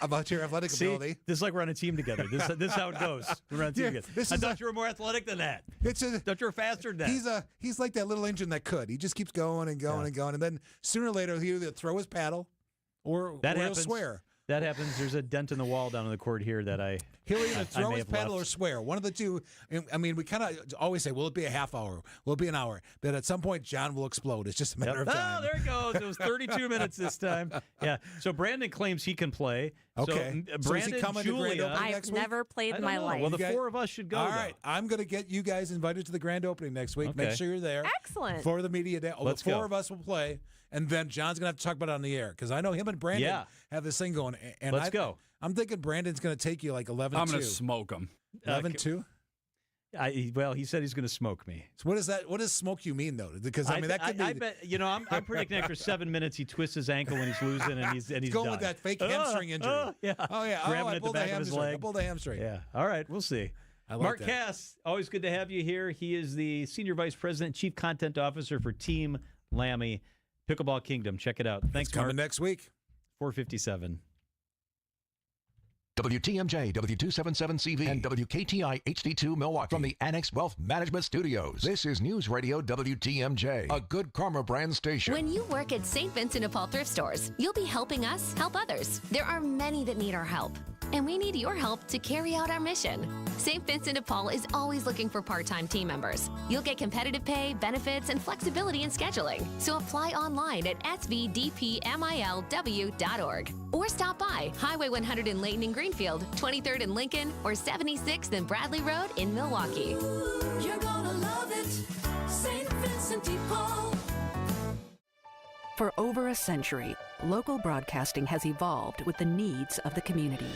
athletic ability. This is like we're on a team together. This is how it goes. We're on a team together. I thought you were more athletic than that. Thought you were faster than that. He's like that little engine that could. He just keeps going and going and going. And then sooner or later, he'll either throw his paddle or he'll swear. That happens. There's a dent in the wall down in the court here that He'll either throw his paddle left. or swear. One of the two. I mean, we kind of always say, will it be a half hour? Will it be an hour? But at some point, John will explode. It's just a matter of time. Oh, there it goes. It was 32 minutes this time. Yeah. So Brandon claims he can play. Okay. So, So is he Brandon, coming to Grand Julia. Opening next I've week? never played I in don't my know. life. Well, the four of us should go. All right. I'm going to get you guys invited to the grand opening next week. Okay. Make sure you're there. Excellent. For the media day. Let's the four go. of us will play. And then John's going to have to talk about it on the air because I know him and Brandon have this thing going. And Let's go. I'm thinking Brandon's going to take you like 11-2. I'm going to smoke him. 11-2? Well, he said he's going to smoke me. So what does that? What does smoke you mean though? Because I mean that could be. I bet I'm predicting after 7 minutes he twists his ankle and he's losing and he's going done. with that fake hamstring injury. Yeah. Oh yeah. Grabbing I at the pulled back a of his hamstring. I leg. pulled a hamstring. Yeah. All right. We'll see. I like Mark that. Cass, always good to have you here. He is the Senior Vice President, Chief Content Officer for Team Lammy, Pickleball Kingdom. Check it out. Thanks, Coming Mark. next week. 4:57. WTMJ, W277CV, and WKTI HD2 Milwaukee from the Annex Wealth Management Studios. This is News Radio WTMJ, a Good Karma brand station. When you work at St. Vincent de Paul thrift stores, you'll be helping us help others. There are many that need our help, and we need your help to carry out our mission. St. Vincent de Paul is always looking for part-time team members. You'll get competitive pay, benefits, and flexibility in scheduling. So apply online at svdpmilw.org or stop by Highway 100 in Layton and Greenfield, 23rd in Lincoln, or 76th and Bradley Road in Milwaukee. You're gonna love it, St. Vincent de Paul. For over a century, local broadcasting has evolved with the needs of the community.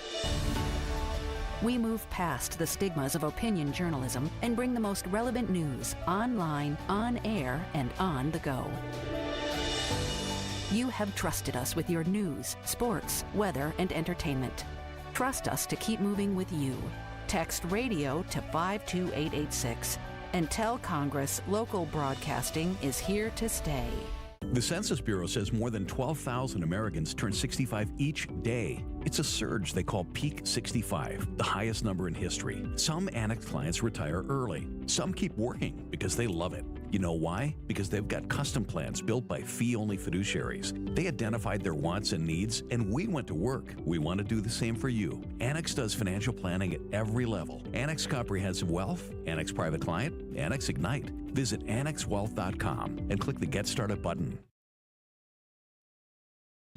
We move past the stigmas of opinion journalism and bring the most relevant news online, on air, and on the go. You have trusted us with your news, sports, weather, and entertainment. Trust us to keep moving with you. Text radio to 52886 and tell Congress local broadcasting is here to stay. The Census Bureau says more than 12,000 Americans turn 65 each day. It's a surge they call Peak 65, the highest number in history. Some Annex clients retire early. Some keep working because they love it. You know why? Because they've got custom plans built by fee-only fiduciaries. They identified their wants and needs, and we went to work. We want to do the same for you. Annex does financial planning at every level. Annex Comprehensive Wealth, Annex Private Client, Annex Ignite. Visit annexwealth.com and click the Get Started button.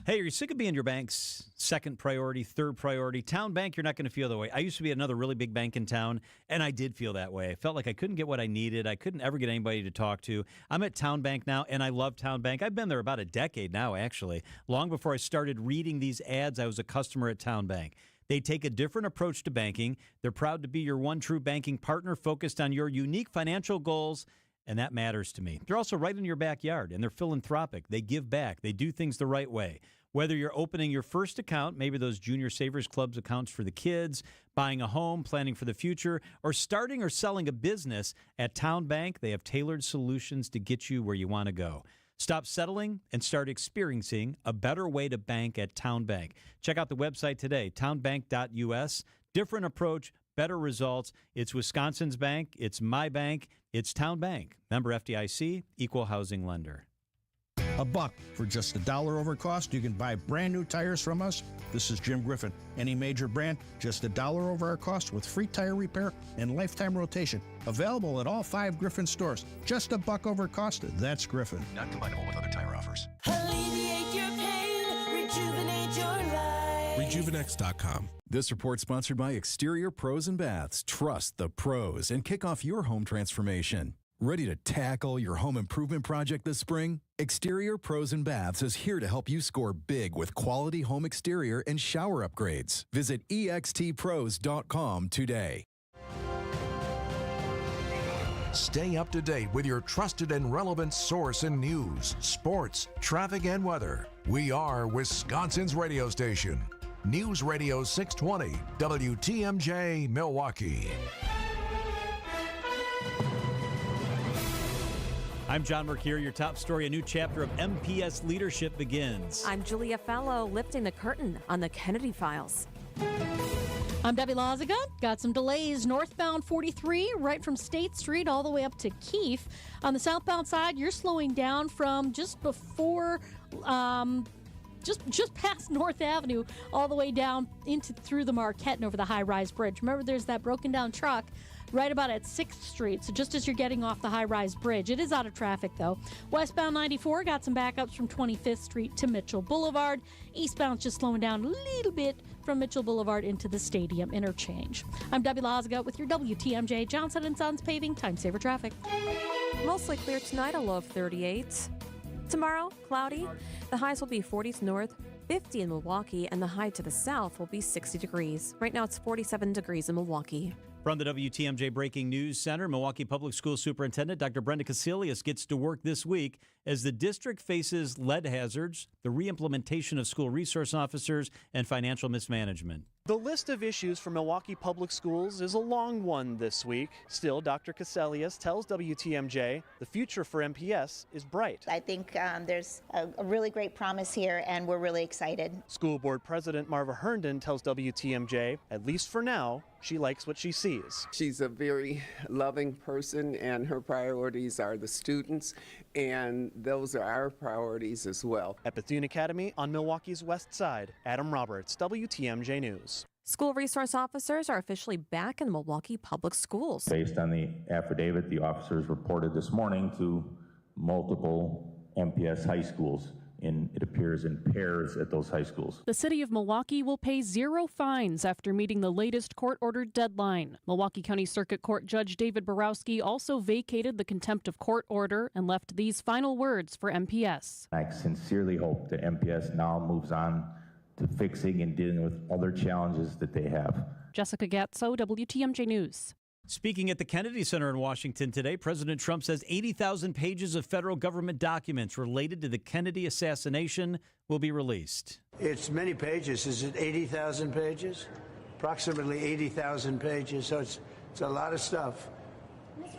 Hey, are you sick of being your bank's second priority, third priority? Town Bank, you're not going to feel that way. I used to be another really big bank in town, and I did feel that way. I felt like I couldn't get what I needed. I couldn't ever get anybody to talk to. I'm at Town Bank now, and I love Town Bank. I've been there about a decade now, actually. Long before I started reading these ads, I was a customer at Town Bank. They take a different approach to banking. They're proud to be your one true banking partner focused on your unique financial goals, and that matters to me. They're also right in your backyard, and they're philanthropic. They give back. They do things the right way. Whether you're opening your first account, maybe those Junior Savers Clubs accounts for the kids, buying a home, planning for the future, or starting or selling a business, at Town Bank, they have tailored solutions to get you where you want to go. Stop settling and start experiencing a better way to bank at Town Bank. Check out the website today, townbank.us. Different approach, better results. It's Wisconsin's bank. It's my bank. It's Town Bank. Member FDIC, equal housing lender. $1 for just $1 over cost. You can buy brand new tires from us. This is Jim Griffin. Any major brand, just $1 over our cost with free tire repair and lifetime rotation. Available at all 5 Griffin stores. Just $1 over cost. That's Griffin. Not combinable with other tire offers. Alleviate your pain, rejuvenate your life. Rejuvenex.com. This report sponsored by Exterior Pros and Baths. Trust the pros and kick off your home transformation. Ready to tackle your home improvement project this spring? Exterior Pros and Baths is here to help you score big with quality home exterior and shower upgrades. Visit extpros.com today. Stay up to date with your trusted and relevant source in news, sports, traffic, and weather. We are Wisconsin's radio station. News Radio 620, WTMJ, Milwaukee. I'm John Mercure. Your top story, a new chapter of MPS leadership begins. I'm Julia Fallow, lifting the curtain on the Kennedy files. I'm Debbie Lazaga. Got some delays northbound 43 right from State Street all the way up to Keefe. On the southbound side, you're slowing down from just before just past North Avenue, all the way down through the Marquette and over the high-rise bridge. Remember, there's that broken down truck right about at 6th Street, so just as you're getting off the high-rise bridge. It is out of traffic, though. Westbound 94 got some backups from 25th Street to Mitchell Boulevard. Eastbound just slowing down a little bit from Mitchell Boulevard into the Stadium interchange. I'm Debbie Lazaga with your WTMJ Johnson & Sons Paving Time Saver Traffic. Mostly clear tonight, a low of 38. Tomorrow, cloudy. The highs will be 40s north, 50 in Milwaukee, and the high to the south will be 60 degrees. Right now, it's 47 degrees in Milwaukee. From the WTMJ Breaking News Center, Milwaukee Public School Superintendent Dr. Brenda Casilius gets to work this week as the district faces lead hazards, the reimplementation of school resource officers, and financial mismanagement. The list of issues for Milwaukee Public Schools is a long one this week. Still, Dr. Casilius tells WTMJ the future for MPS is bright. I think there's a really great promise here, and we're really excited. School Board President Marva Herndon tells WTMJ, at least for now, she likes what she sees. She's a very loving person, and her priorities are the students, and those are our priorities as well. At Bethune Academy on Milwaukee's west side, Adam Roberts, WTMJ News. School resource officers are officially back in Milwaukee Public Schools. Based on the affidavit, the officers reported this morning to multiple MPS high schools. It appears in pairs at those high schools. The city of Milwaukee will pay 0 fines after meeting the latest court-ordered deadline. Milwaukee County Circuit Court Judge David Borowski also vacated the contempt of court order and left these final words for MPS. I sincerely hope that MPS now moves on to fixing and dealing with other challenges that they have. Jessica Gatso, WTMJ News. Speaking at the Kennedy Center in Washington today, President Trump says 80,000 pages of federal government documents related to the Kennedy assassination will be released. It's many pages. Is it 80,000 pages? Approximately 80,000 pages. So it's a lot of stuff.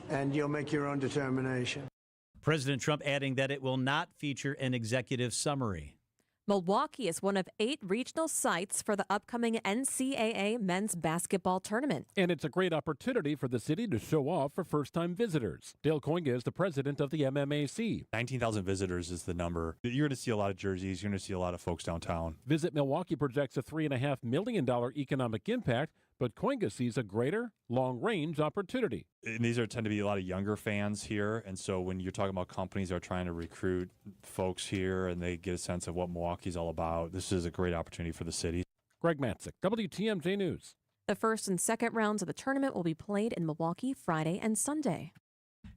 And you'll make your own determination. President Trump adding that it will not feature an executive summary. Milwaukee is one of 8 regional sites for the upcoming NCAA men's basketball tournament. And it's a great opportunity for the city to show off for first-time visitors. Dale Koinga is the president of the MMAC. 19,000 visitors is the number. You're going to see a lot of jerseys. You're going to see a lot of folks downtown. Visit Milwaukee projects a $3.5 million economic impact, but Koinga sees a greater long-range opportunity. And these tend to be a lot of younger fans here, and so when you're talking about companies that are trying to recruit folks here and they get a sense of what Milwaukee's all about, this is a great opportunity for the city. Greg Matzik, WTMJ News. The first and second rounds of the tournament will be played in Milwaukee Friday and Sunday.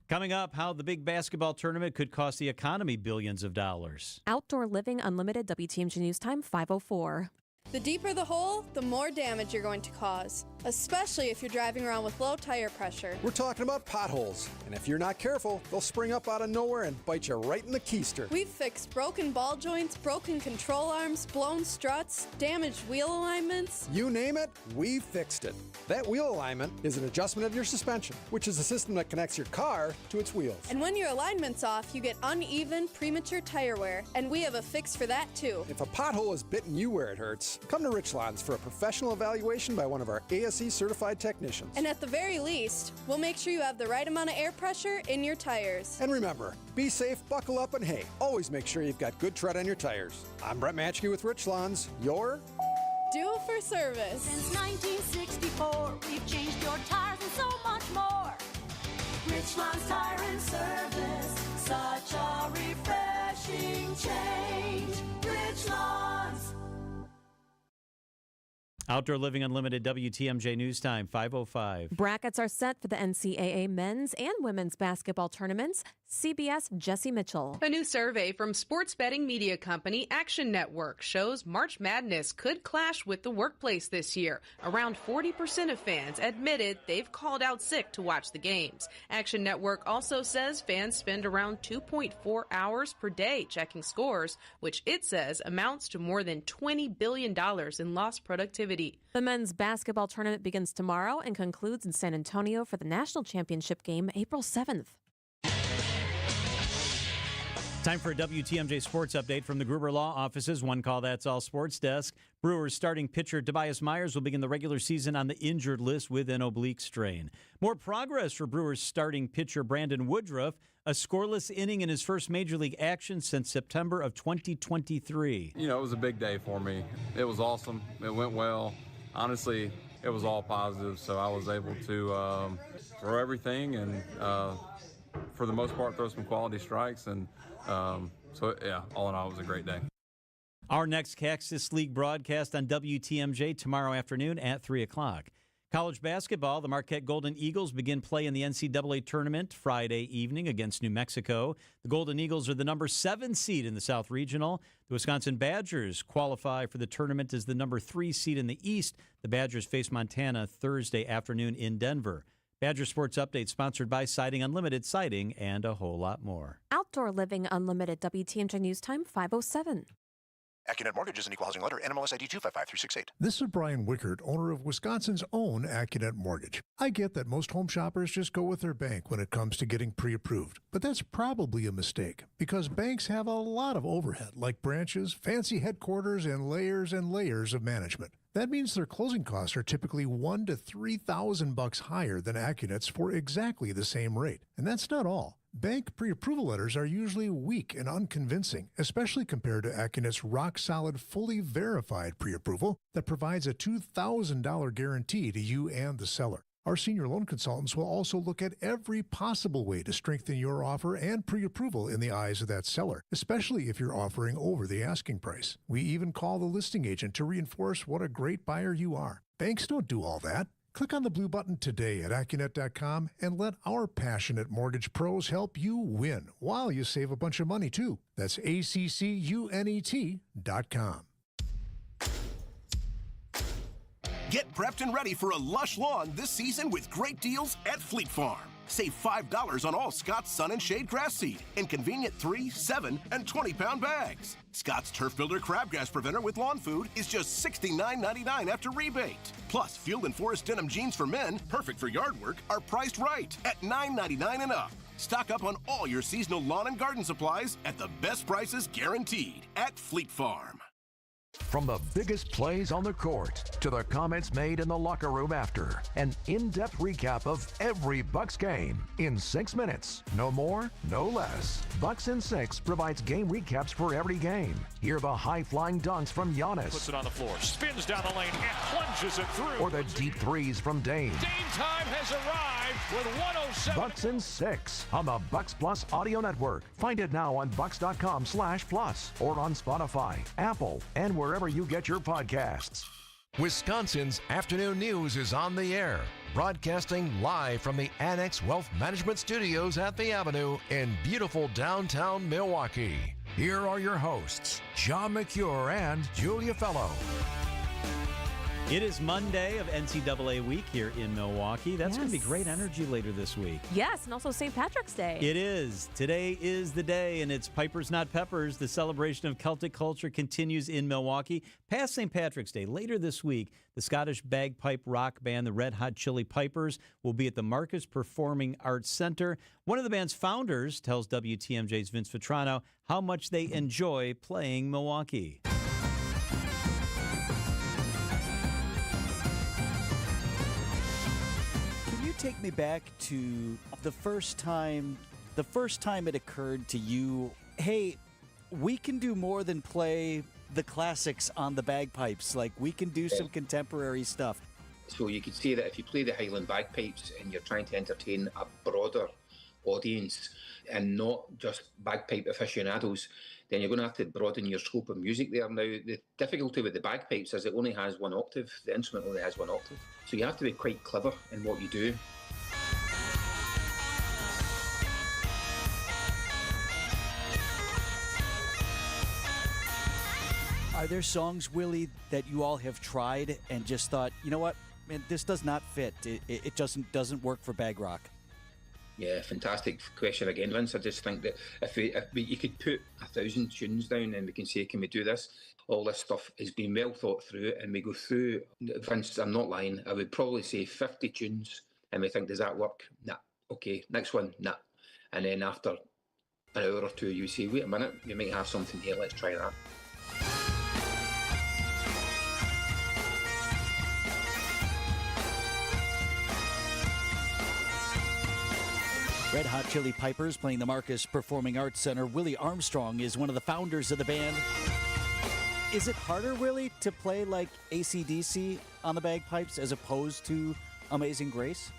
Coming up, how the big basketball tournament could cost the economy billions of dollars. Outdoor Living Unlimited, WTMJ News Time 5:04. The deeper the hole, the more damage you're going to cause, especially if you're driving around with low tire pressure. We're talking about potholes, and if you're not careful, they'll spring up out of nowhere and bite you right in the keister. We've fixed broken ball joints, broken control arms, blown struts, damaged wheel alignments. You name it, we've fixed it. That wheel alignment is an adjustment of your suspension, which is a system that connects your car to its wheels. And when your alignment's off, you get uneven, premature tire wear, and we have a fix for that too. If a pothole is bitten you where it hurts, come to Richlands for a professional evaluation by one of our ASE certified technicians. And at the very least, we'll make sure you have the right amount of air pressure in your tires. And remember, be safe, buckle up, and hey, always make sure you've got good tread on your tires. I'm Brett Matchke with Richlands, your Do It For Service. Since 1964, we've changed your tires and so much more. Richlands Tire and Service, such a refreshing change. Richlands. Outdoor Living Unlimited, WTMJ News Time 5:05. Brackets are set for the NCAA men's and women's basketball tournaments. CBS Jesse Mitchell. A new survey from sports betting media company Action Network shows March Madness could clash with the workplace this year. Around 40% of fans admitted they've called out sick to watch the games. Action Network also says fans spend around 2.4 hours per day checking scores, which it says amounts to more than $20 billion in lost productivity. The men's basketball tournament begins tomorrow and concludes in San Antonio for the national championship game April 7th. Time for a WTMJ Sports Update from the Gruber Law Offices. One call, that's all sports desk. Brewers starting pitcher Tobias Myers will begin the regular season on the injured list with an oblique strain. More progress for Brewers starting pitcher Brandon Woodruff, a scoreless inning in his first Major League action since September of 2023. You know, it was a big day for me. It was awesome. It went well. Honestly, it was all positive, so I was able to throw everything and, for the most part, throw some quality strikes. And so, yeah, all in all, it was a great day. Our next Cactus League broadcast on WTMJ tomorrow afternoon at 3 o'clock. College basketball, the Marquette Golden Eagles begin play in the NCAA tournament Friday evening against New Mexico. The Golden Eagles are the number 7 seed in the South Regional. The Wisconsin Badgers qualify for the tournament as the number 3 seed in the East. The Badgers face Montana Thursday afternoon in Denver. Badger Sports Update sponsored by Siding Unlimited Siding and a whole lot more. Outdoor Living Unlimited, WTMJ News Time 5:07. AccuNet Mortgage is an equal housing lender. NMLS ID 255368. This is Brian Wickert, owner of Wisconsin's own AccuNet Mortgage. I get that most home shoppers just go with their bank when it comes to getting pre-approved, but that's probably a mistake because banks have a lot of overhead, like branches, fancy headquarters, and layers of management. That means their closing costs are typically $1,000 to $3,000 higher than AccuNet's for exactly the same rate. And that's not all. Bank pre-approval letters are usually weak and unconvincing, especially compared to AccuNet's rock-solid, fully verified pre-approval that provides a $2,000 guarantee to you and the seller. Our senior loan consultants will also look at every possible way to strengthen your offer and pre-approval in the eyes of that seller, especially if you're offering over the asking price. We even call the listing agent to reinforce what a great buyer you are. Banks don't do all that. Click on the blue button today at AccuNet.com and let our passionate mortgage pros help you win while you save a bunch of money, too. That's ACCUNET.com. Get prepped and ready for a lush lawn this season with great deals at Fleet Farm. Save $5 on all Scott's Sun and Shade grass seed in convenient 3, 7, and 20-pound bags. Scott's Turf Builder Crabgrass Preventer with lawn food is just $69.99 after rebate. Plus, Field and Forest denim jeans for men, perfect for yard work, are priced right at $9.99 and up. Stock up on all your seasonal lawn and garden supplies at the best prices guaranteed at Fleet Farm. From the biggest plays on the court to the comments made in the locker room after, an in-depth recap of every Bucks game in 6 minutes. No more, no less. Bucks in 6 provides game recaps for every game. Hear the high-flying dunks from Giannis. Puts it on the floor, spins down the lane, and plunges it through. Or the deep threes from Dame. Dame time has arrived with 107. Bucks in 6 on the Bucks Plus Audio Network. Find it now on bucks.com/plus or on Spotify, Apple, and wherever you get your podcasts. Wisconsin's afternoon news is on the air, broadcasting live from the Annex Wealth Management Studios at the Avenue in beautiful downtown Milwaukee. Here are your hosts, John McCure and Julia Fellow. It is Monday of NCAA week here in Milwaukee. That's going to be great energy later this week. Yes, and also St. Patrick's Day. It is. Today is the day, and it's Pipers Not Peppers. The celebration of Celtic culture continues in Milwaukee. Past St. Patrick's Day, later this week, the Scottish bagpipe rock band, the Red Hot Chili Pipers, will be at the Marcus Performing Arts Center. One of the band's founders tells WTMJ's Vince Vitrano how much they enjoy playing Milwaukee. Take me back to the first time it occurred to you, hey, we can do more than play the classics on the bagpipes. Like, we can do some contemporary stuff. So you could say that if you play the Highland bagpipes and you're trying to entertain a broader audience and not just bagpipe aficionados, then you're going to have to broaden your scope of music there. Now, the difficulty with the bagpipes is it only has one octave. The instrument only has one octave. So you have to be quite clever in what you do. Are there songs, Willie, that you all have tried and just thought, you know what, man, this does not fit. It doesn't work for bag rock? Yeah, fantastic question again, Vince. I just think that if you could put 1,000 tunes down and we can say, can we do this? All this stuff has been well thought through, and we go through, Vince, I'm not lying, I would probably say 50 tunes, and we think, does that work? Nah. Okay, next one, nah. And then after an hour or two, you say, wait a minute, we might have something here, let's try that. Red Hot Chili Peppers playing the Marcus Performing Arts Center. Willie Armstrong is one of the founders of the band. Is it harder, Willie, to play like AC/DC on the bagpipes as opposed to Amazing Grace?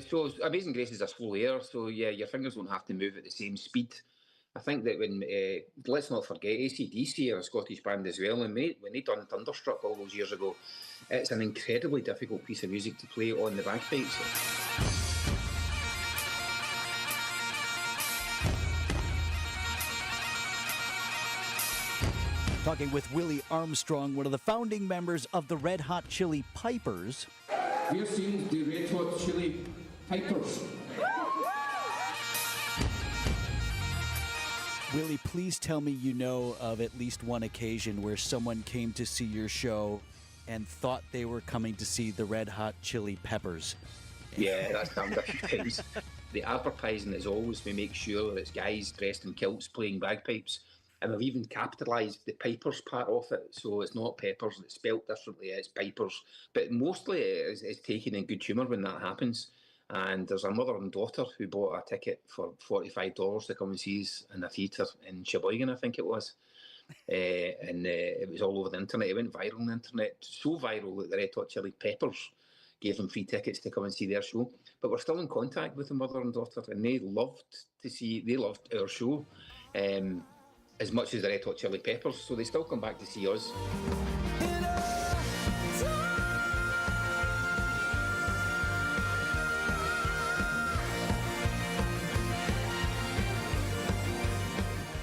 So Amazing Grace is a slow air, so yeah, your fingers don't have to move at the same speed. I think that when, let's not forget, AC/DC are a Scottish band as well, and when they done Thunderstruck all those years ago, it's an incredibly difficult piece of music to play on the bagpipes. Talking with Willie Armstrong, one of the founding members of the Red Hot Chili Peppers. We're seeing the Red Hot Chili Peppers. Willie, please tell me you know of at least one occasion where someone came to see your show and thought they were coming to see the Red Hot Chili Peppers. Yeah, that's happened a few times. The advertising is always we make sure that it's guys dressed in kilts playing bagpipes. And we've even capitalised the Pipers part of it, so it's not Peppers, it's spelt differently, it's Pipers. But mostly it's taken in good humour when that happens. And there's a mother and daughter who bought a ticket for $45 to come and see us in a theatre in Sheboygan, I think it was. It was all over the internet. It went viral on the internet, so viral that the Red Hot Chili Peppers gave them free tickets to come and see their show. But we're still in contact with the mother and daughter, and they loved our show. As much as the Red Hot Chili Peppers, so they still come back to see us.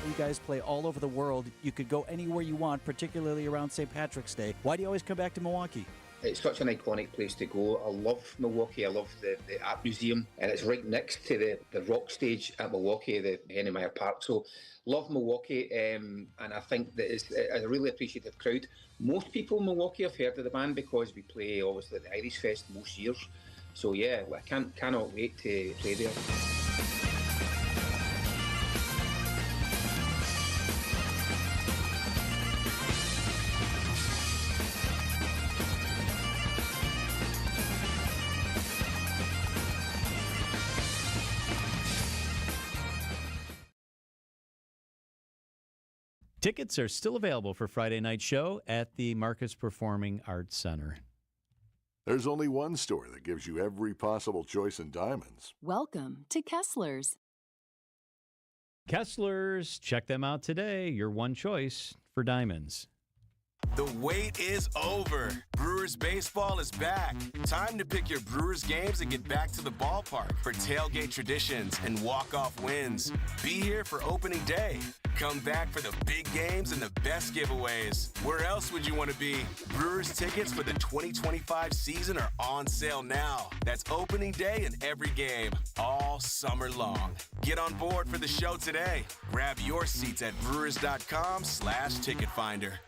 You guys play all over the world. You could go anywhere you want, particularly around St. Patrick's Day. Why do you always come back to Milwaukee? It's such an iconic place to go. I love Milwaukee. I love the Art Museum, and it's right next to the rock stage at Milwaukee, the Henry Meyer Park. So love Milwaukee, and I think that it's a really appreciative crowd. Most people in Milwaukee have heard of the band because we play obviously at the Irish Fest most years. So yeah, I cannot wait to play there. Tickets are still available for Friday night show at the Marcus Performing Arts Center. There's only one store that gives you every possible choice in diamonds. Welcome to Kessler's. Kessler's, check them out today. Your one choice for diamonds. The wait is over. Brewers baseball is back. Time to pick your Brewers games and get back to the ballpark for tailgate traditions and walk-off wins. Be here for opening day. Come back for the big games and the best giveaways. Where else would you want to be? Brewers tickets for the 2025 season are on sale now. That's opening day and every game, all summer long. Get on board for the show today. Grab your seats at brewers.com/ticket finder.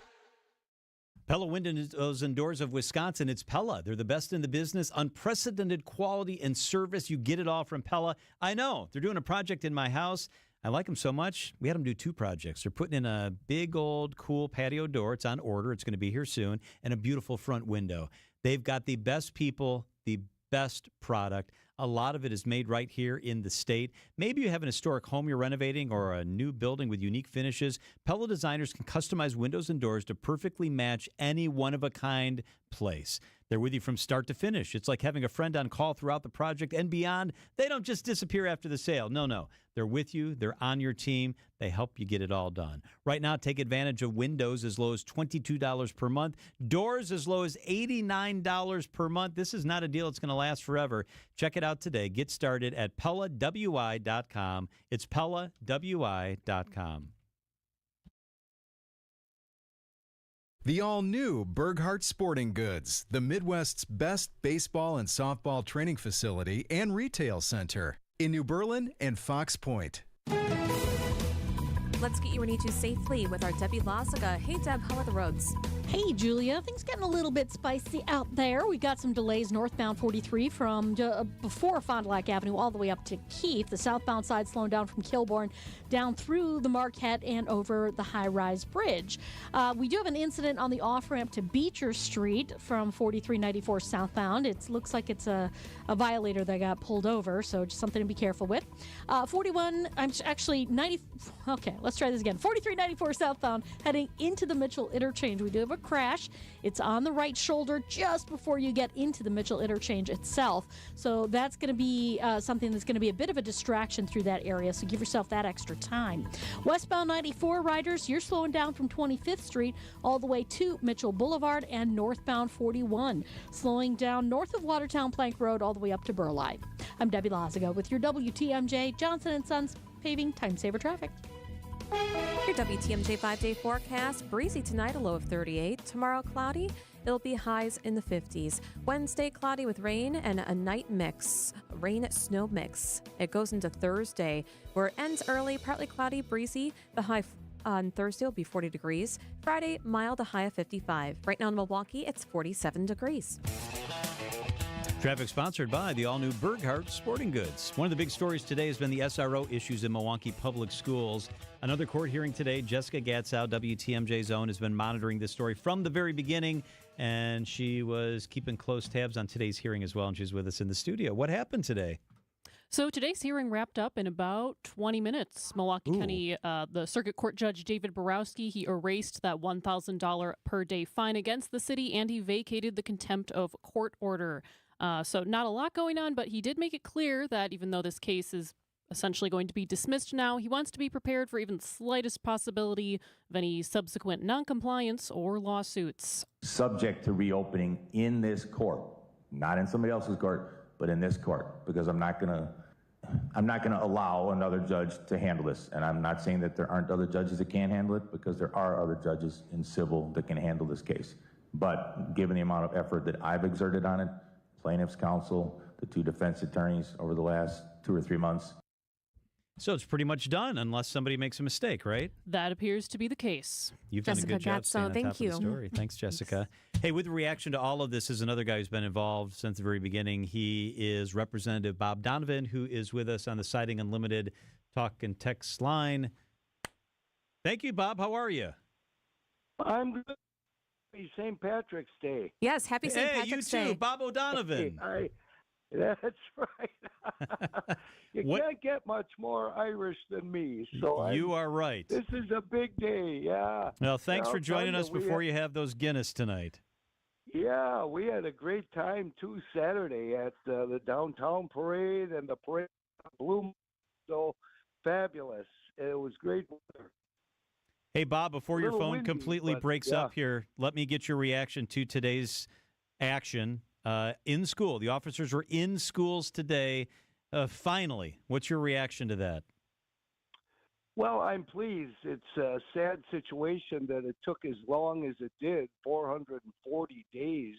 Pella Windows and Doors of Wisconsin. It's Pella. They're the best in the business. Unprecedented quality and service. You get it all from Pella. I know. They're doing a project in my house. I like them so much. We had them do two projects. They're putting in a big, old, cool patio door. It's on order. It's going to be here soon. And a beautiful front window. They've got the best people, the best product. A lot of it is made right here in the state. Maybe you have an historic home you're renovating or a new building with unique finishes. Pella designers can customize windows and doors to perfectly match any one-of-a-kind place. They're with you from start to finish. It's like having a friend on call throughout the project and beyond. They don't just disappear after the sale. No. They're with you. They're on your team. They help you get it all done. Right now, take advantage of windows as low as $22 per month. Doors as low as $89 per month. This is not a deal that's going to last forever. Check it out today. Get started at PellaWI.com. It's PellaWI.com. The all-new Burghardt Sporting Goods, the Midwest's best baseball and softball training facility and retail center in New Berlin and Fox Point. Let's get you where you need to safely with our Debbie Lassica. Hey, Deb, how are the roads? Hey, Julia. Things getting a little bit spicy out there. We got some delays northbound 43 from before Fond du Lac Avenue all the way up to Keith. The southbound side slowing down from Kilbourne down through the Marquette and over the high-rise bridge. We do have an incident on the off-ramp to Beecher Street from 4394 southbound. It looks like it's a violator that got pulled over, so just something to be careful with. 4394 southbound heading into the Mitchell interchange. We do have a crash. It's on the right shoulder just before you get into the Mitchell interchange itself. So that's going to be something that's going to be a bit of a distraction through that area. So give yourself that extra time. Westbound 94 riders, you're slowing down from 25th Street all the way to Mitchell Boulevard, and northbound 41 slowing down north of Watertown Plank Road all the way up to Burleigh. I'm Debbie Lazago with your WTMJ Johnson & Sons Paving Time Saver Traffic. Your WTMJ 5-day forecast. Breezy tonight, a low of 38. Tomorrow, cloudy. It'll be highs in the 50s. Wednesday, cloudy with rain and a night mix. Rain-snow mix. It goes into Thursday, where it ends early, partly cloudy, breezy. The high on Thursday will be 40 degrees. Friday, mild, a high of 55. Right now in Milwaukee, it's 47 degrees. Traffic sponsored by the all-new Burghardt Sporting Goods. One of the big stories today has been the SRO issues in Milwaukee Public Schools. Another court hearing today. Jessica Gatzow, WTMJ's own, has been monitoring this story from the very beginning, and she was keeping close tabs on today's hearing as well, and she's with us in the studio. What happened today? So today's hearing wrapped up in about 20 minutes. Milwaukee County, the Circuit Court Judge David Borowski, he erased that $1,000 per day fine against the city, and he vacated the contempt of court order. So not a lot going on, but he did make it clear that even though this case is essentially going to be dismissed now, he wants to be prepared for even the slightest possibility of any subsequent noncompliance or lawsuits. Subject to reopening in this court, not in somebody else's court, but in this court, because I'm not gonna allow another judge to handle this. And I'm not saying that there aren't other judges that can handle it, because there are other judges in civil that can handle this case. But given the amount of effort that I've exerted on it, plaintiff's counsel, the two defense attorneys over the last 2 or 3 months. So it's pretty much done unless somebody makes a mistake, right? That appears to be the case. You've done a good job staying on top of the story. Thanks, Jessica. Hey, with reaction to all of this is another guy who's been involved since the very beginning. He is Representative Bob Donovan, who is with us on the Siding Unlimited talk and text line. Thank you, Bob. How are you? I'm good. Happy St. Patrick's Day. Yes, happy St. Patrick's Day. Hey, you too, Bob O'Donovan. That's right. You can't get much more Irish than me. So you are right. This is a big day, yeah. Well, thanks for joining us before you have those Guinness tonight. Yeah, we had a great time, too, Saturday at the downtown parade and the parade blew so fabulous. It was great weather. Hey, Bob, before your phone windy, completely breaks up here, let me get your reaction to today's action in school. The officers were in schools today. Finally, what's your reaction to that? Well, I'm pleased. It's a sad situation that it took as long as it did, 440 days.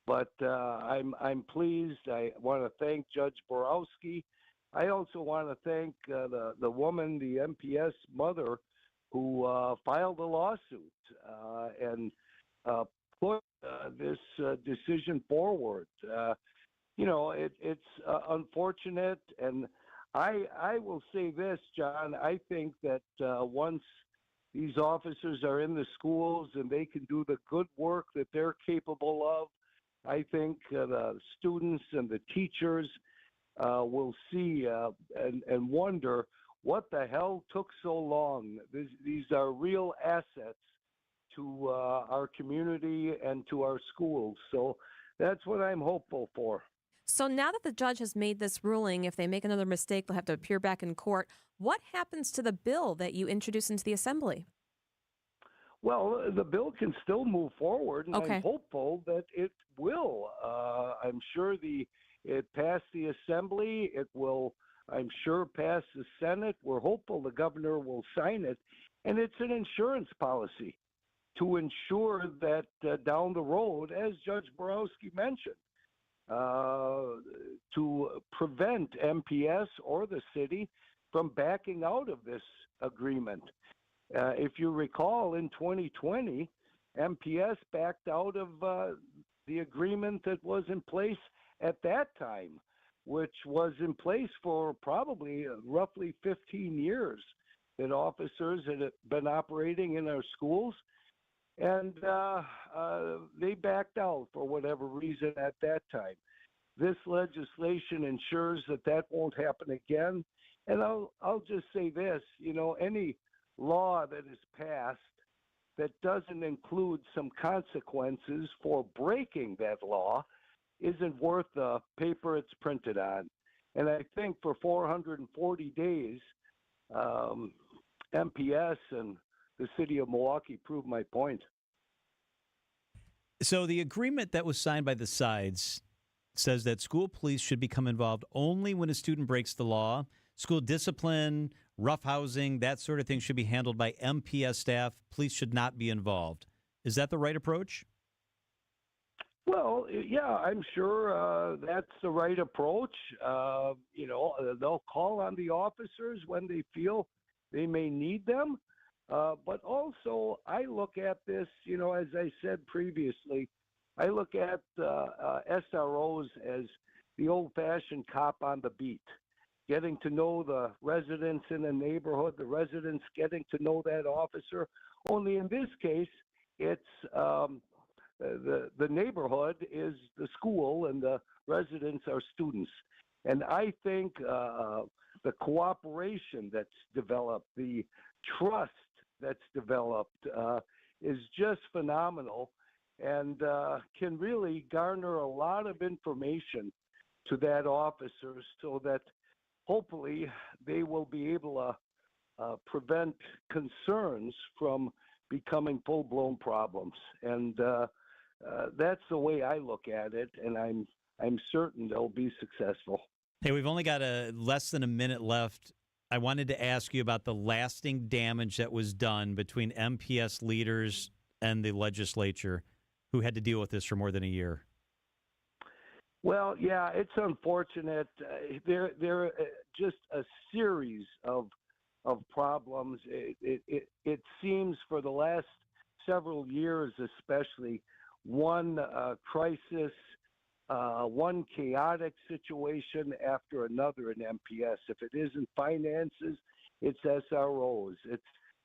But I'm pleased. I want to thank Judge Borowski. I also want to thank the woman, the MPS mother, who filed a lawsuit and put this decision forward. It's unfortunate, and I will say this, John. I think that once these officers are in the schools and they can do the good work that they're capable of, I think the students and the teachers will see and wonder what the hell took so long. These are real assets to our community and to our schools. So that's what I'm hopeful for. So now that the judge has made this ruling, if they make another mistake, they'll have to appear back in court. What happens to the bill that you introduced into the assembly? Well, the bill can still move forward, and I'm hopeful that it will. I'm sure it passed the assembly. It will, I'm sure, pass the Senate. We're hopeful the governor will sign it. And it's an insurance policy to ensure that down the road, as Judge Borowski mentioned, to prevent MPS or the city from backing out of this agreement. If you recall, in 2020, MPS backed out of the agreement that was in place at that time, which was in place for probably roughly 15 years that officers had been operating in our schools. And they backed out for whatever reason at that time. This legislation ensures that that won't happen again. And I'll just say this, any law that is passed that doesn't include some consequences for breaking that law isn't worth the paper it's printed on. And I think for 440 days, MPS and the city of Milwaukee proved my point. So the agreement that was signed by the sides says that school police should become involved only when a student breaks the law. School discipline, roughhousing, that sort of thing should be handled by MPS staff. Police should not be involved. Is that the right approach? Well, yeah, I'm sure that's the right approach. They'll call on the officers when they feel they may need them. But also, I look at this, as I said previously, I look at SROs as the old-fashioned cop on the beat, getting to know the residents in the neighborhood, the residents getting to know that officer. Only in this case, it's the neighborhood is the school and the residents are students. And I think the cooperation that's developed, the trust that's developed is just phenomenal and can really garner a lot of information to that officer so that hopefully they will be able to prevent concerns from becoming full-blown problems. And that's the way I look at it, and I'm certain they'll be successful. Hey, we've only got less than a minute left. I wanted to ask you about the lasting damage that was done between MPS leaders and the legislature who had to deal with this for more than a year. Well, yeah, it's unfortunate. There are just a series of problems. It seems for the last several years, especially, one crisis, one chaotic situation after another in MPS. If it isn't finances, it's SROs. It's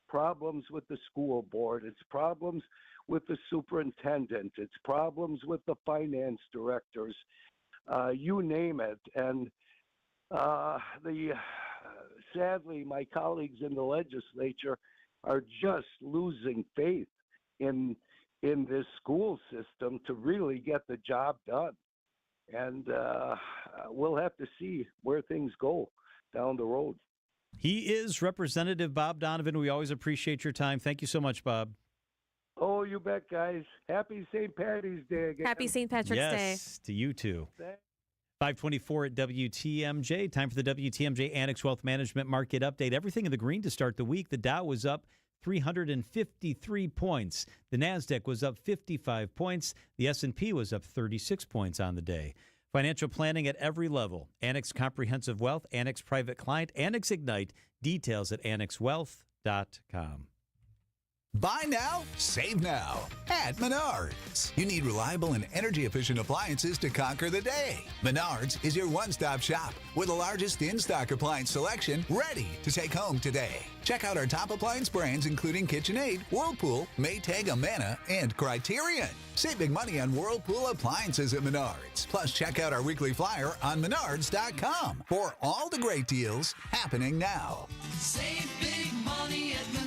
problems with the school board. It's problems with the superintendent. It's problems with the finance directors. You name it. And sadly, my colleagues in the legislature are just losing faith in this school system to really get the job done. And we'll have to see where things go down the road. He is Representative Bob Donovan. We always appreciate your time. Thank you so much, Bob. Oh, you bet, guys. Happy St. Patty's Day again. Happy St. Patrick's Day. Yes, to you too. 524 at WTMJ. Time for the WTMJ Annex Wealth Management Market Update. Everything in the green to start the week. The Dow was up 353 points. The NASDAQ was up 55 points. The S&P was up 36 points on the day. Financial planning at every level. Annex Comprehensive Wealth, Annex Private Client, Annex Ignite. Details at annexwealth.com. Buy now, save now at Menards. You need reliable and energy-efficient appliances to conquer the day. Menards is your one-stop shop with the largest in-stock appliance selection ready to take home today. Check out our top appliance brands including KitchenAid, Whirlpool, Maytag, Amana, and Criterion. Save big money on Whirlpool appliances at Menards. Plus, check out our weekly flyer on Menards.com for all the great deals happening now. Save big money at Menards.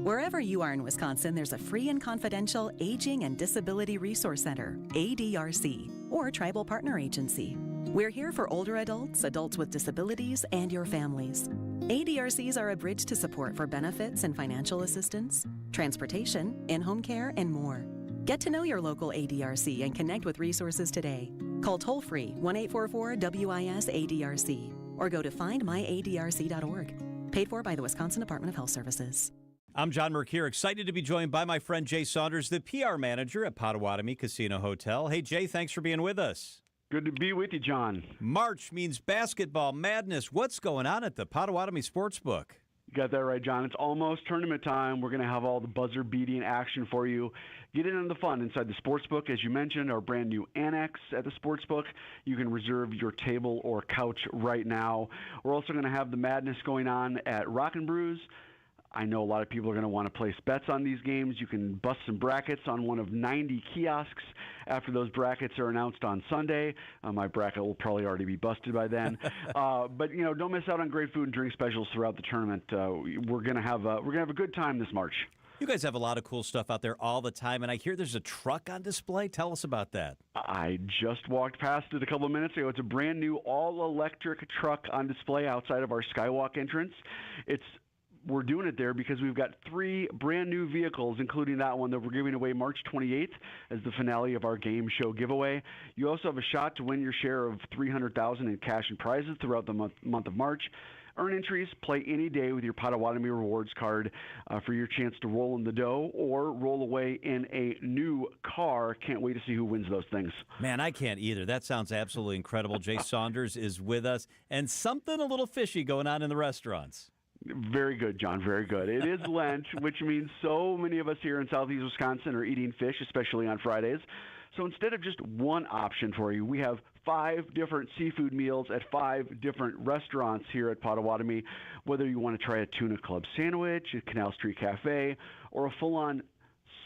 Wherever you are in Wisconsin, there's a free and confidential Aging and Disability Resource Center, ADRC, or Tribal Partner Agency. We're here for older adults, adults with disabilities, and your families. ADRCs are a bridge to support for benefits and financial assistance, transportation, in-home care, and more. Get to know your local ADRC and connect with resources today. Call toll-free 1-844-WIS-ADRC or go to findmyadrc.org. Paid for by the Wisconsin Department of Health Services. I'm John Mercure, excited to be joined by my friend Jay Saunders, the PR manager at Potawatomi Casino Hotel. Hey, Jay, thanks for being with us. Good to be with you, John. March means basketball madness. What's going on at the Potawatomi Sportsbook? Got that right, John. It's almost tournament time. We're going to have all the buzzer-beating action for you. Get in on the fun inside the Sportsbook. As you mentioned, our brand new annex at the Sportsbook. You can reserve your table or couch right now. We're also going to have the madness going on at Rockin' Brews. I know a lot of people are going to want to place bets on these games. You can bust some brackets on one of 90 kiosks after those brackets are announced on Sunday. My bracket will probably already be busted by then. But don't miss out on great food and drink specials throughout the tournament. We're going to have a good time this March. You guys have a lot of cool stuff out there all the time, and I hear there's a truck on display. Tell us about that. I just walked past it a couple of minutes ago. It's a brand new all-electric truck on display outside of our Skywalk entrance. We're doing it there because we've got 3 brand new vehicles, including that one that we're giving away March 28th as the finale of our game show giveaway. You also have a shot to win your share of $300,000 in cash and prizes throughout the month of March. Earn entries, play any day with your Potawatomi Rewards card for your chance to roll in the dough or roll away in a new car. Can't wait to see who wins those things. Man, I can't either. That sounds absolutely incredible. Jay Saunders is with us, and something a little fishy going on in the restaurants. Very good, John. Very good. It is Lent, which means so many of us here in southeast Wisconsin are eating fish, especially on Fridays. So instead of just one option for you, we have 5 different seafood meals at 5 different restaurants here at Potawatomi. Whether you want to try a Tuna Club sandwich at Canal Street Cafe or a full-on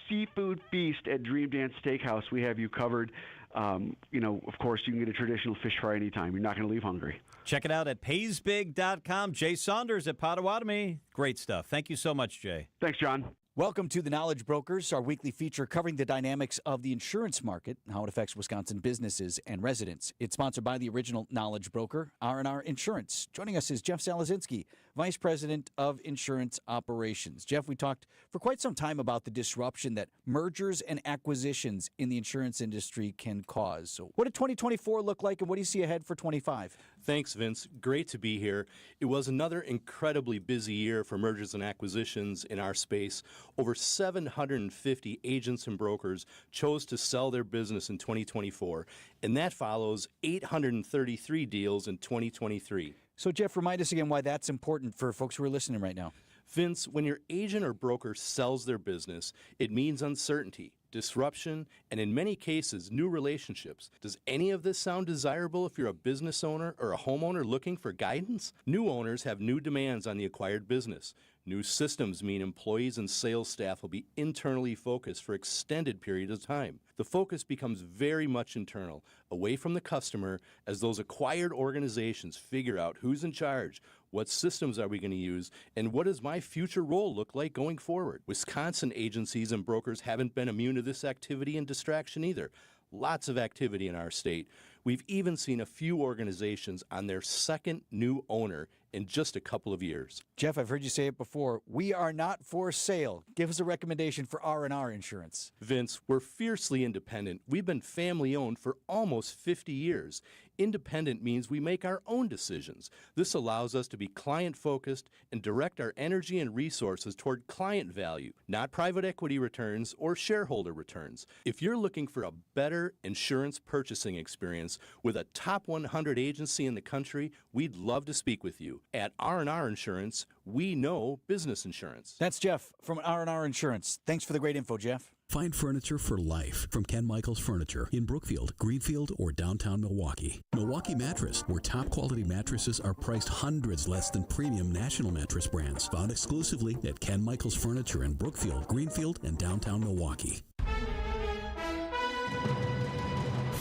seafood feast at Dream Dance Steakhouse, we have you covered. Of course, you can get a traditional fish fry anytime. You're not going to leave hungry. Check it out at paysbig.com. Jay Saunders at Potawatomi. Great stuff. Thank you so much, Jay. Thanks, John. Welcome to The Knowledge Brokers, our weekly feature covering the dynamics of the insurance market and how it affects Wisconsin businesses and residents. It's sponsored by the original Knowledge Broker, R&R Insurance. Joining us is Jeff Salazinski, Vice President of Insurance Operations. Jeff, we talked for quite some time about the disruption that mergers and acquisitions in the insurance industry can cause. So what did 2024 look like, and what do you see ahead for 25? Thanks, Vince. Great to be here. It was another incredibly busy year for mergers and acquisitions in our space. Over 750 agents and brokers chose to sell their business in 2024, and that follows 833 deals in 2023. So, Jeff, remind us again why that's important for folks who are listening right now. Vince, when your agent or broker sells their business, it means uncertainty, disruption, and in many cases, new relationships. Does any of this sound desirable if you're a business owner or a homeowner looking for guidance? New owners have new demands on the acquired business. New systems mean employees and sales staff will be internally focused for extended periods of time. The focus becomes very much internal, away from the customer, as those acquired organizations figure out who's in charge, what systems are we going to use, and what does my future role look like going forward? Wisconsin agencies and brokers haven't been immune to this activity and distraction either. Lots of activity in our state. We've even seen a few organizations on their second new owner in just a couple of years. Jeff, I've heard you say it before. We are not for sale. Give us a recommendation for R&R Insurance. Vince, we're fiercely independent. We've been family-owned for almost 50 years. Independent means we make our own decisions. This allows us to be client-focused and direct our energy and resources toward client value, not private equity returns or shareholder returns. If you're looking for a better insurance purchasing experience with a top 100 agency in the country, we'd love to speak with you. At R&R Insurance, we know business insurance. That's Jeff from R&R Insurance. Thanks for the great info, Jeff. Find furniture for life from Ken Michaels Furniture in Brookfield, Greenfield, or downtown Milwaukee. Milwaukee Mattress, where top quality mattresses are priced hundreds less than premium national mattress brands. Found exclusively at Ken Michaels Furniture in Brookfield, Greenfield, and downtown Milwaukee.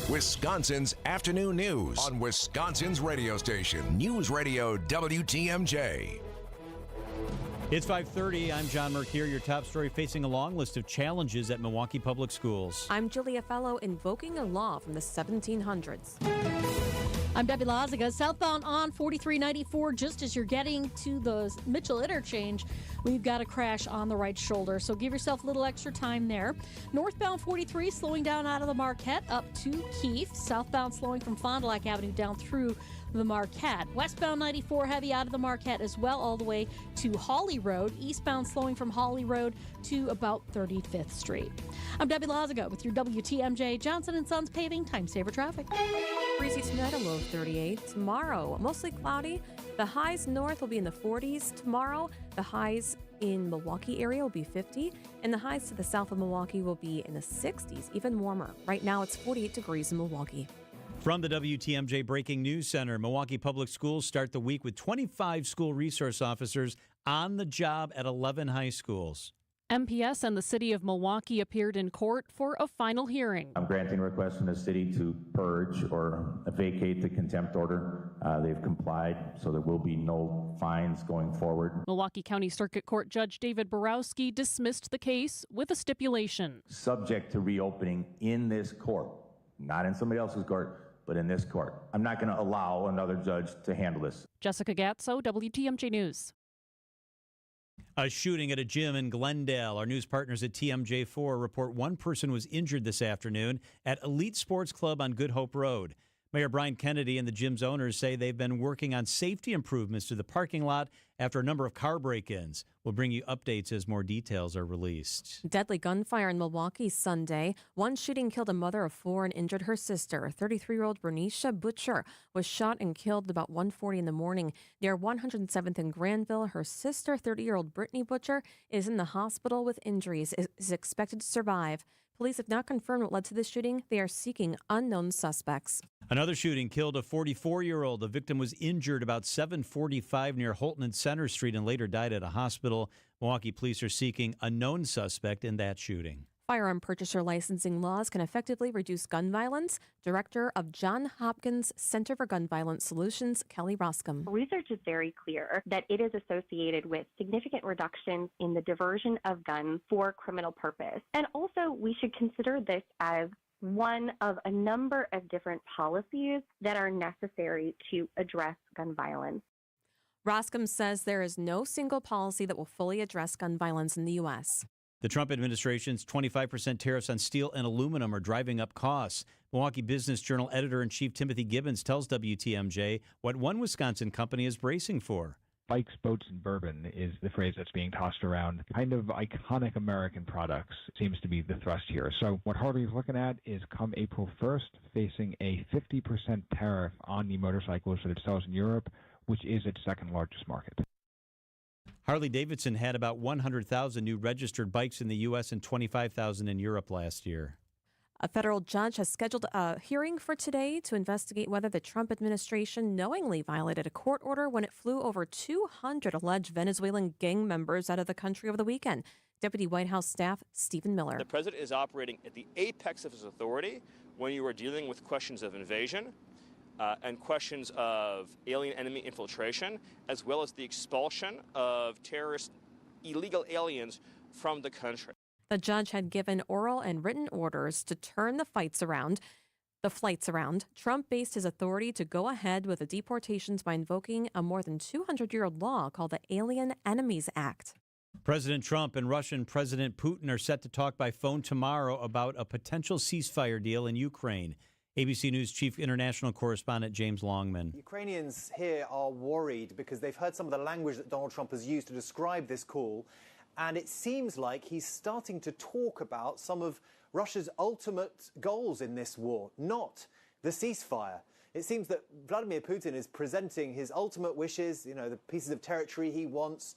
Wisconsin's afternoon news on Wisconsin's radio station, News Radio WTMJ. It's 5:30. I'm John Mercure. Your top story facing a long list of challenges at Milwaukee Public Schools. I'm Julia Fellow, invoking a law from the 1700s. I'm Debbie Lazaga. Southbound on 4394, just as you're getting to the Mitchell interchange, we've got a crash on the right shoulder, so give yourself a little extra time there. Northbound 43 slowing down out of the Marquette up to Keefe. Southbound slowing from Fond du Lac Avenue down through the Marquette. Westbound 94 heavy out of the Marquette as well, all the way to Hawley Road. Eastbound slowing from Hawley Road to about 35th Street. I'm Debbie Lazaga with your WTMJ Johnson & Sons Paving Time Saver Traffic. Breezy tonight, a low of 38. Tomorrow, mostly cloudy. The highs north will be in the 40s tomorrow. The highs in Milwaukee area will be 50, and the highs to the south of Milwaukee will be in the 60s, even warmer. Right now it's 48 degrees in Milwaukee. From the WTMJ Breaking News Center, Milwaukee Public Schools start the week with 25 school resource officers on the job at 11 high schools. MPS and the city of Milwaukee appeared in court for a final hearing. I'm granting a request from the city to purge or vacate the contempt order. They've complied, so there will be no fines going forward. Milwaukee County Circuit Court Judge David Borowski dismissed the case with a stipulation. Subject to reopening in this court, not in somebody else's court, but in this court. I'm not going to allow another judge to handle this. Jessica Gatso, WTMJ News. A shooting at a gym in Glendale. Our news partners at TMJ4 report one person was injured this afternoon at Elite Sports Club on Good Hope Road. Mayor Brian Kennedy and the gym's owners say they've been working on safety improvements to the parking lot after a number of car break-ins. We'll bring you updates as more details are released. Deadly gunfire in Milwaukee Sunday. One shooting killed a mother of four and injured her sister. 33-year-old Bernicia Butcher was shot and killed at about 1:40 in the morning near 107th and Granville. Her sister, 30-year-old Brittany Butcher, is in the hospital with injuries, is expected to survive. Police have not confirmed what led to the shooting. They are seeking unknown suspects. Another shooting killed a 44-year-old. The victim was injured about 7:45 near Holton and Center Street and later died at a hospital. Milwaukee police are seeking a known suspect in that shooting. Firearm purchaser licensing laws can effectively reduce gun violence. Director of Johns Hopkins Center for Gun Violence Solutions, Kelly Roscom. Research is very clear that it is associated with significant reductions in the diversion of guns for criminal purpose. And also, we should consider this as one of a number of different policies that are necessary to address gun violence. Roscom says there is no single policy that will fully address gun violence in the U.S. The Trump administration's 25% tariffs on steel and aluminum are driving up costs. Milwaukee Business Journal editor-in-chief Timothy Gibbons tells WTMJ what one Wisconsin company is bracing for. Bikes, boats, and bourbon is the phrase that's being tossed around. Kind of iconic American products seems to be the thrust here. So what Harley's looking at is come April 1st, facing a 50% tariff on the motorcycles that it sells in Europe, which is its second largest market. Harley-Davidson had about 100,000 new registered bikes in the U.S. and 25,000 in Europe last year. A federal judge has scheduled a hearing for today to investigate whether the Trump administration knowingly violated a court order when it flew over 200 alleged Venezuelan gang members out of the country over the weekend. Deputy White House staff Stephen Miller. The president is operating at the apex of his authority when you are dealing with questions of invasion and questions of alien enemy infiltration, as well as the expulsion of terrorist illegal aliens from the country. The judge had given oral and written orders to turn the flights around. Trump based his authority to go ahead with the deportations by invoking a more than 200-year-old law called the Alien Enemies Act. President Trump and Russian President Putin are set to talk by phone tomorrow about a potential ceasefire deal in Ukraine. ABC News chief international correspondent James Longman. Ukrainians here are worried because they've heard some of the language that Donald Trump has used to describe this call. And it seems like he's starting to talk about some of Russia's ultimate goals in this war, not the ceasefire. It seems that Vladimir Putin is presenting his ultimate wishes, the pieces of territory he wants,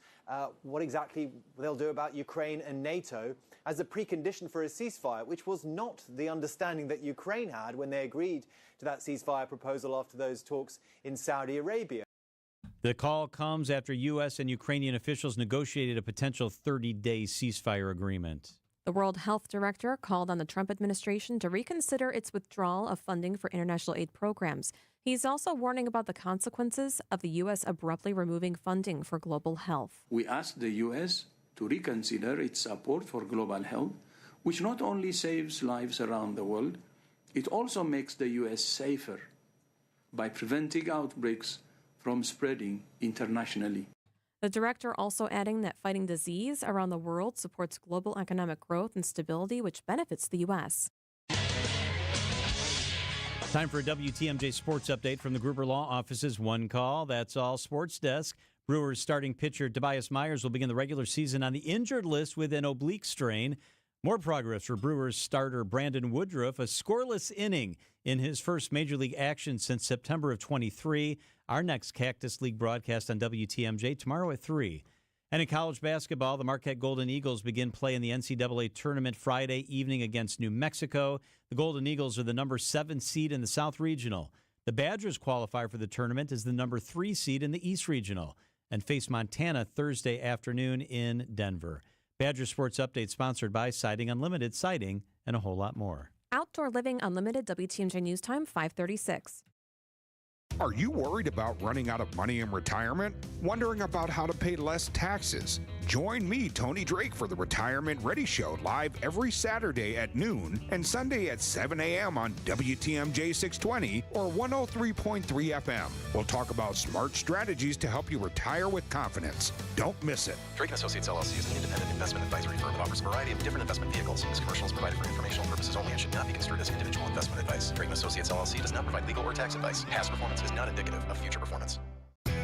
what exactly they'll do about Ukraine and NATO, as a precondition for a ceasefire, which was not the understanding that Ukraine had when they agreed to that ceasefire proposal after those talks in Saudi Arabia. The call comes after U.S. and Ukrainian officials negotiated a potential 30-day ceasefire agreement. The World Health Director called on the Trump administration to reconsider its withdrawal of funding for international aid programs. He's also warning about the consequences of the U.S. abruptly removing funding for global health. We ask the U.S. to reconsider its support for global health, which not only saves lives around the world, it also makes the U.S. safer by preventing outbreaks from spreading internationally. The director also adding that fighting disease around the world supports global economic growth and stability, which benefits the U.S. Time for a WTMJ sports update from the Gruber Law Office's One Call. That's all. Sports Desk. Brewers starting pitcher Tobias Myers will begin the regular season on the injured list with an oblique strain. More progress for Brewers starter Brandon Woodruff, a scoreless inning in his first Major League action since September of 23. Our next Cactus League broadcast on WTMJ tomorrow at 3. And in college basketball, the Marquette Golden Eagles begin play in the NCAA tournament Friday evening against New Mexico. The Golden Eagles are the number 7 seed in the South Regional. The Badgers qualify for the tournament as the number 3 seed in the East Regional and face Montana Thursday afternoon in Denver. Badger Sports Update sponsored by Siding Unlimited, Siding, and a whole lot more. Outdoor Living Unlimited, WTMJ News Time, 5:36. Are you worried about running out of money in retirement? Wondering about how to pay less taxes? Join me, Tony Drake, for the Retirement Ready Show live every Saturday at noon and Sunday at 7 a.m. on WTMJ 620 or 103.3 FM. We'll talk about smart strategies to help you retire with confidence. Don't miss it. Drake & Associates LLC is an independent investment advisory firm that offers a variety of different investment vehicles. This commercial is provided for informational purposes only and should not be construed as individual investment advice. Drake & Associates LLC does not provide legal or tax advice. Past performance is not indicative of future performance.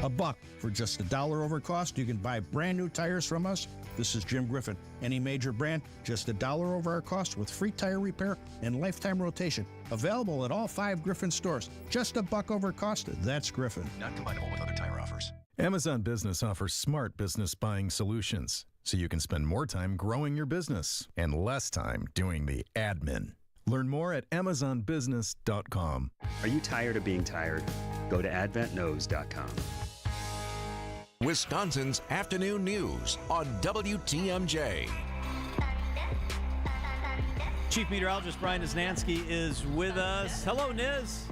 $1 for just $1 over cost. You can buy brand new tires from us. This is Jim Griffin. Any major brand, just $1 over our cost with free tire repair and lifetime rotation. Available at all 5 Griffin stores. Just $1 over cost. That's Griffin. Not combinable with other tire offers. Amazon Business offers smart business buying solutions so you can spend more time growing your business and less time doing the admin. Learn more at amazonbusiness.com. Are you tired of being tired? Go to adventknows.com. Wisconsin's Afternoon News on WTMJ. Chief Meteorologist Brian Niznansky is with us. Hello, Niz.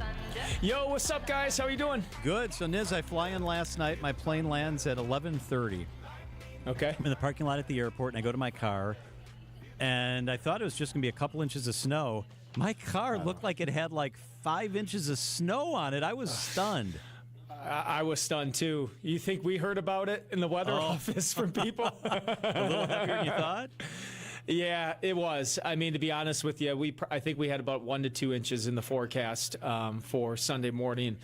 Yo, what's up, guys? How are you doing? Good. So, Niz, I fly in last night. My plane lands at 11:30. Okay. I'm in the parking lot at the airport, and I go to my car, and I thought it was just going to be a couple inches of snow. My car looked like it had like 5 inches of snow on it. I was stunned. I was stunned, too. You think we heard about it in the weather office from people? A little heavier than you thought? Yeah, it was. I mean, to be honest with you, I think we had about 1 to 2 inches in the forecast for Sunday morning.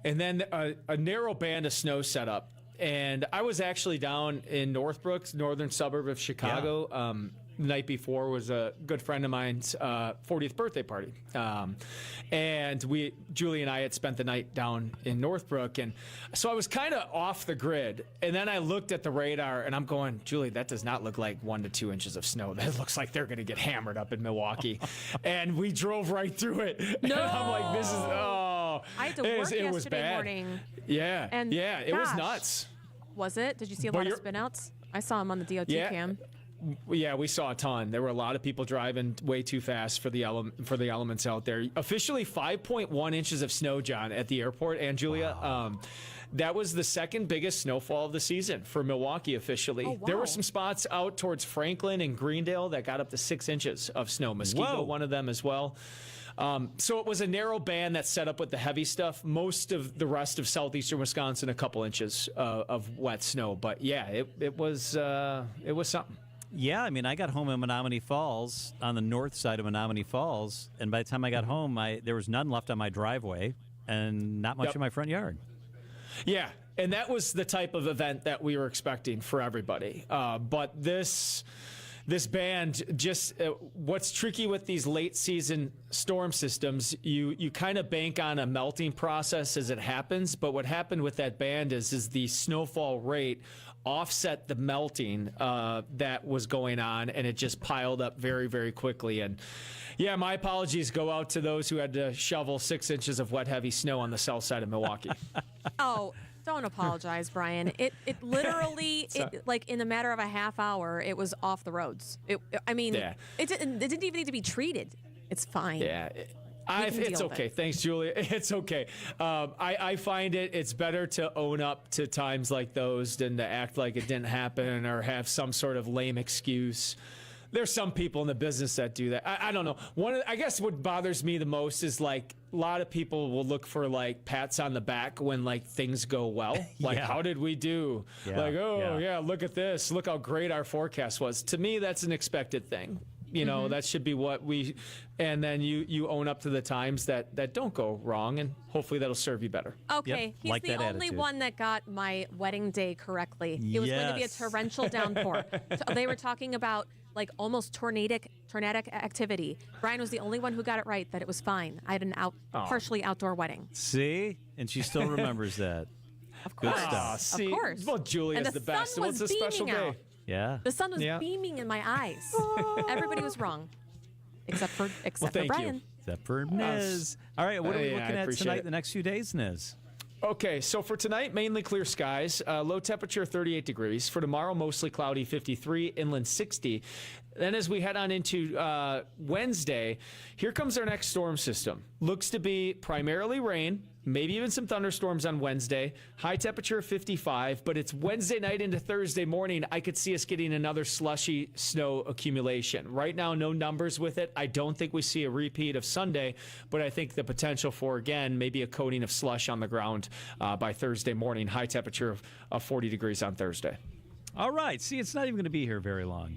And then a narrow band of snow set up. And I was actually down in Northbrook, northern suburb of Chicago. Yeah. The night before was a good friend of mine's 40th birthday party. And Julie and I had spent the night down in Northbrook. And so I was kind of off the grid. And then I looked at the radar and I'm going, Julie, that does not look like 1 to 2 inches of snow. That looks like they're going to get hammered up in Milwaukee. And we drove right through it. No. And I'm like, this is, I had to work yesterday morning. Yeah. And yeah, it was nuts. Was it? Did you see a lot of spinouts? I saw them on the DOT cam. Yeah, we saw a ton. There were a lot of people driving way too fast for the elements out there. Officially 5.1 inches of snow, John, at the airport. And Julia, wow. That was the second biggest snowfall of the season for Milwaukee officially. Oh, wow. There were some spots out towards Franklin and Greendale that got up to 6 inches of snow. Muskegon, one of them as well. So it was a narrow band that set up with the heavy stuff. Most of the rest of southeastern Wisconsin, a couple inches of wet snow. But yeah, it was something. Yeah, I mean, I got home in Menominee Falls, on the north side of Menominee Falls, and by the time I got home, there was none left on my driveway and not much in my front yard. Yeah, and that was the type of event that we were expecting for everybody. But this band, just what's tricky with these late season storm systems, you kind of bank on a melting process as it happens. But what happened with that band is the snowfall rate offset the melting that was going on, and it just piled up very, very quickly. And yeah, my apologies go out to those who had to shovel 6 inches of wet, heavy snow on the south side of Milwaukee. Oh, don't apologize, Brian. It literally, like in a matter of a half hour, it was off the roads. It didn't even need to be treated. It's fine. Yeah. It's okay. Thanks, Julia. It's okay. I find it's better to own up to times like those than to act like it didn't happen or have some sort of lame excuse. There's some people in the business that do that. I don't know. I guess what bothers me the most is like a lot of people will look for like pats on the back when like things go well. Like, how did we do? Yeah, like, look at this. Look how great our forecast was. To me, that's an expected thing. You know, that should be what and then you own up to the times that don't go wrong, and hopefully that'll serve you better. Okay, he's the only one that got my wedding day correctly. It was going to be a torrential downpour. So they were talking about like almost tornadic activity. Brian was the only one who got it right, that it was fine. I had an partially outdoor wedding. See? And she still remembers that. Of course. Good stuff. Of course. Well, Julia's And the best. sun What's was a special beaming day? out. Yeah. The sun was Yeah. beaming in my eyes. Everybody was wrong. Except for thank Brian. you. Except for Niz. All right, what are we Yeah, looking I at appreciate tonight, it. the next few days, Niz? Okay, so for tonight, mainly clear skies. Low temperature, 38 degrees. For tomorrow, mostly cloudy, 53. Inland, 60. Then as we head on into Wednesday, here comes our next storm system. Looks to be primarily rain, maybe even some thunderstorms on Wednesday. High temperature of 55, but it's Wednesday night into Thursday morning. I could see us getting another slushy snow accumulation. Right now, no numbers with it. I don't think we see a repeat of Sunday, but I think the potential for, again, maybe a coating of slush on the ground by Thursday morning. High temperature of 40 degrees on Thursday. All right. See, it's not even going to be here very long.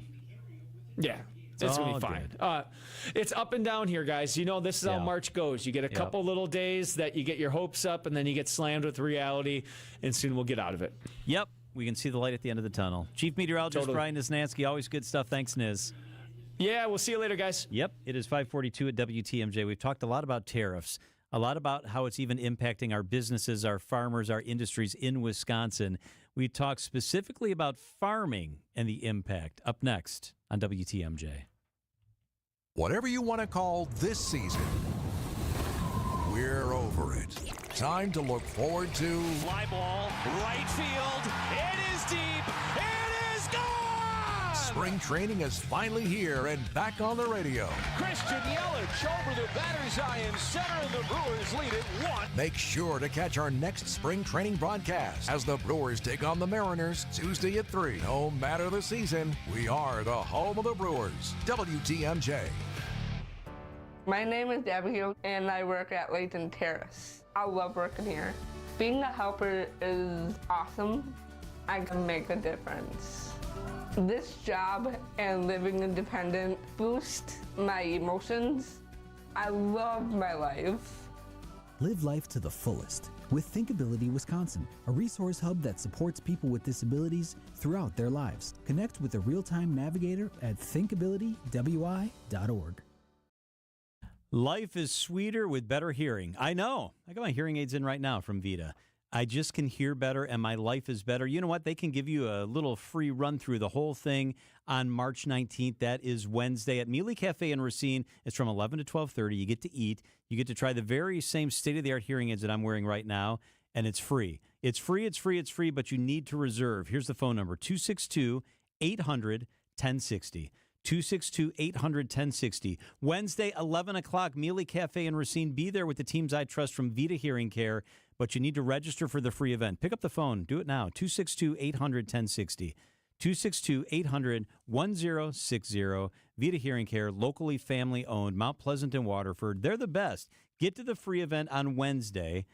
Yeah. It's going to be all fine. It's up and down here, guys. You know, this is how March goes. You get a couple little days that you get your hopes up, and then you get slammed with reality, and soon we'll get out of it. Yep. We can see the light at the end of the tunnel. Chief Meteorologist Brian Niznansky, always good stuff. Thanks, Niz. Yeah, we'll see you later, guys. Yep. It is 5:42 at WTMJ. We've talked a lot about tariffs, a lot about how it's even impacting our businesses, our farmers, our industries in Wisconsin. We talked specifically about farming and the impact. Up next on WTMJ. Whatever you want to call this season, we're over it. Time to look forward to Fly ball, right field. It is deep. It is gone! spring training is finally here and back on the radio. Christian Yelich over the batter's eye in center, and the Brewers lead it 1. Make sure to catch our next spring training broadcast as the Brewers take on the Mariners Tuesday at 3. No matter the season, we are the home of the Brewers. WTMJ. My name is Abigail, and I work at Layton Terrace. I love working here. Being a helper is awesome. I can make a difference. This job and living independent boost my emotions. I love my life. Live life to the fullest with Thinkability Wisconsin, a resource hub that supports people with disabilities throughout their lives. Connect with a real-time navigator at thinkabilitywi.org. Life is sweeter with better hearing. I know. I got my hearing aids in right now from Vita. I just can hear better, and my life is better. You know what? They can give you a little free run through the whole thing on March 19th. That is Wednesday at Mealy Cafe in Racine. It's from 11 to 12:30. You get to eat. You get to try the very same state-of-the-art hearing aids that I'm wearing right now, and it's free. It's free, but you need to reserve. Here's the phone number, 262-800-1060. 262-800-1060. Wednesday, 11 o'clock, Mealy Cafe in Racine. Be there with the teams I trust from Vita Hearing Care, but you need to register for the free event. Pick up the phone. Do it now. 262-800-1060. 262-800-1060. Vita Hearing Care, locally family-owned, Mount Pleasant and Waterford. They're the best. Get to the free event on Wednesday.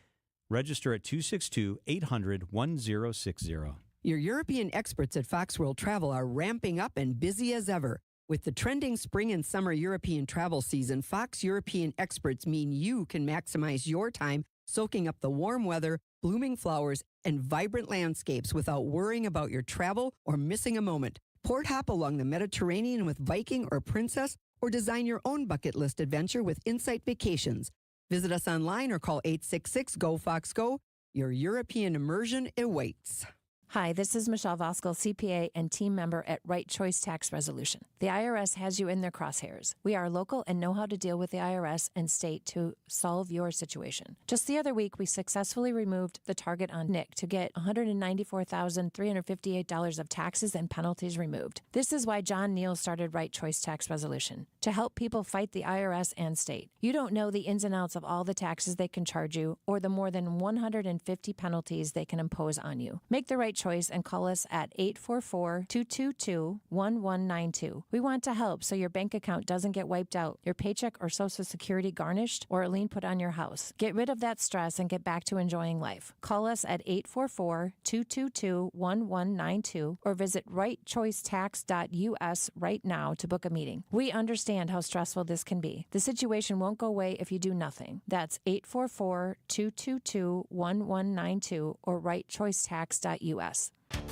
Register at 262-800-1060. Your European experts at Fox World Travel are ramping up and busy as ever. With the trending spring and summer European travel season, Fox European experts mean you can maximize your time soaking up the warm weather, blooming flowers, and vibrant landscapes without worrying about your travel or missing a moment. Port hop along the Mediterranean with Viking or Princess, or design your own bucket list adventure with Insight Vacations. Visit us online or call 866-GO-FOX-GO. Your European immersion awaits. Hi, this is Michelle Voskel, CPA and team member at Right Choice Tax Resolution. The IRS has you in their crosshairs. We are local and know how to deal with the IRS and state to solve your situation. Just the other week, we successfully removed the target on Nick to get $194,358 of taxes and penalties removed. This is why John Neal started Right Choice Tax Resolution, to help people fight the IRS and state. You don't know the ins and outs of all the taxes they can charge you or the more than 150 penalties they can impose on you. Make the right choice and call us at 844-222-1192. We want to help so your bank account doesn't get wiped out, your paycheck or Social Security garnished, or a lien put on your house. Get rid of that stress and get back to enjoying life. Call us at 844-222-1192 or visit rightchoicetax.us right now to book a meeting. We understand how stressful this can be. The situation won't go away if you do nothing. That's 844-222-1192 or rightchoicetax.us.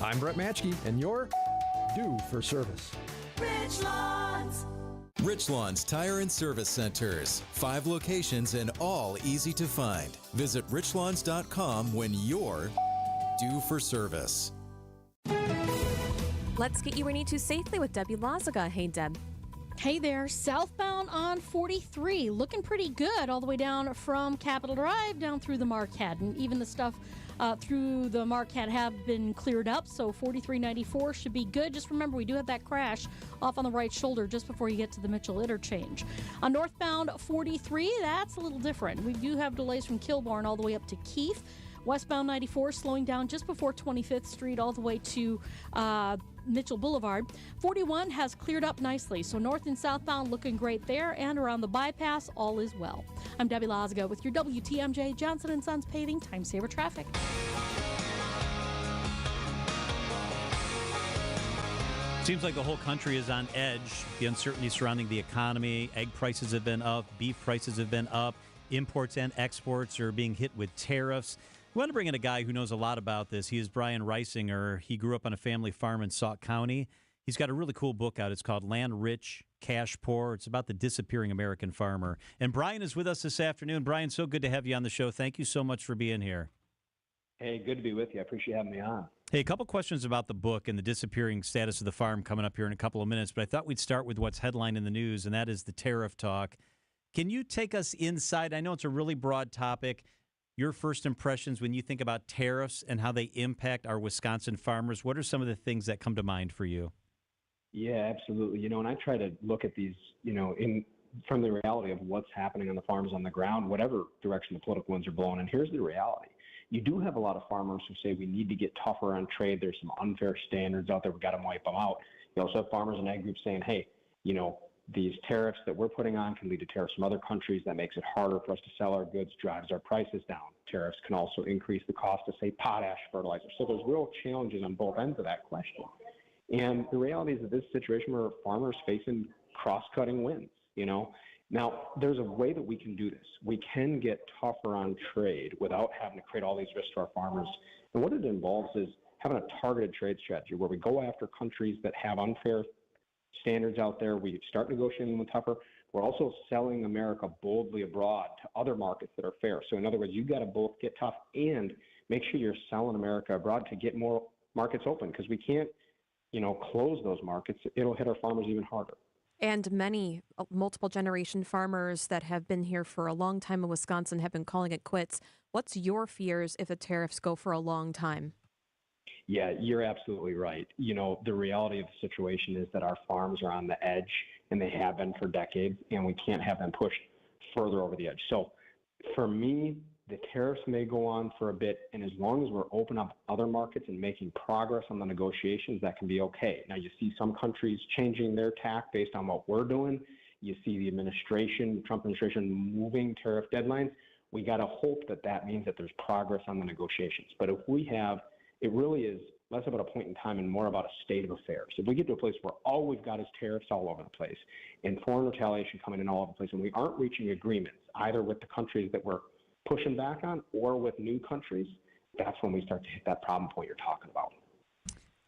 I'm Brett Matschke, and you're due for service. Ridge Lawns. Richlawn's Tire and Service Centers. 5 locations and all easy to find. Visit richlawns.com when you're due for service. Let's get you where you need to safely with Debbie Lazaga. Hey, Deb. Hey there, southbound on 43, looking pretty good all the way down from Capitol Drive down through the Marquette. And even the stuff through the Marquette have been cleared up, so 4394 should be good. Just remember, we do have that crash off on the right shoulder just before you get to the Mitchell interchange. On northbound 43, that's a little different. We do have delays from Kilbourne all the way up to Keith. Westbound 94 slowing down just before 25th Street all the way to Mitchell Boulevard. 41 has cleared up nicely, so north and southbound looking great there, and around the bypass, all is well. I'm Debbie Lazaga with your WTMJ Johnson & Sons Paving Time Saver Traffic. Seems like the whole country is on edge. The uncertainty surrounding the economy, egg prices have been up, beef prices have been up, imports and exports are being hit with tariffs. We want to bring in a guy who knows a lot about this. He is Brian Reisinger. He grew up on a family farm in Sauk County. He's got a really cool book out. It's called Land Rich, Cash Poor. It's about the disappearing American farmer. And Brian is with us this afternoon. Brian, so good to have you on the show. Thank you so much for being here. Hey, good to be with you. I appreciate having me on. Hey, a couple questions about the book and the disappearing status of the farm coming up here in a couple of minutes, but I thought we'd start with what's headline in the news, and that is the tariff talk. Can you take us inside? I know it's a really broad topic. Your first impressions when you think about tariffs and how they impact our Wisconsin farmers, what are some of the things that come to mind for you? Yeah, absolutely. And I try to look at these, from the reality of what's happening on the farms on the ground, whatever direction the political winds are blowing. And here's the reality. You do have a lot of farmers who say we need to get tougher on trade. There's some unfair standards out there. We've got to wipe them out. You also have farmers and ag groups saying, hey, these tariffs that we're putting on can lead to tariffs from other countries. That makes it harder for us to sell our goods, drives our prices down. Tariffs can also increase the cost of, say, potash fertilizer. So there's real challenges on both ends of that question. And the reality is that this situation where farmers facing cross-cutting wins, Now, there's a way that we can do this. We can get tougher on trade without having to create all these risks to our farmers. And what it involves is having a targeted trade strategy where we go after countries that have unfair standards out there. We start negotiating with tougher. We're also selling America boldly abroad to other markets that are fair. So in other words, you've got to both get tough and make sure you're selling America abroad to get more markets open, because we can't, close those markets. It'll hit our farmers even harder. And many multiple generation farmers that have been here for a long time in Wisconsin have been calling it quits. What's your fears if the tariffs go for a long time? Yeah, you're absolutely right. The reality of the situation is that our farms are on the edge, and they have been for decades, and we can't have them pushed further over the edge. So for me, the tariffs may go on for a bit, and as long as we're open up other markets and making progress on the negotiations, that can be okay. Now, you see some countries changing their tack based on what we're doing. You see the Trump administration moving tariff deadlines. We got to hope that means that there's progress on the negotiations. But if we have, it really is less about a point in time and more about a state of affairs. If we get to a place where all we've got is tariffs all over the place and foreign retaliation coming in all over the place, and we aren't reaching agreements either with the countries that we're pushing back on or with new countries, that's when we start to hit that problem point you're talking about.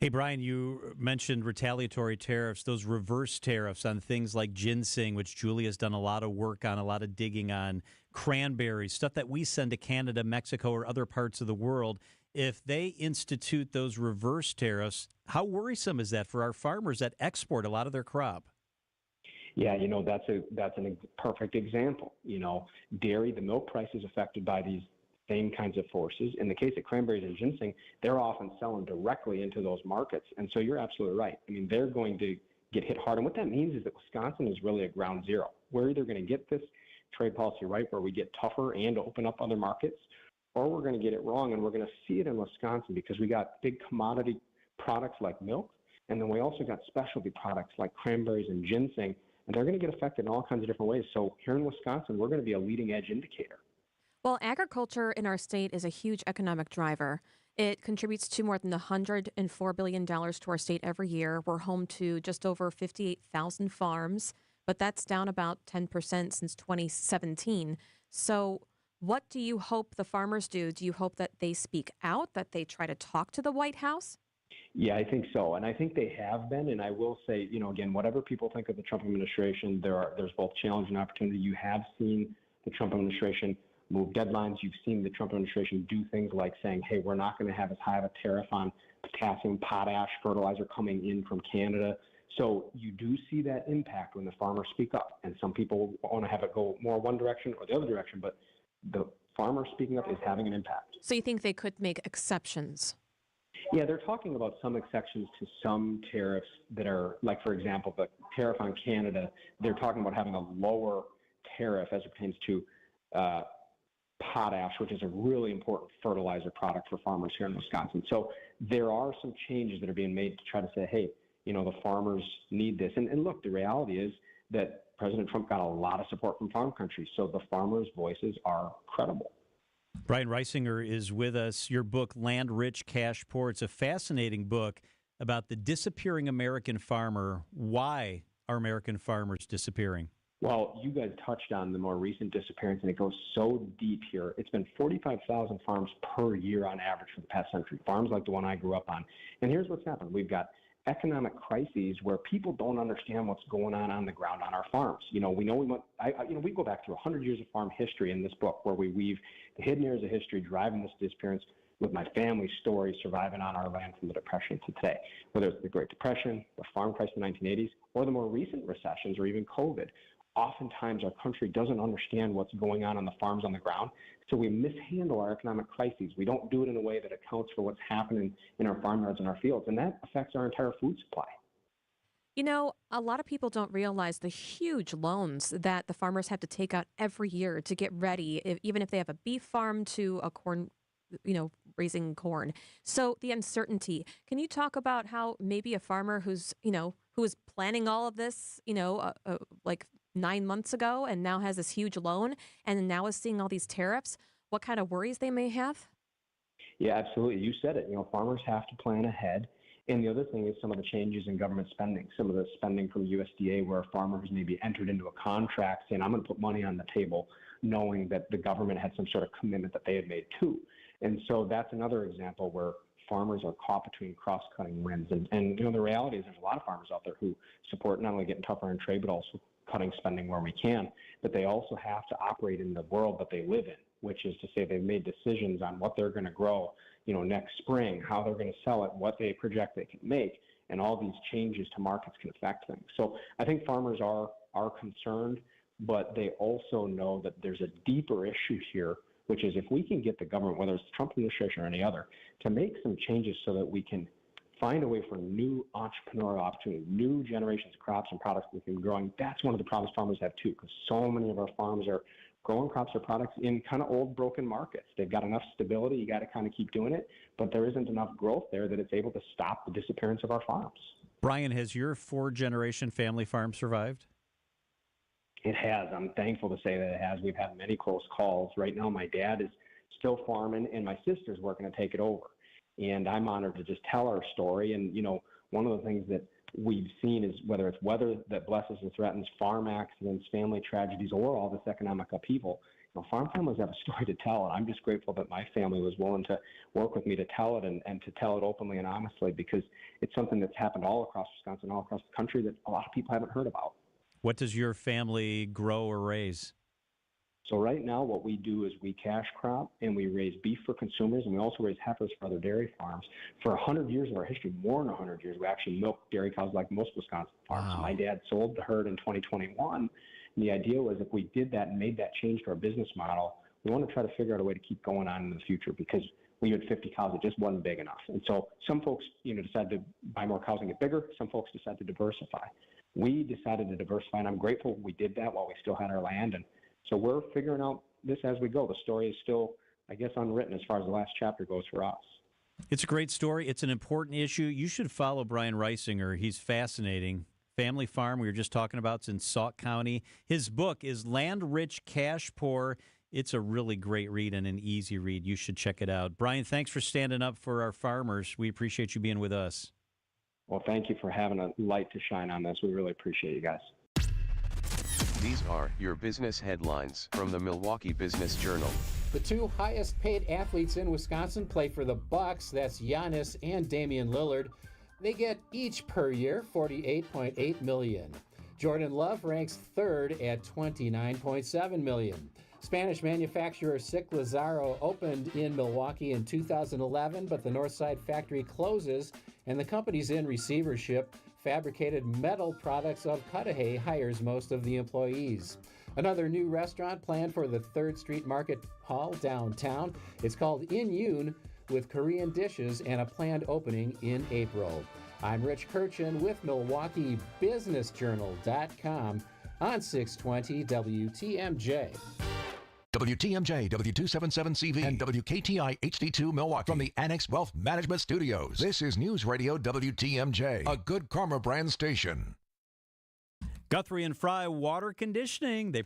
Hey, Brian, you mentioned retaliatory tariffs, those reverse tariffs on things like ginseng, which Julie has done a lot of work on, a lot of digging on, cranberries, stuff that we send to Canada, Mexico, or other parts of the world. If they institute those reverse tariffs, how worrisome is that for our farmers that export a lot of their crop? Yeah, that's a perfect example. Dairy, the milk price is affected by these same kinds of forces. In the case of cranberries and ginseng, they're often selling directly into those markets. And so you're absolutely right. I mean, they're going to get hit hard. And what that means is that Wisconsin is really at ground zero. We're either going to get this trade policy right where we get tougher and open up other markets, or we're going to get it wrong. And we're going to see it in Wisconsin because we got big commodity products like milk. And then we also got specialty products like cranberries and ginseng. And they're going to get affected in all kinds of different ways. So here in Wisconsin, we're going to be a leading edge indicator. Well, agriculture in our state is a huge economic driver. It contributes to more than $104 billion to our state every year. We're home to just over 58,000 farms, but that's down about 10% since 2017. So what do you hope the farmers do? Do you hope that they speak out, that they try to talk to the White House? Yeah, I think so. And I think they have been. And I will say, again, whatever people think of the Trump administration, there's both challenge and opportunity. You have seen the Trump administration move deadlines. You've seen the Trump administration do things like saying, hey, we're not going to have as high of a tariff on potassium, potash, fertilizer coming in from Canada. So you do see that impact when the farmers speak up. And some people want to have it go more one direction or the other direction, but the farmer speaking up is having an impact. So you think they could make exceptions? Yeah, they're talking about some exceptions to some tariffs that are, like, for example, the tariff on Canada, they're talking about having a lower tariff as it pertains to potash, which is a really important fertilizer product for farmers here in Wisconsin. So there are some changes that are being made to try to say, hey, the farmers need this. And look, the reality is that President Trump got a lot of support from farm country, so the farmers' voices are credible. Brian Reisinger is with us. Your book, Land Rich, Cash Poor, it's a fascinating book about the disappearing American farmer. Why are American farmers disappearing? Well, you guys touched on the more recent disappearance, and it goes so deep here. It's been 45,000 farms per year on average for the past century, farms like the one I grew up on. And here's what's happened. We've got economic crises where people don't understand what's going on the ground on our farms. We go back through 100 years of farm history in this book, where we weave the hidden years of history driving this disappearance with my family's story surviving on our land from the Depression to today. Whether it's the Great Depression, the farm crisis in the 1980s, or the more recent recessions, or even COVID. Oftentimes our country doesn't understand what's going on the farms on the ground, so we mishandle our economic crises. We don't do it in a way that accounts for what's happening in our farmyards and our fields, and that affects our entire food supply. A lot of people don't realize the huge loans that the farmers have to take out every year to get ready, even if they have a beef farm to a corn, raising corn. So the uncertainty. Can you talk about how maybe a farmer who is planning all of this, like 9 months ago and now has this huge loan and now is seeing all these tariffs, what kind of worries they may have? Yeah, absolutely. You said it. Farmers have to plan ahead. And the other thing is some of the changes in government spending, some of the spending from USDA where farmers maybe entered into a contract saying, I'm going to put money on the table, knowing that the government had some sort of commitment that they had made too. And so that's another example where farmers are caught between cross-cutting winds. And the reality is there's a lot of farmers out there who support not only getting tougher in trade, but also cutting spending where we can. But they also have to operate in the world that they live in, which is to say they've made decisions on what they're going to grow, next spring, how they're going to sell it, what they project they can make, and all these changes to markets can affect things. So I think farmers are concerned, but they also know that there's a deeper issue here, which is if we can get the government, whether it's the Trump administration or any other, to make some changes so that we can find a way for new entrepreneurial opportunity, new generations of crops and products we can be growing. That's one of the problems farmers have too, because so many of our farms are growing crops or products in kind of old, broken markets. They've got enough stability, you got to kind of keep doing it, but there isn't enough growth there that it's able to stop the disappearance of our farms. Brian, has your 4-generation family farm survived? It has. I'm thankful to say that it has. We've had many close calls. Right now, my dad is still farming, and my sister's working to take it over. And I'm honored to just tell our story. And, one of the things that we've seen is whether it's weather that blesses and threatens, farm accidents, family tragedies, or all this economic upheaval, farm families have a story to tell. And I'm just grateful that my family was willing to work with me to tell it and to tell it openly and honestly, because it's something that's happened all across Wisconsin, all across the country that a lot of people haven't heard about. What does your family grow or raise? So right now what we do is we cash crop and we raise beef for consumers, and we also raise heifers for other dairy farms. For 100 years of our history, more than 100 years, we actually milk dairy cows like most Wisconsin farms. Wow. My dad sold the herd in 2021. And the idea was if we did that and made that change to our business model, we want to try to figure out a way to keep going on in the future, because we had 50 cows, it just wasn't big enough. And so some folks, decided to buy more cows and get bigger. Some folks decided to diversify. We decided to diversify, and I'm grateful we did that while we still had our land. And so we're figuring out this as we go. The story is still, I guess, unwritten as far as the last chapter goes for us. It's a great story. It's an important issue. You should follow Brian Reisinger. He's fascinating. Family farm we were just talking about. It's in Sauk County. His book is Land Rich, Cash Poor. It's a really great read and an easy read. You should check it out. Brian, thanks for standing up for our farmers. We appreciate you being with us. Well, thank you for having a light to shine on this. We really appreciate you guys. These are your business headlines from the Milwaukee Business Journal. The two highest paid athletes in Wisconsin play for the Bucks. That's Giannis and Damian Lillard. They get each per year $48.8 million. Jordan Love ranks third at $29.7 million. Spanish manufacturer Sic Lazaro opened in Milwaukee in 2011, but the Northside factory closes and the company's in receivership. Fabricated metal products of Cudahy hires most of the employees. Another new restaurant planned for the 3rd Street Market Hall downtown. It's called In Yoon, with Korean dishes and a planned opening in April. I'm Rich Kirchen with MilwaukeeBusinessJournal.com on 620 WTMJ. WTMJ, W277CV, and WKTI HD2 Milwaukee. From the Annex Wealth Management Studios, this is News Radio WTMJ, a Good Karma brand station. Guthrie and Fry Water Conditioning. They